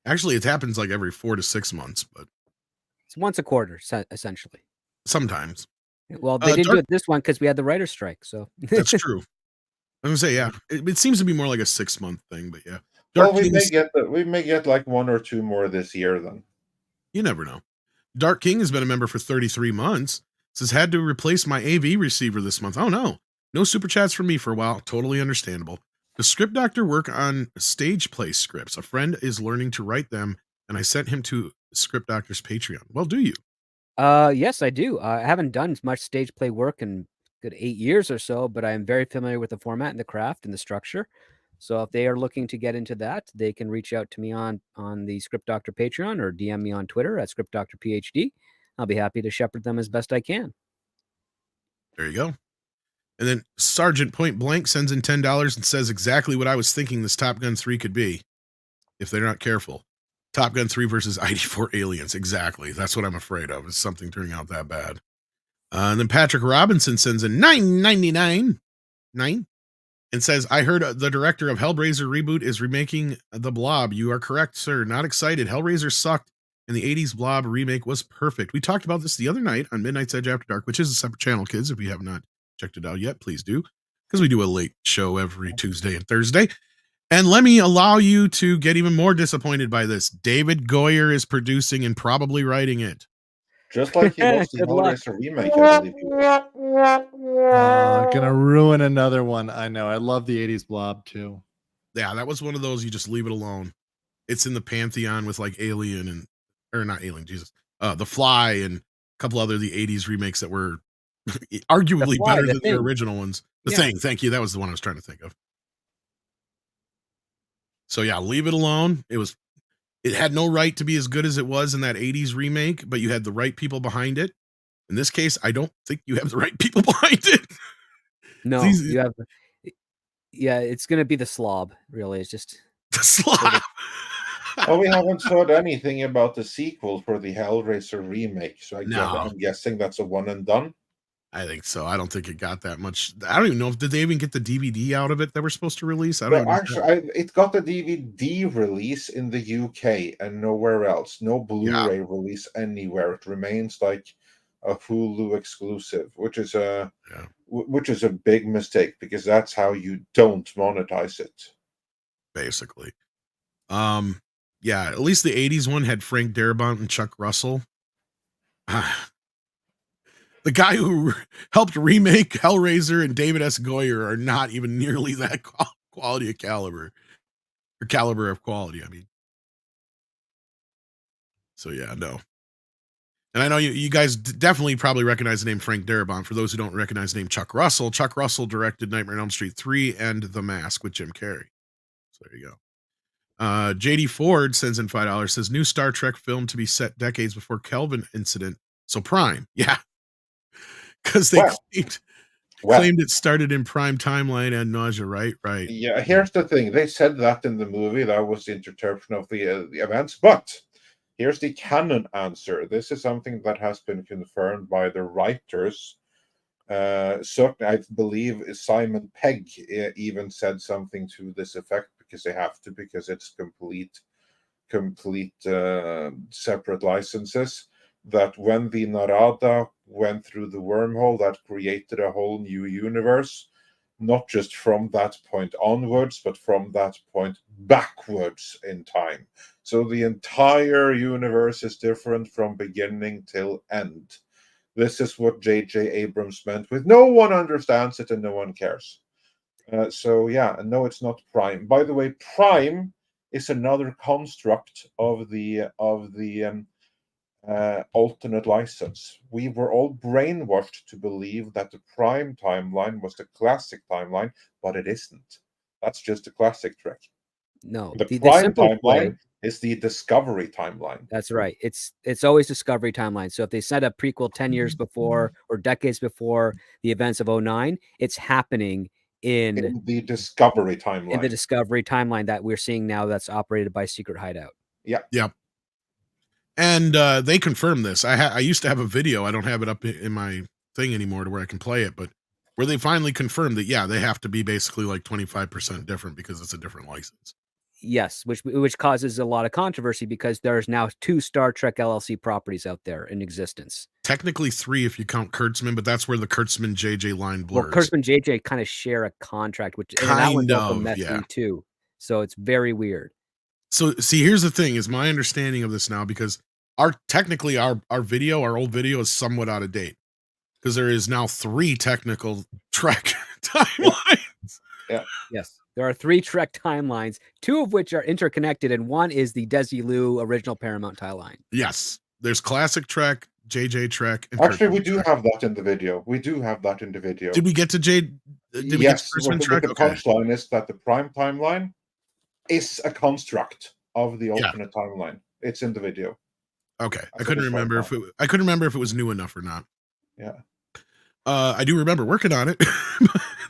Actually, it happens like every 4 to 6 months, but it's once a quarter, essentially. Sometimes. Well, they didn't do it this one because we had the writer's strike. So that's true. I'm gonna say, yeah, it seems to be more like a 6-month thing, but yeah. We may get like 1 or 2 more this year. Then you never know. Dark King has been a member for 33 months. Says had to replace my AV receiver this month. Oh no super chats for me for a while. Totally understandable. Does Script Doctor work on stage play scripts? A friend is learning to write them, and I sent him to Script Doctor's Patreon. Well, do you? Yes, I do. I haven't done much stage play work in good 8 years or so, but I am very familiar with the format and the craft and the structure. So if they are looking to get into that, they can reach out to me on the Script Doctor Patreon or DM me on Twitter at Script Doctor PhD. I'll be happy to shepherd them as best I can. There you go. And then Sergeant Point Blank sends in $10 and says exactly what I was thinking this Top Gun 3 could be, if they're not careful. Top Gun 3 versus ID4 aliens. Exactly. That's what I'm afraid of. Is something turning out that bad. And then Patrick Robinson sends in $9.99 and says, I heard the director of Hellraiser reboot is remaking The Blob. You are correct, sir. Not excited. Hellraiser sucked, and the 80s Blob remake was perfect. We talked about this the other night on Midnight's Edge After Dark, which is a separate channel, kids. If you have not checked it out yet, please do, because we do a late show every Tuesday and Thursday. And let me allow you to get even more disappointed by this. David Goyer is producing and probably writing it. Just like he was the Hellraiser remake, I believe. Gonna ruin another one. I know. I love the 80s Blob too. Yeah, that was one of those you just leave it alone. It's in the pantheon with like Alien or not Alien, Jesus. The Fly and a couple other the 80s remakes that were arguably better than the original ones. The Thing, thank you. That was the one I was trying to think of. So yeah, leave it alone. It had no right to be as good as it was in that 80s remake, but you had the right people behind it. In this case, I don't think you have the right people behind it. No, you have. Yeah, it's going to be the slob, really. It's just the slob. Well, we haven't heard anything about the sequel for the Hellraiser remake, so I'm guessing that's a one and done. I think so. I don't think it got that much. I don't even know if did they even get the DVD out of it that we're supposed to release. I don't. Well, actually, it got the DVD release in the UK and nowhere else. No Blu-ray release anywhere. It remains like a Hulu exclusive, which is a big mistake because that's how you don't monetize it. Basically, at least the 80s one had Frank Darabont and Chuck Russell. The guy who helped remake Hellraiser and David S. Goyer are not even nearly that quality of caliber, or caliber of quality, I mean. So yeah, no. And I know you guys definitely probably recognize the name Frank Darabont. For those who don't recognize the name Chuck Russell directed Nightmare on Elm Street 3 and The Mask with Jim Carrey. So there you go. JD Ford sends in $5, says new Star Trek film to be set decades before Kelvin incident. So Prime, yeah. Because they claimed it started in Prime timeline and nausea, right? Right. Yeah, here's the thing. They said that in the movie. That was the interpretation of the events. But here's the canon answer. This is something that has been confirmed by the writers. Certainly, I believe Simon Pegg even said something to this effect, because they have to, because it's complete separate licenses. That when the Narada went through the wormhole, that created a whole new universe, not just from that point onwards, but from that point backwards in time. So the entire universe is different from beginning till end. This is what J.J. Abrams meant with no one understands it and no one cares. So yeah, no, it's not Prime. By the way, Prime is another construct of the alternate license. We were all brainwashed to believe that the Prime timeline was the classic timeline, but it isn't. That's just a classic Trek. No, the Prime timeline is the Discovery timeline. That's right. It's always Discovery timeline. So if they set a prequel 10 years before or decades before the events of 09, it's happening in the Discovery timeline. In the Discovery timeline that we're seeing now, that's operated by Secret Hideout. Yeah. Yep. And they confirmed this. I used to have a video. I don't have it up in my thing anymore to where I can play it, but where they finally confirmed that, yeah, they have to be basically like 25% different because it's a different license. Yes, which causes a lot of controversy because there's now 2 Star Trek LLC properties out there in existence. Technically 3 if you count Kurtzman, but that's where the Kurtzman JJ line blurs. Well, Kurtzman JJ kind of share a contract, which and that one's also messy too. So it's very weird. So see, here's the thing: is my understanding of this now, because our video, our old video, is somewhat out of date because there is now 3 technical Trek timelines. Yeah. Yes. There are 3 Trek timelines, 2 of which are interconnected, and one is the Desilu original Paramount timeline. Yes. There's classic Trek, JJ Trek, and actually, we do have that in the video. Did we get to J? Yes. The punchline is that the Prime timeline is a construct of the alternate timeline. It's in the video. Okay. I couldn't remember if it was new enough or not. Yeah. I do remember working on it.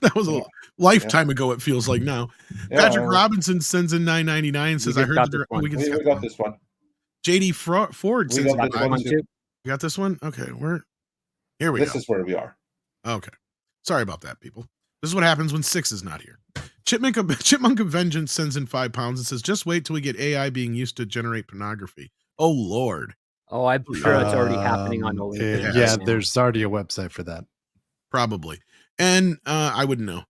That was a lifetime ago, it feels like now. Yeah, Patrick Robinson sends in $9.99 and says, I heard we got this one. JD Ford sends in $9.99. You got this one? Okay, here we go. This is where we are. Okay. Sorry about that, people. This is what happens when 6 is not here. Chipmunk of Vengeance sends in £5 and says, just wait till we get AI being used to generate pornography. Oh, Lord. Oh, I'm sure it's already happening on OnlyFans. Yeah, there's already a website for that. Probably. And I wouldn't know.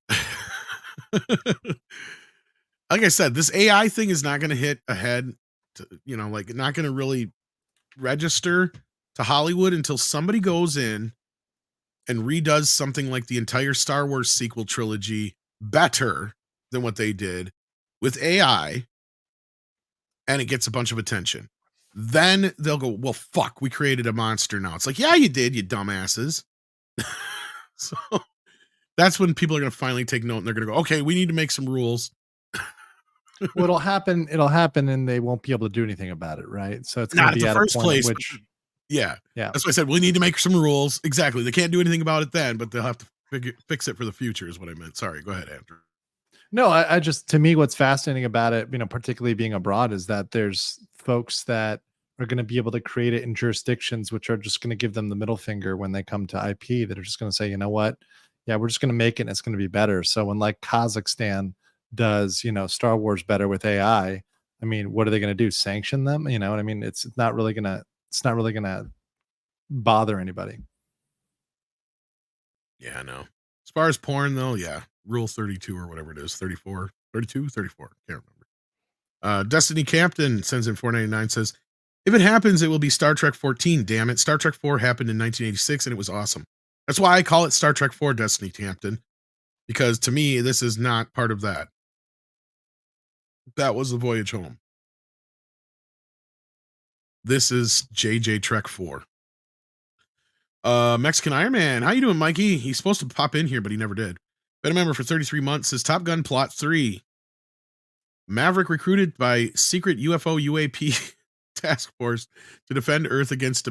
Like I said, this AI thing is not going to hit ahead, not going to really register to Hollywood until somebody goes in and redoes something like the entire Star Wars sequel trilogy better than what they did with AI, and it gets a bunch of attention. Then they'll go, well, fuck, we created a monster now. It's like, yeah, you did, you dumbasses. So that's when people are going to finally take note and they're going to go, okay, we need to make some rules. Well, it'll happen and they won't be able to do anything about it, right? So it's not at the first place. Yeah. That's why I said we need to make some rules. Exactly. They can't do anything about it then, but they'll have to fix it for the future is what I meant. Sorry, go ahead, Andrew. No, I just, to me, what's fascinating about it, particularly being abroad, is that there's folks that are going to be able to create it in jurisdictions which are just going to give them the middle finger when they come to IP, that are just going to say, you know what? Yeah, we're just going to make it and it's going to be better. So when like Kazakhstan does, Star Wars better with AI, I mean, what are they going to do? Sanction them? You know what I mean? It's not really going to bother anybody. Yeah, I know. As far as porn though, yeah. Rule 32 or whatever it is, 34, 32, 34. Can't remember. Destiny Captain sends in $4.99, says, If it happens, it will be Star Trek 14. Damn it. Star Trek 4 happened in 1986 and it was awesome. That's why I call it Star Trek 4 Destiny Hampton, because to me, this is not part of that. That was the voyage home. This is JJ Trek 4. Mexican Iron Man. How you doing, Mikey? He's supposed to pop in here, but he never did. Been a member for 33 months. Says Top Gun Plot 3. Maverick recruited by secret UFO UAP task force to defend Earth against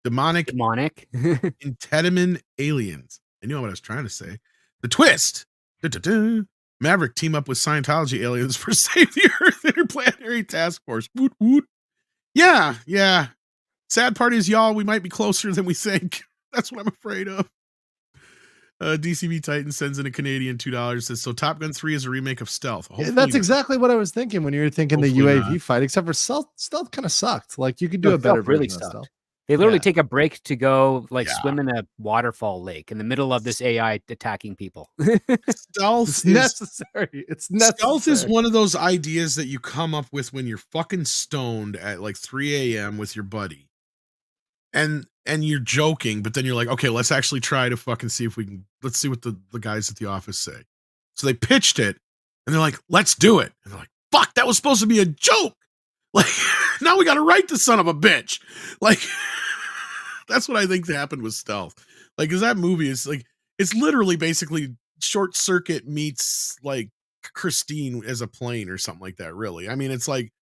demonic Intedaman aliens. I knew what I was trying to say. The twist. Da-da-da. Maverick team up with Scientology aliens for Save the Earth Interplanetary Task Force. Woot woot. Yeah. Sad part is, y'all, we might be closer than we think. That's what I'm afraid of. DCB Titan sends in a Canadian $2. Says, so Top Gun 3 is a remake of Stealth. That's exactly what I was thinking when you were thinking the UAV fight, except for Stealth kind of sucked. Like, you could do a better version of Stealth. They literally take a break to go swim in a waterfall lake in the middle of this AI attacking people. Stealth is necessary. It's necessary. Stealth is one of those ideas that you come up with when you're fucking stoned at like 3 a.m. with your buddy. And you're joking, but then you're like, okay, let's actually try to fucking see if we can, let's see what the guys at the office say. So they pitched it and they're like, let's do it. And they're like, fuck, that was supposed to be a joke. Like, now we got to write the son of a bitch. Like, that's what I think happened with Stealth. Like, cause that movie is like, it's literally basically Short Circuit meets like Christine as a plane or something like that. Really. I mean, it's like,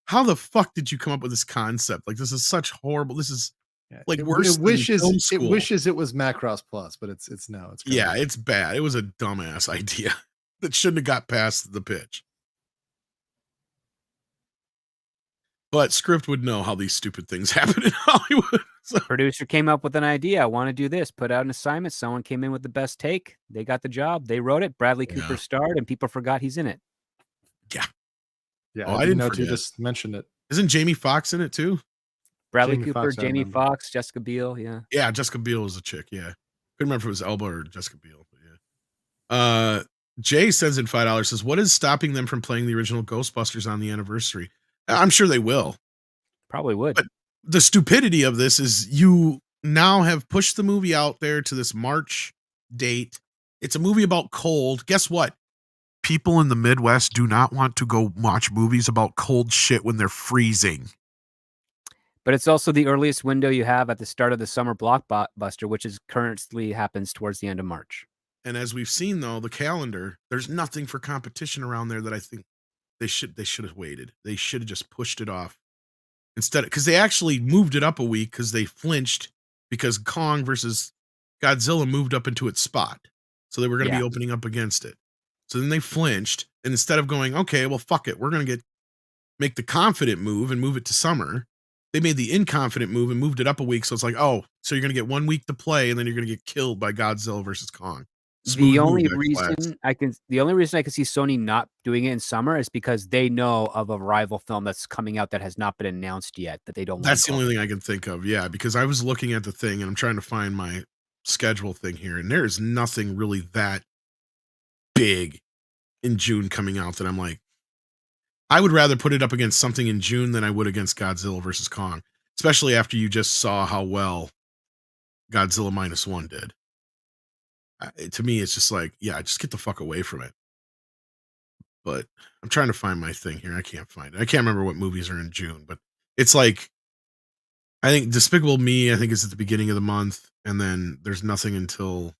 how the fuck did you come up with this concept? Like, this is such horrible. This is like worse. It wishes it was Macross Plus, but it's no. It's crazy. Yeah, it's bad. It was a dumbass idea that shouldn't have got past the pitch. But script would know how these stupid things happen in Hollywood. So. Producer came up with an idea. I want to do this. Put out an assignment. Someone came in with the best take. They got the job. They wrote it. Bradley Cooper starred, and people forgot he's in it. Yeah. Yeah. Oh, I didn't know. You just mentioned it. Isn't Jamie Foxx in it too? Bradley Cooper, Jamie Foxx, Jessica Biel. Yeah. Yeah. Jessica Biel was a chick. Yeah. Couldn't remember if it was Elba or Jessica Biel. But yeah. Jay sends in $5. Says, what is stopping them from playing the original Ghostbusters on the anniversary? I'm sure they will. Probably would. But the stupidity of this is you now have pushed the movie out there to this March date. It's a movie about cold. Guess what? People in the Midwest do not want to go watch movies about cold shit when they're freezing. But it's also the earliest window you have at the start of the summer blockbuster, which is currently happens towards the end of March. And as we've seen, though, the calendar, there's nothing for competition around there that I think they should have waited. They should have just pushed it off instead, because they actually moved it up a week because they flinched because Kong versus Godzilla moved up into its spot. So they were going to be opening up against it. So then they flinched, and instead of going, okay, well, fuck it, we're going to make the confident move and move it to summer, they made the inconfident move and moved it up a week. So it's like, oh, so you're going to get 1 week to play, and then you're going to get killed by Godzilla versus Kong. The only reason I can see Sony not doing it in summer is because they know of a rival film that's coming out that has not been announced yet that they don't. That's the only thing I can think of. Yeah, because I was looking at the thing and I'm trying to find my schedule thing here, and there is nothing really that big in June coming out that I'm like, I would rather put it up against something in June than I would against Godzilla versus Kong, especially after you just saw how well Godzilla -1 did. To me, it's just like, yeah, just get the fuck away from it. But I'm trying to find my thing here. I can't find it. I can't remember what movies are in June, but it's like, I think Despicable Me, I think is at the beginning of the month. And then there's nothing until,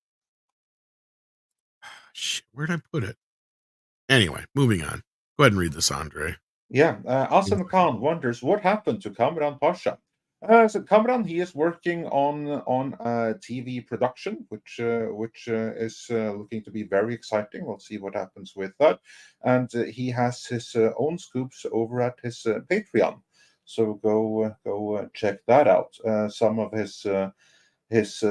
shit, where'd I put it? Anyway, moving on. Go ahead and read this, Andre. Yeah. Asim Khan wonders what happened to Kamran Pasha. So Kamran, he is working on TV production, which is looking to be very exciting. We'll see what happens with that. And he has his own scoops over at his Patreon. So go check that out. Some of his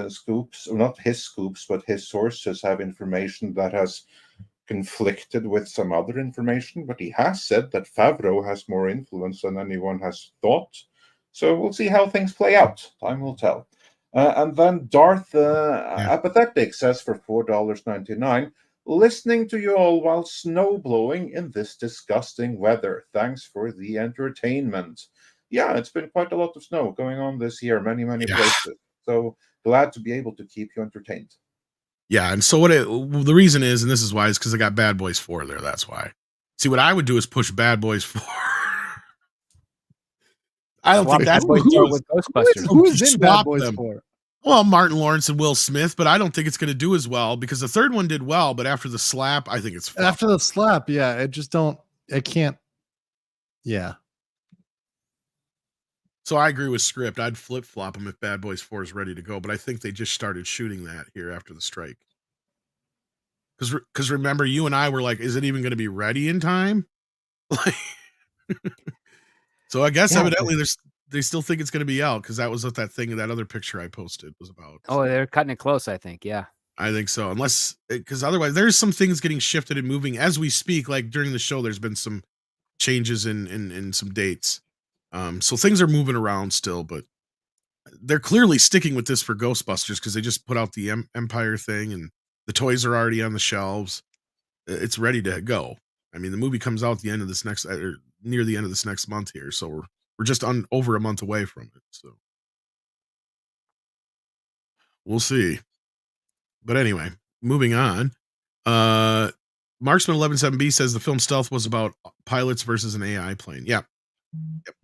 scoops, or not his scoops, but his sources have information that has conflicted with some other information. But he has said that Favreau has more influence than anyone has thought. So we'll see how things play out. Time will tell. And then Darth Apathetic says for $4.99, listening to you all while snow blowing in this disgusting weather. Thanks for the entertainment. Yeah, it's been quite a lot of snow going on this year, many places. So glad to be able to keep you entertained. Yeah, and so the reason is, and this is why, is because I got Bad Boys 4 there. That's why. See, what I would do is push Bad Boys 4. I don't think that's with Ghostbusters. Who's in Bad Boys 4? Well, Martin Lawrence and Will Smith, but I don't think it's going to do as well because the third one did well, but after the slap, I think it's fun. After the slap, yeah, I can't. Yeah. So I agree with Script. I'd flip-flop them if Bad Boys 4 is ready to go, but I think they just started shooting that here after the strike. Because remember, you and I were like, is it even going to be ready in time? So I guess evidently they still think it's going to be out because that was what that thing, that other picture I posted was about. Oh, they're cutting it close, I think. Yeah. I think so. Because otherwise there's some things getting shifted and moving as we speak. Like during the show, there's been some changes in some dates. So things are moving around still, but they're clearly sticking with this for Ghostbusters because they just put out the Empire thing and the toys are already on the shelves. It's ready to go. I mean, the movie comes out at the end of this near the end of this next month here. So we're just over a month away from it. So we'll see. But anyway, moving on. Marksman 117B says the film Stealth was about pilots versus an AI plane. Yeah. Yep.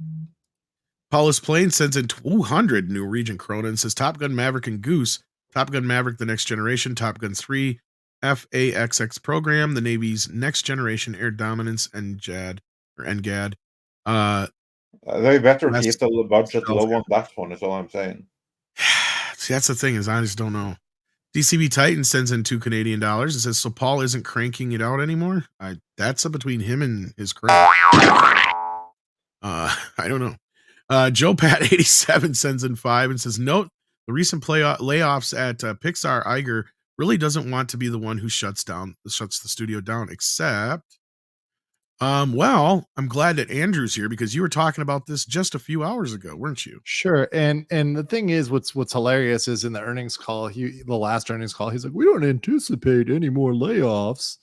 Paulus Plane sends in 200 new Region Krona and says Top Gun Maverick and Goose, Top Gun Maverick The Next Generation, Top Gun 3 FAXX program, the Navy's Next Generation Air Dominance and NGAD. They better keep the budget low on that one, is all I'm saying. See, that's the thing, is I just don't know. DCB Titan sends in $2 Canadian and says, so Paul isn't cranking it out anymore? That's between him and his crew. I don't know. Joe Pat 87 sends in 5 and says, note the recent layoffs at Pixar. Iger really doesn't want to be the one who shuts the studio down, except well, I'm glad that Andrew's here because you were talking about this just a few hours ago, weren't you? Sure. And the thing is, what's hilarious is in the earnings call, the last earnings call, he's like, we don't anticipate any more layoffs.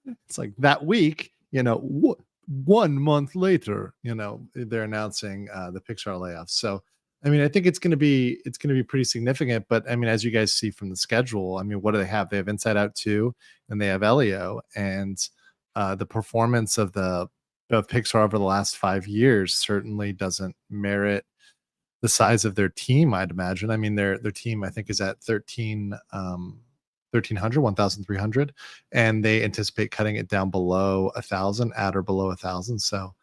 It's like that week, 1 month later, they're announcing the Pixar layoffs. So, I mean, I think it's going to be pretty significant. But I mean, as you guys see from the schedule, I mean, what do they have? They have Inside Out 2 and they have Elio, and the performance of Pixar over the last 5 years certainly doesn't merit the size of their team, I'd imagine. I mean, their team, I think, is at 1,300, and they anticipate cutting it down below 1,000, at or below 1,000. So,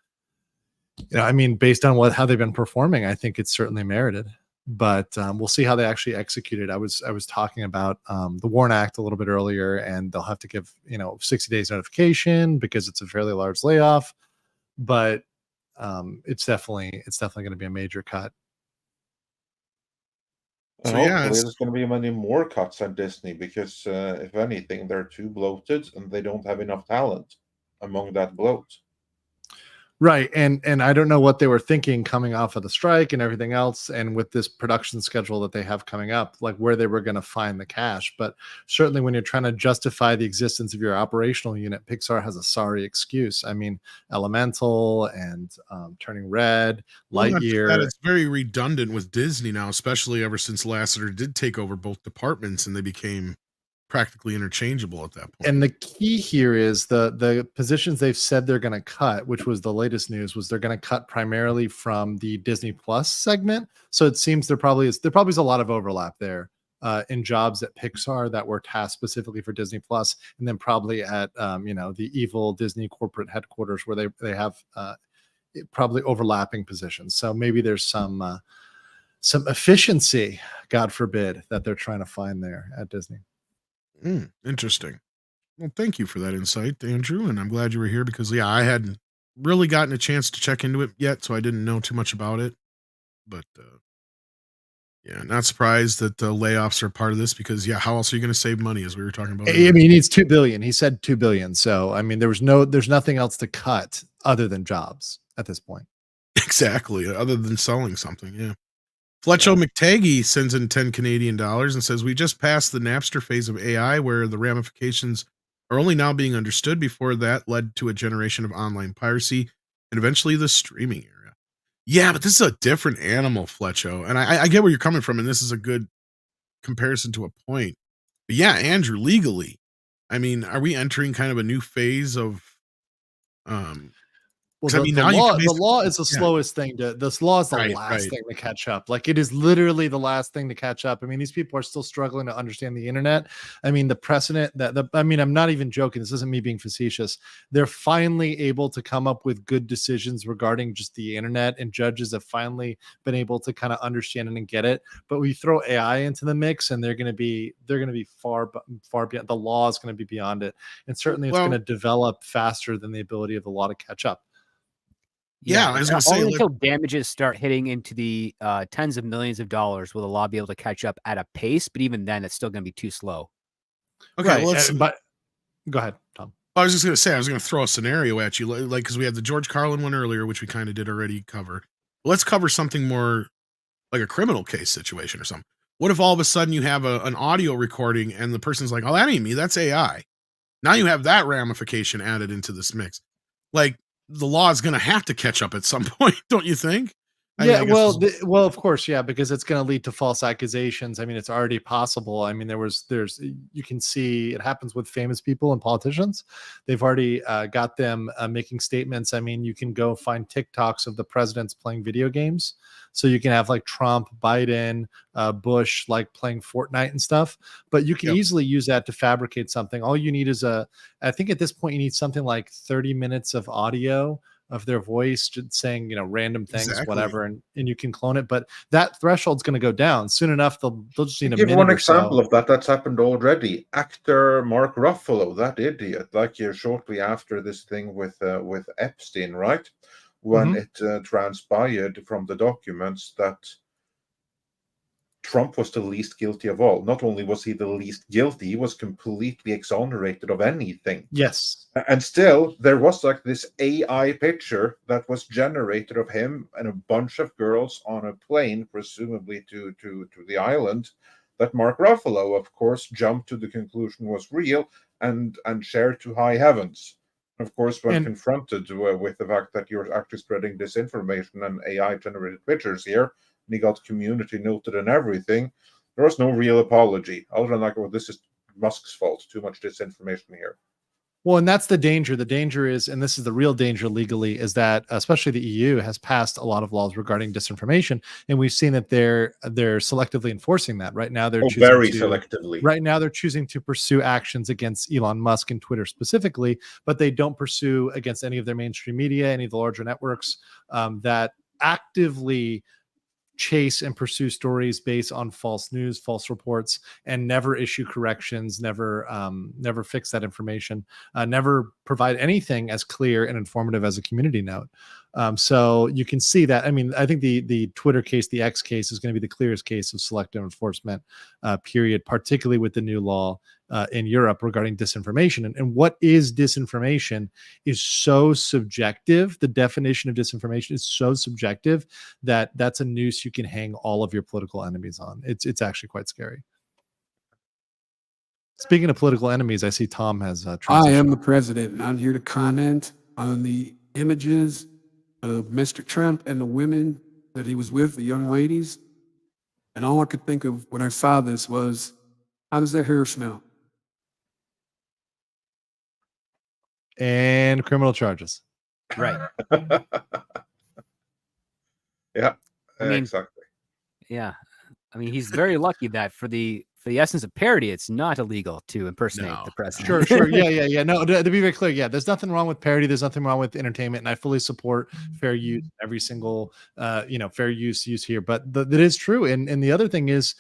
I mean, based on how they've been performing, I think it's certainly merited. But we'll see how they actually execute it. I was talking about the WARN Act a little bit earlier, and they'll have to give 60 days notification because it's a fairly large layoff. But it's definitely going to be a major cut. So hopefully there's going to be many more cuts at Disney because if anything, they're too bloated and they don't have enough talent among that bloat. Right. And I don't know what they were thinking coming off of the strike and everything else. And with this production schedule that they have coming up, like where they were going to find the cash. But certainly when you're trying to justify the existence of your operational unit, Pixar has a sorry excuse. I mean, Elemental and Turning Red, Lightyear. It's very redundant with Disney now, especially ever since Lasseter did take over both departments and they became practically interchangeable at that point. And the key here is the positions they've said they're going to cut, which was the latest news, was they're going to cut primarily from the Disney Plus segment. So it seems there probably is a lot of overlap there in jobs at Pixar that were tasked specifically for Disney Plus, and then probably at the evil Disney corporate headquarters where they have probably overlapping positions. So maybe there's some efficiency, God forbid, that they're trying to find there at Disney. Interesting. Well, thank you for that insight, Andrew, and I'm glad you were here because I hadn't really gotten a chance to check into it yet, so I didn't know too much about it. But not surprised that the layoffs are part of this because how else are you going to save money, as we were talking about? I mean, he needs $2 billion. He said $2 billion. So I mean, there's nothing else to cut other than jobs at this point. Exactly, other than selling something. Yeah. Fletcho McTaggy sends in 10 Canadian dollars and says, we just passed the Napster phase of AI where the ramifications are only now being understood. Before that led to a generation of online piracy and eventually the streaming era. Yeah, but this is a different animal, Fletcho. And I get where you're coming from, and this is a good comparison to a point. But yeah, Andrew, legally, I mean, are we entering kind of a new phase of well, I mean, the the law is the slowest thing to, this law is the last thing to catch up. Like, it is literally the last thing to catch up. I mean, these people are still struggling to understand the internet. I mean, the precedent I mean, I'm not even joking. This isn't me being facetious. They're finally able to come up with good decisions regarding just the internet, and judges have finally been able to kind of understand it and get it. But we throw AI into the mix, and they're going to be far beyond. The law is going to be beyond it. And certainly it's going to develop faster than the ability of the law to catch up. Yeah, I was going to say, until damages start hitting into the tens of millions of dollars, will the law be able to catch up at a pace? But even then, it's still going to be too slow. Okay, well, but go ahead, Tom. I was just going to say, I was going to throw a scenario at you, like, because we had the George Carlin one earlier, which we kind of did already cover. Let's cover something more like a criminal case situation or something. What if all of a sudden you have an audio recording and the person's like, oh, that ain't me, that's AI. Now you have that ramification added into this mix. Like, the law is going to have to catch up at some point, don't you think? Well, of course, yeah, because it's going to lead to false accusations. I mean, it's already possible. I mean, you can see it happens with famous people and politicians. They've already got them making statements. I mean, you can go find TikToks of the presidents playing video games. So you can have like Trump, Biden, Bush, like playing Fortnite and stuff. But you can easily use that to fabricate something. All you need is I think at this point you need something like 30 minutes of audio of their voice just saying, random things, whatever, and you can clone it. But that threshold's going to go down soon enough. They'll just need a minute. Give one example of that. That's happened already. Actor Mark Ruffalo, that idiot, like shortly after this thing with Epstein, right? When it transpired from the documents that Trump was the least guilty of all. Not only was he the least guilty, he was completely exonerated of anything. Yes. And still, there was like this AI picture that was generated of him and a bunch of girls on a plane, presumably to the island, that Mark Ruffalo, of course, jumped to the conclusion was real and shared to high heavens. Of course, when confronted with the fact that you're actually spreading disinformation and AI-generated pictures here, and he got community noted and everything, there was no real apology. Other than like, well, this is Musk's fault. Too much disinformation here. Well, and that's the danger. The danger is, and this is the real danger legally, is that especially the EU has passed a lot of laws regarding disinformation, and we've seen that they're selectively enforcing that. Right now, they're selectively. Right now, they're choosing to pursue actions against Elon Musk and Twitter specifically, but they don't pursue against any of their mainstream media, any of the larger networks that actively chase and pursue stories based on false news, false reports, and never issue corrections, never fix that information, never provide anything as clear and informative as a community note. So you can see that. I mean, I think the Twitter case, the X case, is going to be the clearest case of selective enforcement, period, particularly with the new law in Europe regarding disinformation. And what is disinformation is so subjective. The definition of disinformation is so subjective that that's a noose you can hang all of your political enemies on. It's actually quite scary. Speaking of political enemies, I see Tom has I am the president, and I'm here to comment on the images of Mr. Trump and the women that he was with, the young ladies. And all I could think of when I saw this was, how does their hair smell? And criminal charges. Right. Yeah, I mean, exactly. Yeah. I mean, he's very lucky that for the essence of parody, it's not illegal to impersonate the president. Sure. Yeah. No, to be very clear, yeah, there's nothing wrong with parody. There's nothing wrong with entertainment, and I fully support fair use, every single, fair use here. But that is true. And the other thing is,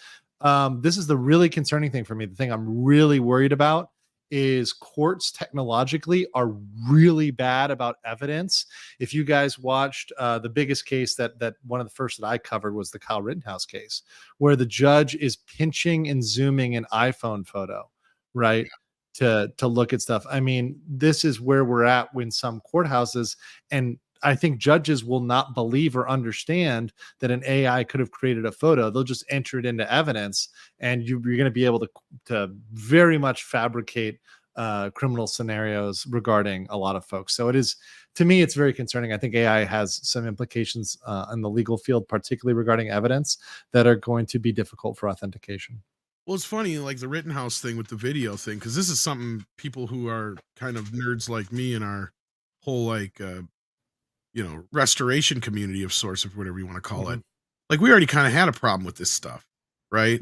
this is the really concerning thing for me. The thing I'm really worried about is courts technologically are really bad about evidence. If you guys watched the biggest case that one of the first that I covered was the Kyle Rittenhouse case, where the judge is pinching and zooming an iPhone photo, right? To look at stuff. I mean, this is where we're at when some courthouses, and I think judges will not believe or understand that an AI could have created a photo. They'll just enter it into evidence, and you're going to be able to very much fabricate criminal scenarios regarding a lot of folks. So it is, to me, it's very concerning. I think AI has some implications in the legal field, particularly regarding evidence, that are going to be difficult for authentication. Well, it's funny, like the Rittenhouse thing with the video thing, because this is something people who are kind of nerds like me and our whole like restoration community of sorts, or whatever you want to call it. Like we already kind of had a problem with this stuff, right?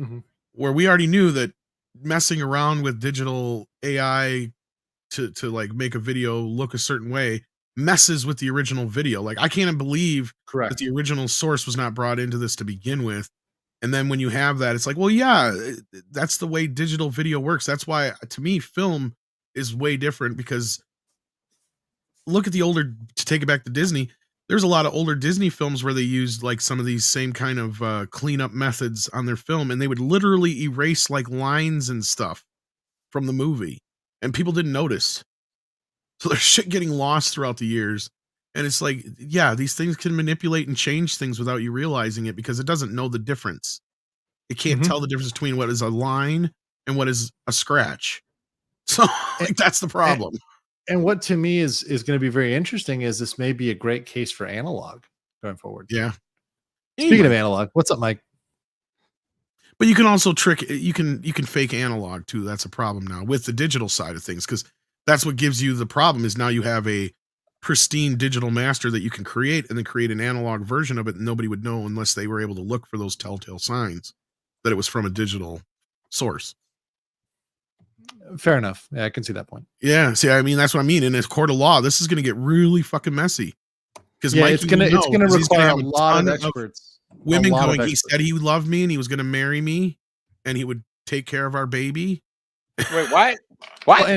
Where we already knew that messing around with digital AI to like make a video look a certain way messes with the original video. Like I can't believe that the original source was not brought into this to begin with. And then when you have that, it's like, well, yeah, that's the way digital video works. That's why, to me, film is way different, because look at the older, to take it back to Disney, there's a lot of older Disney films where they used like some of these same kind of cleanup methods on their film, and they would literally erase like lines and stuff from the movie, and people didn't notice. So there's shit getting lost throughout the years. And it's like, yeah, these things can manipulate and change things without you realizing it, because it doesn't know the difference. It can't tell the difference between what is a line and what is a scratch. So like, that's the problem. And what to me is going to be very interesting is this may be a great case for analog going forward. Yeah. Speaking of analog, what's up, Mike? But you can also you can fake analog too. That's a problem now with the digital side of things, because that's what gives you the problem is now you have a pristine digital master that you can create and then create an analog version of it, and nobody would know unless they were able to look for those telltale signs that it was from a digital source. Fair enough. Yeah, I can see that point. Yeah, see, I mean, that's what I mean. In a court of law, this is going to get really fucking messy. Because it's going to require a lot of experts. Women going, he said he would love me and he was going to marry me and he would take care of our baby. Wait, what? What?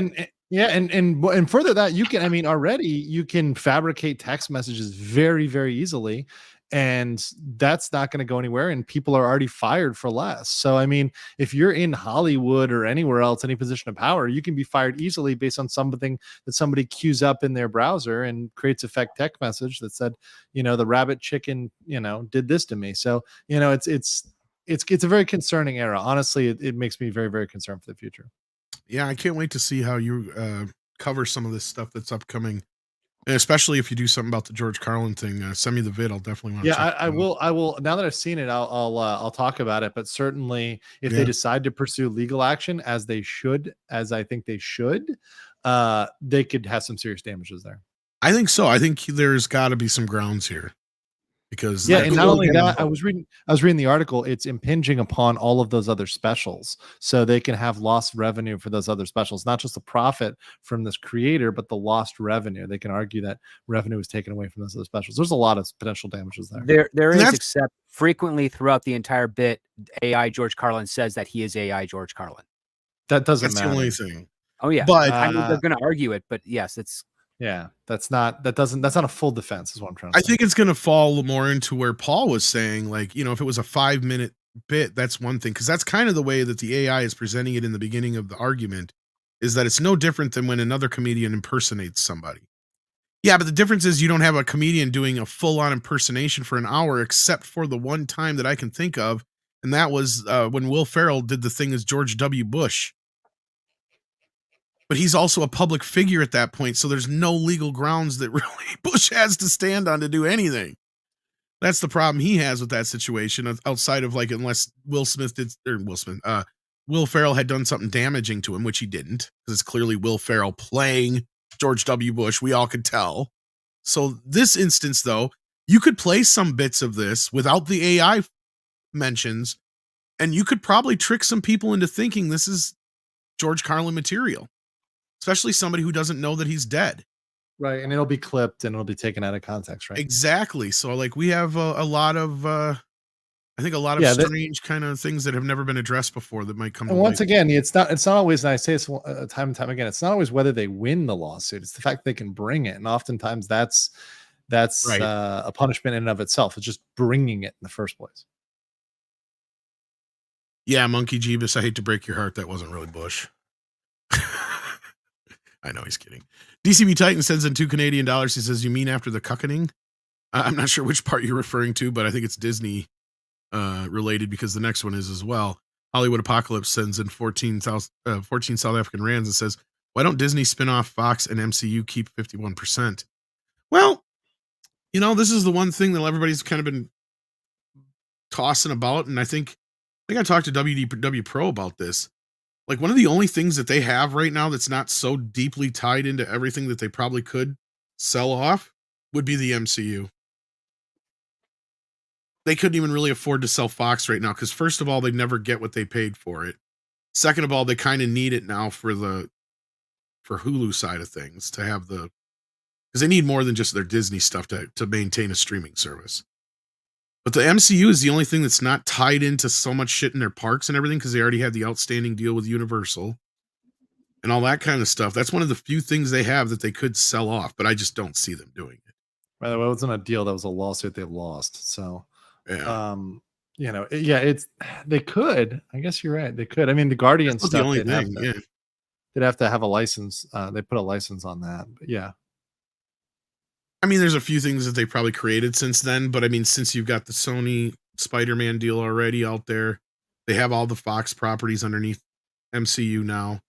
And further that you can, I mean, already you can fabricate text messages very, very easily, and that's not going to go anywhere, and people are already fired for less. So, I mean, if you're in Hollywood or anywhere else, any position of power, you can be fired easily based on something that somebody queues up in their browser and creates a fake text message that said, the rabbit chicken, did this to me. So, it's a very concerning era. Honestly, it makes me very, very concerned for the future. Yeah, I can't wait to see how you cover some of this stuff that's upcoming, and especially if you do something about the George Carlin thing. Send me the vid; I'll definitely want to. Yeah, I will. Now that I've seen it, I'll talk about it. But certainly, if they decide to pursue legal action, as I think they should, they could have some serious damages there. I think so. I think there's got to be some grounds here. Because and not only that, I was reading the article. It's impinging upon all of those other specials, so they can have lost revenue for those other specials, not just the profit from this creator, but the lost revenue. They can argue that revenue is taken away from those other specials. There's a lot of potential damages there. There is, except frequently throughout the entire bit, AI George Carlin says that he is AI George Carlin. That doesn't matter. That's the only thing. Oh yeah, but I mean, they're going to argue it, but yes, it's. Yeah, that's not a full defense is what I'm trying to say. I think it's going to fall more into where Paul was saying, like, if it was a 5-minute bit, that's one thing. Cause that's kind of the way that the AI is presenting it in the beginning of the argument, is that it's no different than when another comedian impersonates somebody. Yeah. But the difference is you don't have a comedian doing a full on impersonation for an hour, except for the one time that I can think of. And that was when Will Ferrell did the thing as George W. Bush. But he's also a public figure at that point, so there's no legal grounds that really Bush has to stand on to do anything. That's the problem he has with that situation, outside of like, unless Will Ferrell had done something damaging to him, which he didn't, because it's clearly Will Ferrell playing George W. Bush. We all could tell. So this instance, though, you could play some bits of this without the AI mentions, and you could probably trick some people into thinking this is George Carlin material. Especially somebody who doesn't know that he's dead. Right. And it'll be clipped and it'll be taken out of context, right? Exactly. So like we have a lot of, I think a lot of strange kind of things that have never been addressed before that might come. And once again, it's not always, and I say this time and time again, it's not always whether they win the lawsuit. It's the fact they can bring it. And oftentimes that's right. A punishment in and of itself. It's just bringing it in the first place. Yeah. Monkey Jeebus, I hate to break your heart. That wasn't really Bush. I know he's kidding. DCB Titan sends in $2 Canadian. He says, "You mean after the cuckening?" I'm not sure which part you're referring to, but I think it's Disney related because the next one is as well. Hollywood Apocalypse sends in 14 South African rands and says, "Why don't Disney spin off Fox and MCU keep 51%?" Well, this is the one thing that everybody's kind of been tossing about, and I think I talked to WDW Pro about this. Like, one of the only things that they have right now that's not so deeply tied into everything that they probably could sell off would be the MCU. They couldn't even really afford to sell Fox right now because, first of all, they'd never get what they paid for it. Second of all, they kind of need it now for Hulu side of things to have because they need more than just their Disney stuff to maintain a streaming service. But the MCU is the only thing that's not tied into so much shit in their parks and everything because they already had the outstanding deal with Universal and all that kind of stuff. That's one of the few things they have that they could sell off, but I just don't see them doing it. By the way, it wasn't a deal. That was a lawsuit they lost. So, yeah. They could. I guess you're right. They could. I mean, the Guardian stuff. The only thing, they'd have to have a license. They put a license on that. But yeah. I mean, there's a few things that they probably created since then, but I mean, since you've got the Sony Spider-Man deal already out there, they have all the Fox properties underneath MCU now.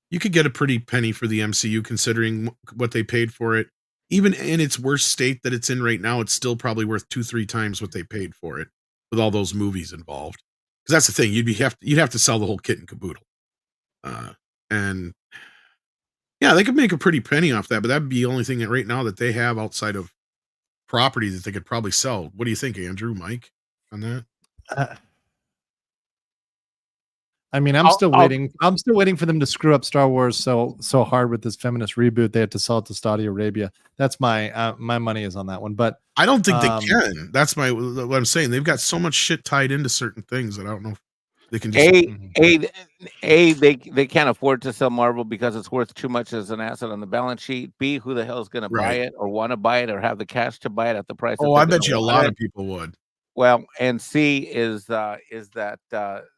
You could get a pretty penny for the MCU considering what they paid for it. Even in its worst state that it's in right now, it's still probably worth 2-3 times what they paid for it with all those movies involved. Because that's the thing, you'd have to sell the whole kit and caboodle. And yeah, they could make a pretty penny off that, but that'd be the only thing that right now that they have outside of property that they could probably sell. What do you think, Andrew, Mike, on that? I mean, I'm still waiting. I'm still waiting for them to screw up Star Wars so hard with this feminist reboot. They had to sell it to Saudi Arabia. That's my money is on that one. But I don't think they can. That's what I'm saying. They've got so much shit tied into certain things that I don't know if they can just they can't afford to sell Marvel because it's worth too much as an asset on the balance sheet. B, who the hell is going to buy it or want to buy it or have the cash to buy it at the price? Oh, I bet you a lot of people would. Well, and C is that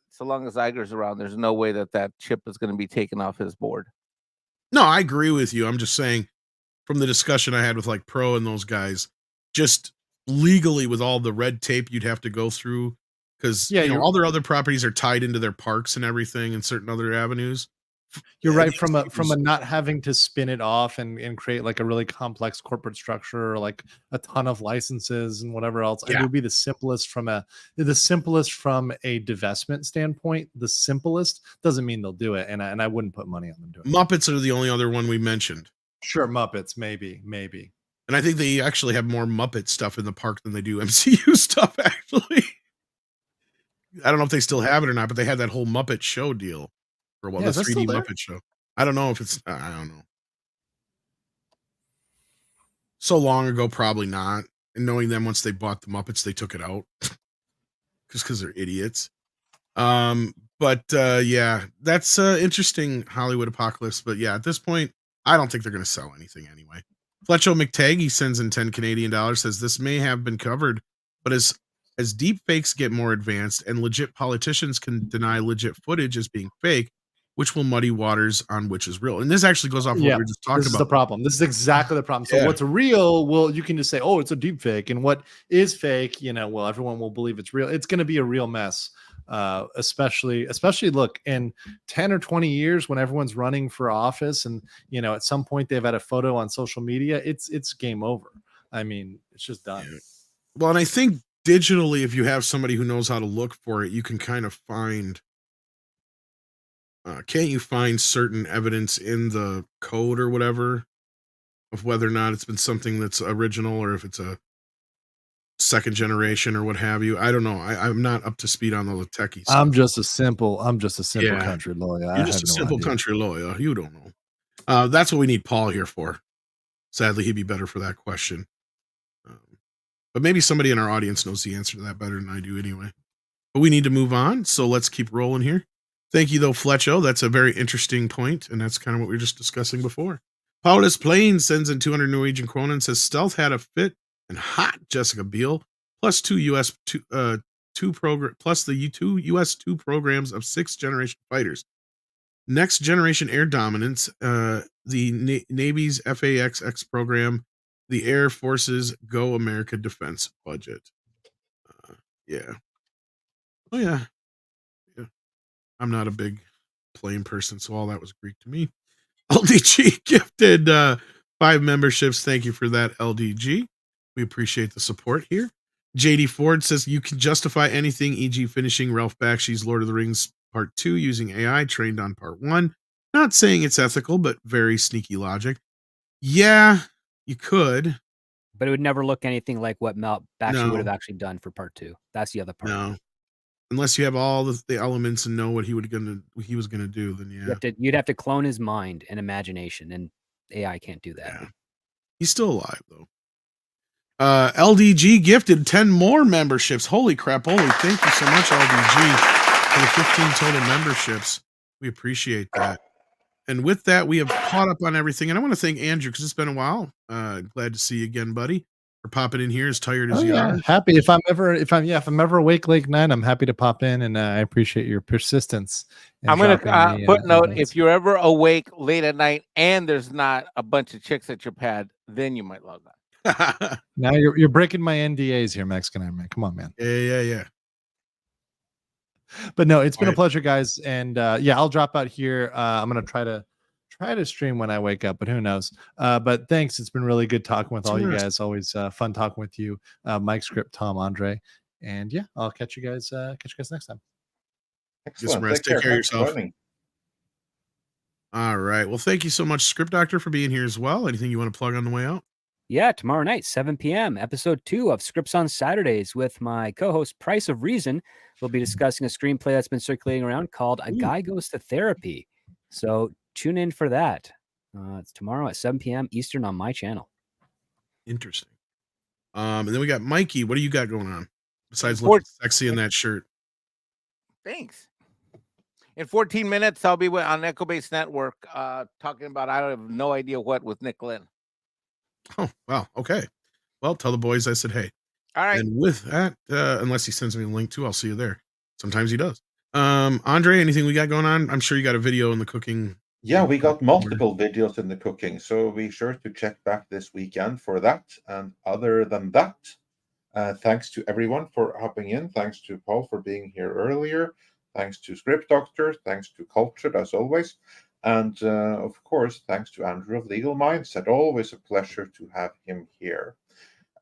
so long as Iger's around, there's no way that chip is going to be taken off his board. No, I agree with you. I'm just saying from the discussion I had with like Pro and those guys, just legally with all the red tape you'd have to go through because all their other properties are tied into their parks and everything and certain other avenues. You're right. From a not having to spin it off and create like a really complex corporate structure or like a ton of licenses and whatever else. It would be the simplest from a divestment standpoint. The simplest doesn't mean they'll do it, and I wouldn't put money on them doing it. Muppets are the only other one we mentioned. Sure, Muppets, maybe. And I think they actually have more Muppet stuff in the park than they do MCU stuff. Actually, I don't know if they still have it or not, but they had that whole Muppet show deal. For the 3D Muppet show. I don't know if it's, I don't know. So long ago, probably not. And knowing them, once they bought the Muppets, they took it out. Just because they're idiots. But that's interesting Hollywood Apocalypse. But yeah, at this point, I don't think they're going to sell anything anyway. Fletcho McTaggy sends in $10 Canadian, says this may have been covered, but as deep fakes get more advanced and legit politicians can deny legit footage as being fake, which will muddy waters on which is real. And this actually goes off what we were just talking about. This is the problem. This is exactly the problem. So what's real, well, you can just say, oh, it's a deep fake. And what is fake, everyone will believe it's real. It's going to be a real mess. Especially look, in 10 or 20 years when everyone's running for office and, at some point they've had a photo on social media, it's game over. I mean, it's just done. Yeah. Well, and I think digitally, if you have somebody who knows how to look for it, you can kind of find, can't you find certain evidence in the code or whatever of whether or not it's been something that's original or if it's a second generation or what have you? I don't know. I'm not up to speed on all the techie stuff. I'm just a simple country lawyer. You're just a simple country lawyer. You don't know. That's what we need Paul here for. Sadly, he'd be better for that question. But maybe somebody in our audience knows the answer to that better than I do anyway. But we need to move on, so let's keep rolling here. Thank you, though, Fletcho. That's a very interesting point, and that's kind of what we were just discussing before. Paulus Plain sends in 200 Norwegian kroner and says, Stealth had a fit and hot Jessica Biel, plus the two US 2 programs of 6th generation fighters. Next generation air dominance, the Navy's FAXX program, the Air Force's Go America Defense budget. Yeah. Oh, yeah. I'm not a big plane person, so all that was Greek to me. LDG gifted 5 memberships. Thank you for that, LDG. We appreciate the support here. JD Ford says you can justify anything, e.g. finishing Ralph Bakshi's Lord of the Rings Part 2 using AI trained on Part 1. Not saying it's ethical, but very sneaky logic. Yeah, you could. But it would never look anything like what Bakshi would have actually done for Part 2. That's the other part. No. Unless you have all the elements and know what he was gonna do, then yeah. You'd have to clone his mind and imagination, and AI can't do that. Yeah. He's still alive though. LDG gifted 10 more memberships. Holy crap! Thank you so much, LDG, for the 15 total memberships. We appreciate that. And with that, we have caught up on everything. And I want to thank Andrew because it's been a while. Glad to see you again, buddy. For popping in here as tired as you are. Happy if I'm ever awake late night, I'm happy to pop in, and I appreciate your persistence. I'm going to put note, if you're ever awake late at night and there's not a bunch of chicks at your pad, then you might log on. Now you're breaking my NDAs here, Mexican Iron Man. Come on, man. Yeah. But no, it's been a pleasure, guys. And I'll drop out here. I'm gonna try to stream when I wake up, but who knows? But thanks. It's been really good talking with all you guys. Always fun talking with you, Mike, Script, Tom, Andre, and I'll catch you guys next time. Excellent. Take care of yourself. All right. Well, thank you so much, Script Doctor, for being here as well. Anything you want to plug on the way out? Yeah, tomorrow night, 7 p.m., episode 2 of Scripts on Saturdays with my co-host, Price of Reason. We'll be discussing a screenplay that's been circulating around called A Guy Goes to Therapy. So tune in for that. It's tomorrow at 7 p.m. Eastern on my channel. Interesting. And then we got Mikey. What do you got going on besides looking sexy in that shirt? Thanks. In 14 minutes, I'll be on Echo Base Network talking about I have no idea what with Nick Lynn. Oh, wow. Okay. Well, tell the boys I said hey. All right. And with that, unless he sends me a link too, I'll see you there. Sometimes he does. Andre, anything we got going on? I'm sure you got a video in the cooking. Yeah, we got multiple videos in the cooking, so be sure to check back this weekend for that. And other than that, thanks to everyone for hopping in. Thanks to Paul for being here earlier. Thanks to Script Doctor. Thanks to Cultured, as always. And, of course, thanks to Andrew of Legal Mindset. Always a pleasure to have him here.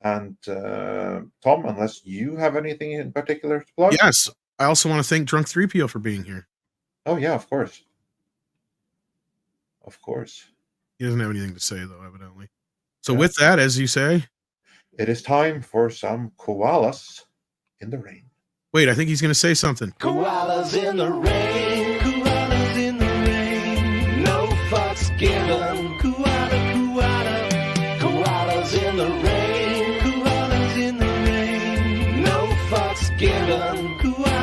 And, Tom, unless you have anything in particular to plug? Yes. I also want to thank Drunk 3PO for being here. Oh, yeah, of course. Of course. He doesn't have anything to say, though, evidently. So with that, as you say, it is time for some koalas in the rain. Wait, I think he's going to say something. Koalas in the rain, koalas in the rain, no fucks given. Koala, koalas in the rain, koalas in the rain, no fucks given. Koala.